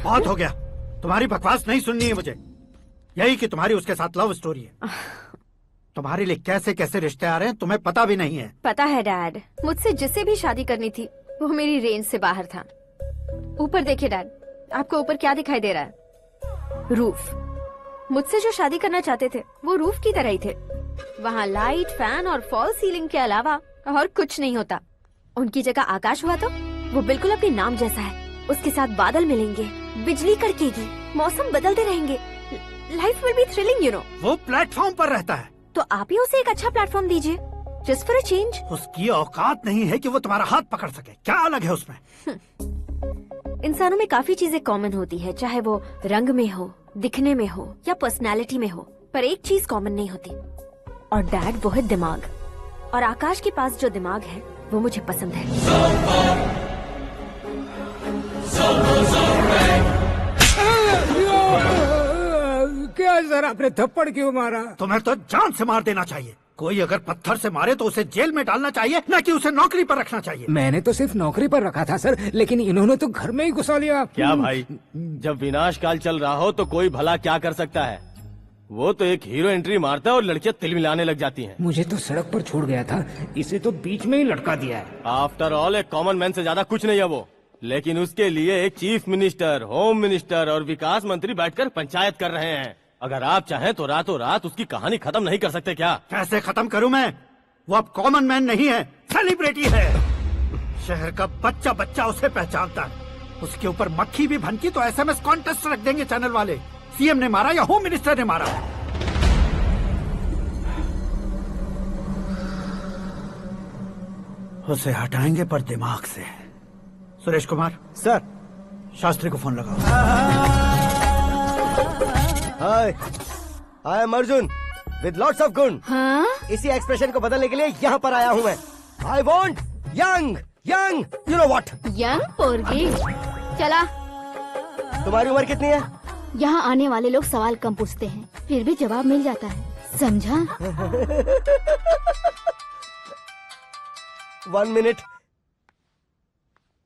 बहुत हो गया, तुम्हारी बकवास नहीं सुननी है मुझे। यही कि तुम्हारी उसके साथ लव स्टोरी है। तुम्हारे लिए कैसे कैसे रिश्ते आ रहे हैं तुम्हें पता भी नहीं है। पता है डैड, मुझसे जिसे भी शादी करनी थी वो मेरी रेंज से बाहर था। ऊपर देखिए डैड, आपको ऊपर क्या दिखाई दे रहा है? रूफ। मुझसे जो शादी करना चाहते थे वो रूफ की तरह ही थे। वहाँ लाइट, फैन और फॉल सीलिंग के अलावा और कुछ नहीं होता। उनकी जगह आकाश हुआ तो वो बिल्कुल अपने नाम जैसा है। उसके साथ बादल मिलेंगे, बिजली कड़केगी, मौसम बदलते रहेंगे, life will be thrilling, you know. वो प्लेटफॉर्म पर रहता है तो आप ही उसे एक अच्छा प्लेटफॉर्म दीजिए, जस्ट फॉर अ चेंज। उसकी औकात नहीं है कि वो तुम्हारा हाथ पकड़ सके। क्या अलग है उसमें? इंसानों में काफी चीजें कॉमन होती है, चाहे वो रंग में हो, दिखने में हो या पर्सनालिटी में हो, पर एक चीज कॉमन नहीं होती, और डैड वो है दिमाग। और आकाश के पास जो दिमाग है वो मुझे पसंद है। क्या सर, आपने थप्पड़ क्यों मारा? तुम्हें तो जान से मार देना चाहिए। कोई अगर पत्थर से मारे तो उसे जेल में डालना चाहिए, न कि उसे नौकरी पर रखना चाहिए। मैंने तो सिर्फ नौकरी पर रखा था सर, लेकिन इन्होंने तो घर में ही घुसा लिया। क्या भाई, जब विनाश काल चल रहा हो तो कोई भला क्या कर सकता है? वो तो एक हीरो एंट्री मारता है और लड़कियां तिल मिलाने लग जाती हैं। मुझे तो सड़क पर छोड़ गया था, इसे तो बीच में ही लटका दिया है। आफ्टर ऑल एक कॉमन मैन से ज्यादा कुछ नहीं है वो, लेकिन उसके लिए एक चीफ मिनिस्टर, होम मिनिस्टर और विकास मंत्री बैठकर पंचायत कर रहे हैं। अगर आप चाहें तो रातों रात उसकी कहानी खत्म नहीं कर सकते क्या? कैसे खत्म करूं मैं? वो अब कॉमन मैन नहीं है, सेलिब्रिटी है। शहर का बच्चा बच्चा उसे पहचानता है। उसके ऊपर मक्खी भी भनकी तो SMS कॉन्टेस्ट रख देंगे चैनल वाले। सीएम ने मारा या होम मिनिस्टर ने मारा। उसे हटाएंगे पर दिमाग से। सुरेश कुमार सर, शास्त्री को फोन लगाओ। Hi, I am Arjun with lots of गुण। हाँ? इसी एक्सप्रेशन को बदलने के लिए यहाँ पर आया हूँ मैं। I want young young, you know what? Young पोरगी। चला। तुम्हारी उम्र कितनी है? यहाँ आने वाले लोग सवाल कम पूछते हैं, फिर भी जवाब मिल जाता है, समझा? 1 मिनट।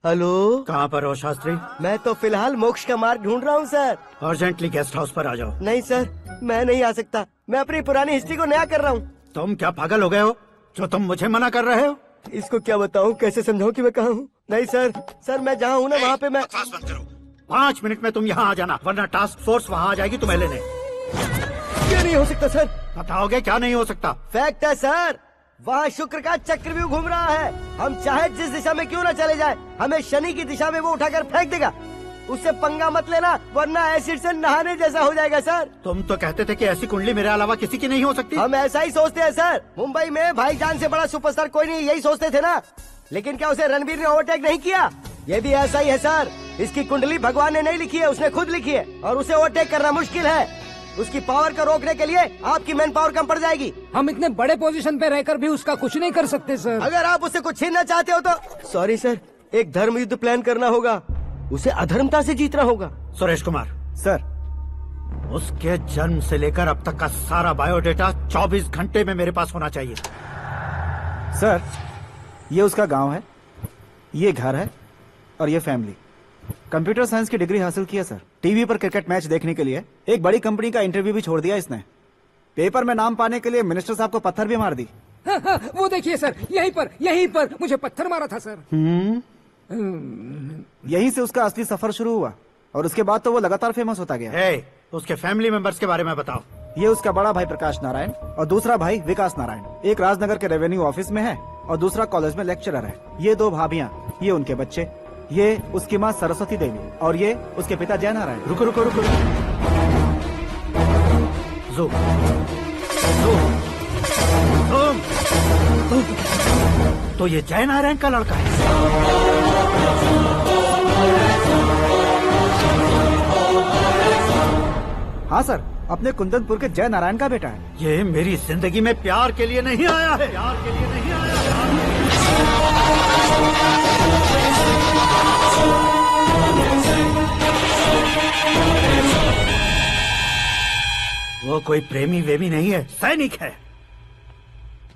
हेलो, कहाँ पर हो शास्त्री? मैं तो फिलहाल मोक्ष का मार्ग ढूंढ रहा हूँ सर। अर्जेंटली गेस्ट हाउस पर आ जाओ। नहीं सर, मैं नहीं आ सकता। मैं अपनी पुरानी हिस्ट्री को नया कर रहा हूँ। तुम क्या पागल हो गए हो जो तुम मुझे मना कर रहे हो? इसको क्या बताऊँ, कैसे समझाऊँ कि मैं कहाँ हूँ? नहीं सर, सर मैं जहाँ हूँ ना वहाँ पे मैं। 5 मिनट में तुम यहाँ आ जाना, वरना टास्क फोर्स वहाँ आ जाएगी तुम्हें लेने। क्या नहीं हो सकता सर? बताओगे क्या नहीं हो सकता? फैक्ट है सर, वहाँ शुक्र का चक्रव्यूह घूम रहा है। हम चाहे जिस दिशा में क्यों न चले जाए, हमें शनि की दिशा में वो उठाकर फेंक देगा। उससे पंगा मत लेना, वरना एसिड से नहाने जैसा हो जाएगा सर। तुम तो कहते थे कि ऐसी कुंडली मेरे अलावा किसी की नहीं हो सकती। हम ऐसा ही सोचते हैं सर। मुंबई में भाईजान से बड़ा सुपरस्टार कोई नहीं, यही सोचते थे ना। लेकिन क्या उसे रणवीर ने ओवरटेक नहीं किया? ये भी ऐसा ही है सर। इसकी कुंडली भगवान ने नहीं लिखी है, उसने खुद लिखी है, और उसे ओवरटेक करना मुश्किल है। उसकी पावर को रोकने के लिए आपकी मैन पावर कम पड़ जाएगी। हम इतने बड़े पोजीशन पे रहकर भी उसका कुछ नहीं कर सकते सर। अगर आप उससे कुछ छीनना चाहते हो तो सॉरी सर, एक धर्म युद्ध प्लान करना होगा। उसे अधर्मता से जीतना होगा। सुरेश कुमार सर, उसके जन्म से लेकर अब तक का सारा बायोडेटा 24 घंटे में मेरे पास होना चाहिए। सर, ये उसका गांव है, ये घर है और ये फैमिली। कंप्यूटर साइंस की डिग्री हासिल किया सर। टीवी पर क्रिकेट मैच देखने के लिए एक बड़ी कंपनी का इंटरव्यू भी छोड़ दिया इसने। पेपर में नाम पाने के लिए मिनिस्टर साहब को पत्थर भी मार दी। वो देखिए सर, यहीं पर मुझे पत्थर मारा था सर। यहीं से उसका असली सफर शुरू हुआ और उसके बाद तो वो लगातार फेमस होता गया। उसके फैमिली मेंबर्स के बारे में बताओ। ये उसका बड़ा भाई प्रकाश नारायण और दूसरा भाई विकास नारायण। एक राजनगर के रेवेन्यू ऑफिस में है और दूसरा कॉलेज में लेक्चरर है। ये 2 भाभियाँ, ये उनके बच्चे, ये उसकी माँ सरस्वती देवी और ये उसके पिता जय नारायण। रुको रुको रुको, जो तो ये जय नारायण का लड़का है। हाँ सर, अपने कुंदनपुर के जय नारायण का बेटा है। ये मेरी जिंदगी में प्यार के लिए नहीं आया है, प्यार के लिए नहीं आया वो कोई प्रेमी वेमी नहीं है, सैनिक है।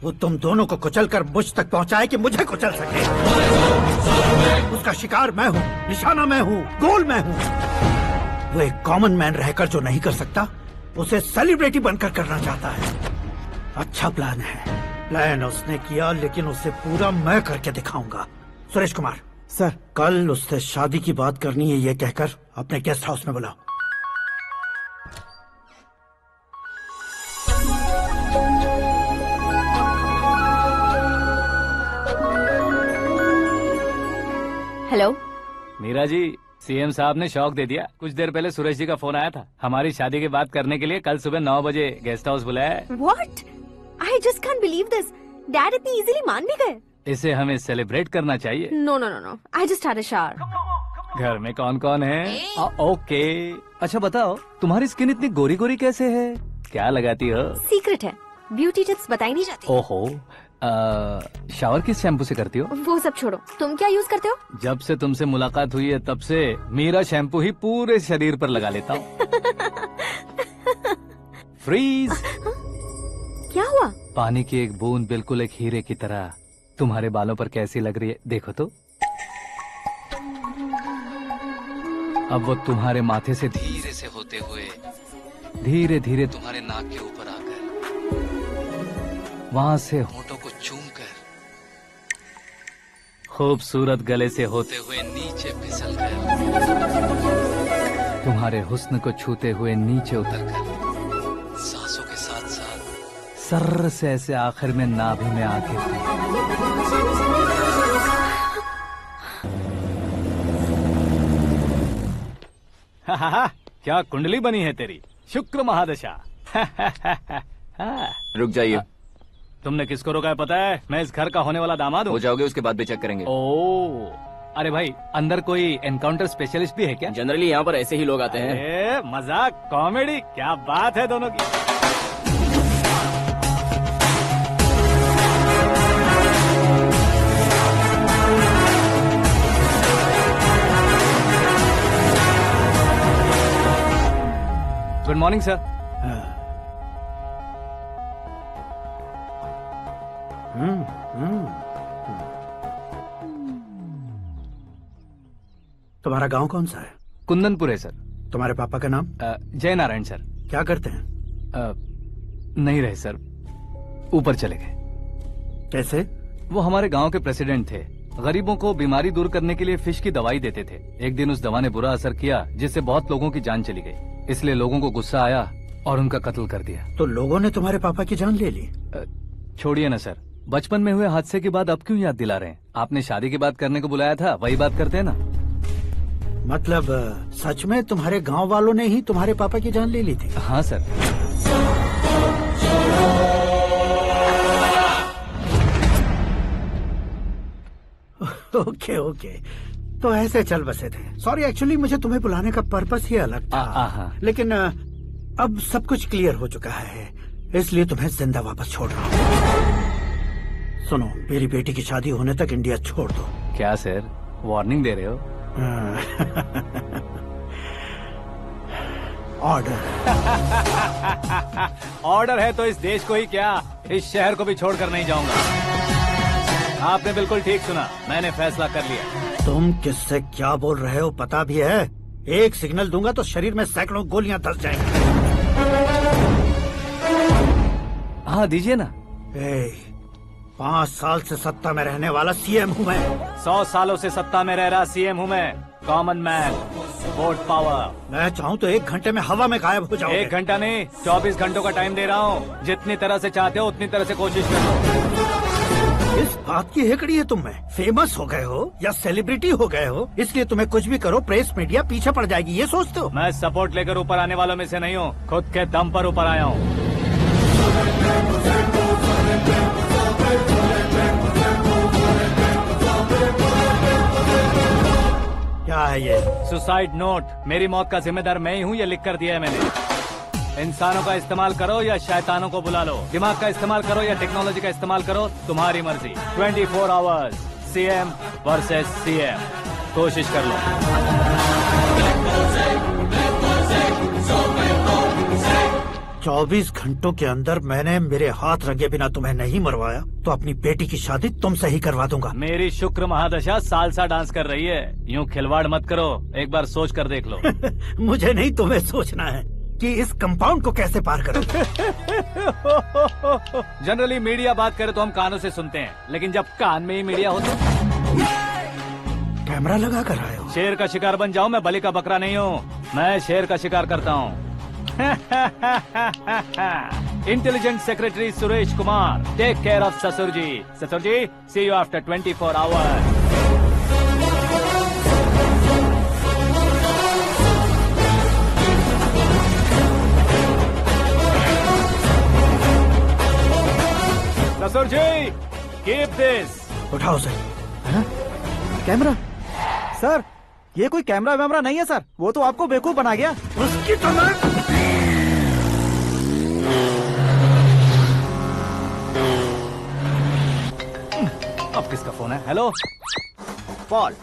वो तुम दोनों को कुचल कर मुझ तक पहुंचाए कि मुझे कुचल सके। उसका शिकार मैं हूँ, निशाना मैं हूँ, गोल मैं हूँ। वो एक कॉमन मैन रहकर जो नहीं कर सकता, उसे सेलिब्रिटी बनकर करना चाहता है। अच्छा प्लान है, प्लान उसने किया, लेकिन उसे पूरा मैं करके दिखाऊंगा। सुरेश कुमार सर, कल उससे शादी की बात करनी है, ये कहकर अपने गेस्ट हाउस में बुलाओ। हेलो मीरा जी, सीएम साहब ने शौक दे दिया। कुछ देर पहले सुरेश जी का फोन आया था, हमारी शादी की बात करने के लिए कल सुबह 9 बजे गेस्ट हाउस बुलाया। What? I just can't believe this. Dad इतनी इजीली मान भी गए। इसे हमें सेलिब्रेट करना चाहिए। No no no no. I just had a shower. घर में कौन कौन है? ओके। अच्छा बताओ, तुम्हारी स्किन इतनी गोरी गोरी कैसे है? क्या लगाती हो? सीक्रेट है, ब्यूटी टिप्स बताई नहीं जाती। ओहो, शावर किस शैम्पू से करती हो? वो सब छोड़ो, तुम क्या यूज करते हो? जब से तुमसे मुलाकात हुई है तब से मेरा शैम्पू ही पूरे शरीर पर लगा लेता हूँ। फ्रीज। क्या हुआ? पानी की एक बूंद बिल्कुल एक हीरे की तरह तुम्हारे बालों पर कैसी लग रही है, देखो तो। अब वो तुम्हारे माथे से धीरे से होते हुए धीरे धीरे तुम्हारे नाक के ऊपर आकर वहां से होठों को चूमकर खूबसूरत गले से होते हुए नीचे फिसलकर तुम्हारे हुस्न को छूते हुए नीचे उतरकर सांसों के साथ साथ सर्र से ऐसे आखिर में नाभि में आके क्या कुंडली बनी है तेरी, शुक्र महादशा। रुक जाइए। तुमने किसको रोका है पता है? मैं इस घर का होने वाला दामाद हूँ। हो जाओगे उसके बाद भी चेक करेंगे। ओ, अरे भाई, अंदर कोई एनकाउंटर स्पेशलिस्ट भी है क्या? जनरली यहाँ पर ऐसे ही लोग आते हैं। मजाक, कॉमेडी, क्या बात है दोनों की। Good morning sir. तुम्हारा गांव कौन सा है? कुंदनपुर है सर। तुम्हारे पापा का नाम? जय नारायण सर। क्या करते हैं? नहीं रहे सर, ऊपर चले गए। कैसे? वो हमारे गांव के प्रेसिडेंट थे। गरीबों को बीमारी दूर करने के लिए फिश की दवाई देते थे। एक दिन उस दवा ने बुरा असर किया, जिससे बहुत लोगों की जान चली गई। इसलिए लोगों को गुस्सा आया और उनका कत्ल कर दिया। तो लोगों ने तुम्हारे पापा की जान ले ली? छोड़िए ना सर, बचपन में हुए हादसे के बाद अब क्यों याद दिला रहे हैं? आपने शादी की बात करने को बुलाया था, वही बात करते हैं ना। मतलब सच में तुम्हारे गांव वालों ने ही तुम्हारे पापा की जान ले ली थी? हाँ सर। ओके ओके, तो ऐसे चल बसे थे। सॉरी, एक्चुअली मुझे तुम्हें बुलाने का पर्पस ही अलग था। लेकिन अब सब कुछ क्लियर हो चुका है, इसलिए तुम्हें जिंदा वापस छोड़ रहा हूँ। सुनो, मेरी बेटी की शादी होने तक इंडिया छोड़ दो। क्या सर, वार्निंग दे रहे हो? ऑर्डर। ऑर्डर है तो इस देश को ही क्या, इस शहर को भी छोड़कर नहीं जाऊंगा। आपने बिल्कुल ठीक सुना, मैंने फैसला कर लिया। तुम किससे क्या बोल रहे हो पता भी है? एक सिग्नल दूंगा तो शरीर में सैकड़ों गोलियां धस जाएंगी। हाँ दीजिए ना। 5 साल से सत्ता में रहने वाला सीएम हूँ मैं। 100 सालों से सत्ता में रह रहा सीएम हूँ मैं, कॉमन मैन। Support power. मैं चाहूँ तो 1 घंटे में हवा में गायब हो जाओगे। 1 घंटा नहीं, 24 घंटों का टाइम दे रहा हूँ। जितनी तरह से चाहते हो उतनी तरह से कोशिश करो। इस बात की हेकड़ी है तुम में। फेमस हो गए हो या सेलिब्रिटी हो गए हो, इसलिए तुम्हें कुछ भी करो प्रेस मीडिया पीछे पड़ जाएगी, ये सोचते हो? मैं सपोर्ट लेकर ऊपर आने वालों में से नहीं हूँ, खुद के दम पर ऊपर आया हूँ। क्या है ये? Suicide note. मेरी मौत का जिम्मेदार मैं ही हूँ, ये लिख कर दिया है मैंने। इंसानों का इस्तेमाल करो या शैतानों को बुला लो, दिमाग का इस्तेमाल करो या टेक्नोलॉजी का इस्तेमाल करो, तुम्हारी मर्जी। 24 आवर्स सीएम वर्सेस सीएम, कोशिश कर लो। 24 घंटों के अंदर मैंने मेरे हाथ रंगे बिना तुम्हें नहीं मरवाया तो अपनी बेटी की शादी तुमसे ही करवा दूंगा। मेरी शुक्र महादशा सालसा डांस कर रही है, यूँ खिलवाड़ मत करो, एक बार सोच कर देख लो। मुझे नहीं, तुम्हें सोचना है कि इस कंपाउंड को कैसे पार करो। जनरली मीडिया बात करे तो हम कानों से सुनते हैं, लेकिन जब कान में ही मीडिया हो तो कैमरा लगा कर आए हो। शेर का शिकार बन जाऊं, मैं बलि का बकरा नहीं हूँ, मैं शेर का शिकार करता हूँ। Intelligent secretary Suresh Kumar, take care of ससुर जी। ससुर जी, सी यू आफ्टर 24 आवर्स। ससुर जी, कीप दिस। उठाओ सर। कैमरा? सर, ये कोई कैमरा वैमरा नहीं है सर, वो तो आपको बेवकूफ बना गया। उसकी तो मैं... अब किसका फोन है? हेलो पॉल,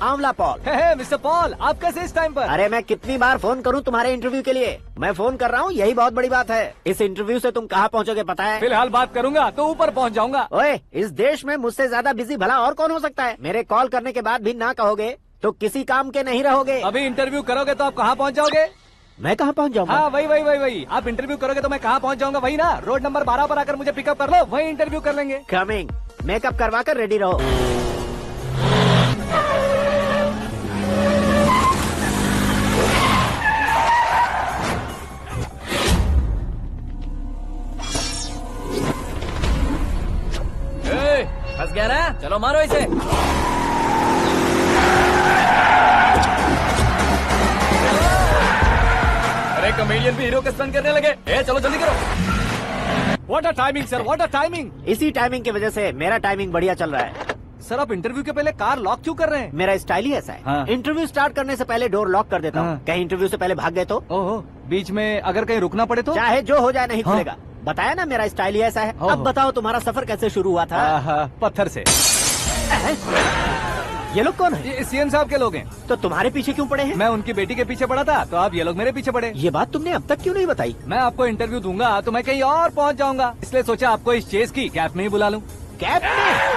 आंवला पॉल। मिस्टर पॉल, आप कैसे इस टाइम पर? अरे मैं कितनी बार फोन करूं तुम्हारे इंटरव्यू के लिए? मैं फोन कर रहा हूं, यही बहुत बड़ी बात है। इस इंटरव्यू से तुम कहां पहुंचोगे पता है? फिलहाल बात करूंगा तो ऊपर पहुंच जाऊंगा। ओए, इस देश में मुझसे ज्यादा बिजी भला और कौन हो सकता है? मेरे कॉल करने के बाद भी ना कहोगे तो किसी काम के नहीं रहोगे। अभी इंटरव्यू करोगे तो आप कहाँ पहुँच जाओगे? मैं कहाँ पहुँच जाऊंगा? हाँ, वही। आप इंटरव्यू करोगे तो मैं कहाँ पहुँच जाऊंगा? वही ना, रोड नंबर 12 पर आकर मुझे पिकअप कर लो, वही इंटरव्यू कर लेंगे। कमिंग। मेकअप करवा कर रेडी रहो। फंस गया ना, चलो मारो इसे। अरे कॉमेडियन भी हीरो के स्टंट करने लगे। चलो जल्दी करो। What a timing sir, what a timing. इसी टाइमिंग की वजह से मेरा टाइमिंग बढ़िया चल रहा है। सर, आप इंटरव्यू के पहले कार लॉक क्यों कर रहे हैं? मेरा स्टाइल ही ऐसा है। हाँ। इंटरव्यू स्टार्ट करने से पहले डोर लॉक कर देता हूँ। कहीं इंटरव्यू से पहले भाग गए तो? ओहो, बीच में अगर कहीं रुकना पड़े तो? चाहे जो हो जाए नहीं खुलेगा। बताया ना, मेरा स्टाइल ही ऐसा है। अब बताओ तुम्हारा सफर कैसे शुरू हुआ था? पत्थर से। ये लोग कौन है? ये सीएम साहब के लोग हैं। तो तुम्हारे पीछे क्यों पड़े हैं? मैं उनकी बेटी के पीछे पड़ा था, तो आप ये लोग मेरे पीछे पड़े। ये बात तुमने अब तक क्यों नहीं बताई? मैं आपको इंटरव्यू दूंगा तो मैं कहीं और पहुंच जाऊंगा, इसलिए सोचा आपको इस चेस की कैब में ही बुला लूं। कैब में?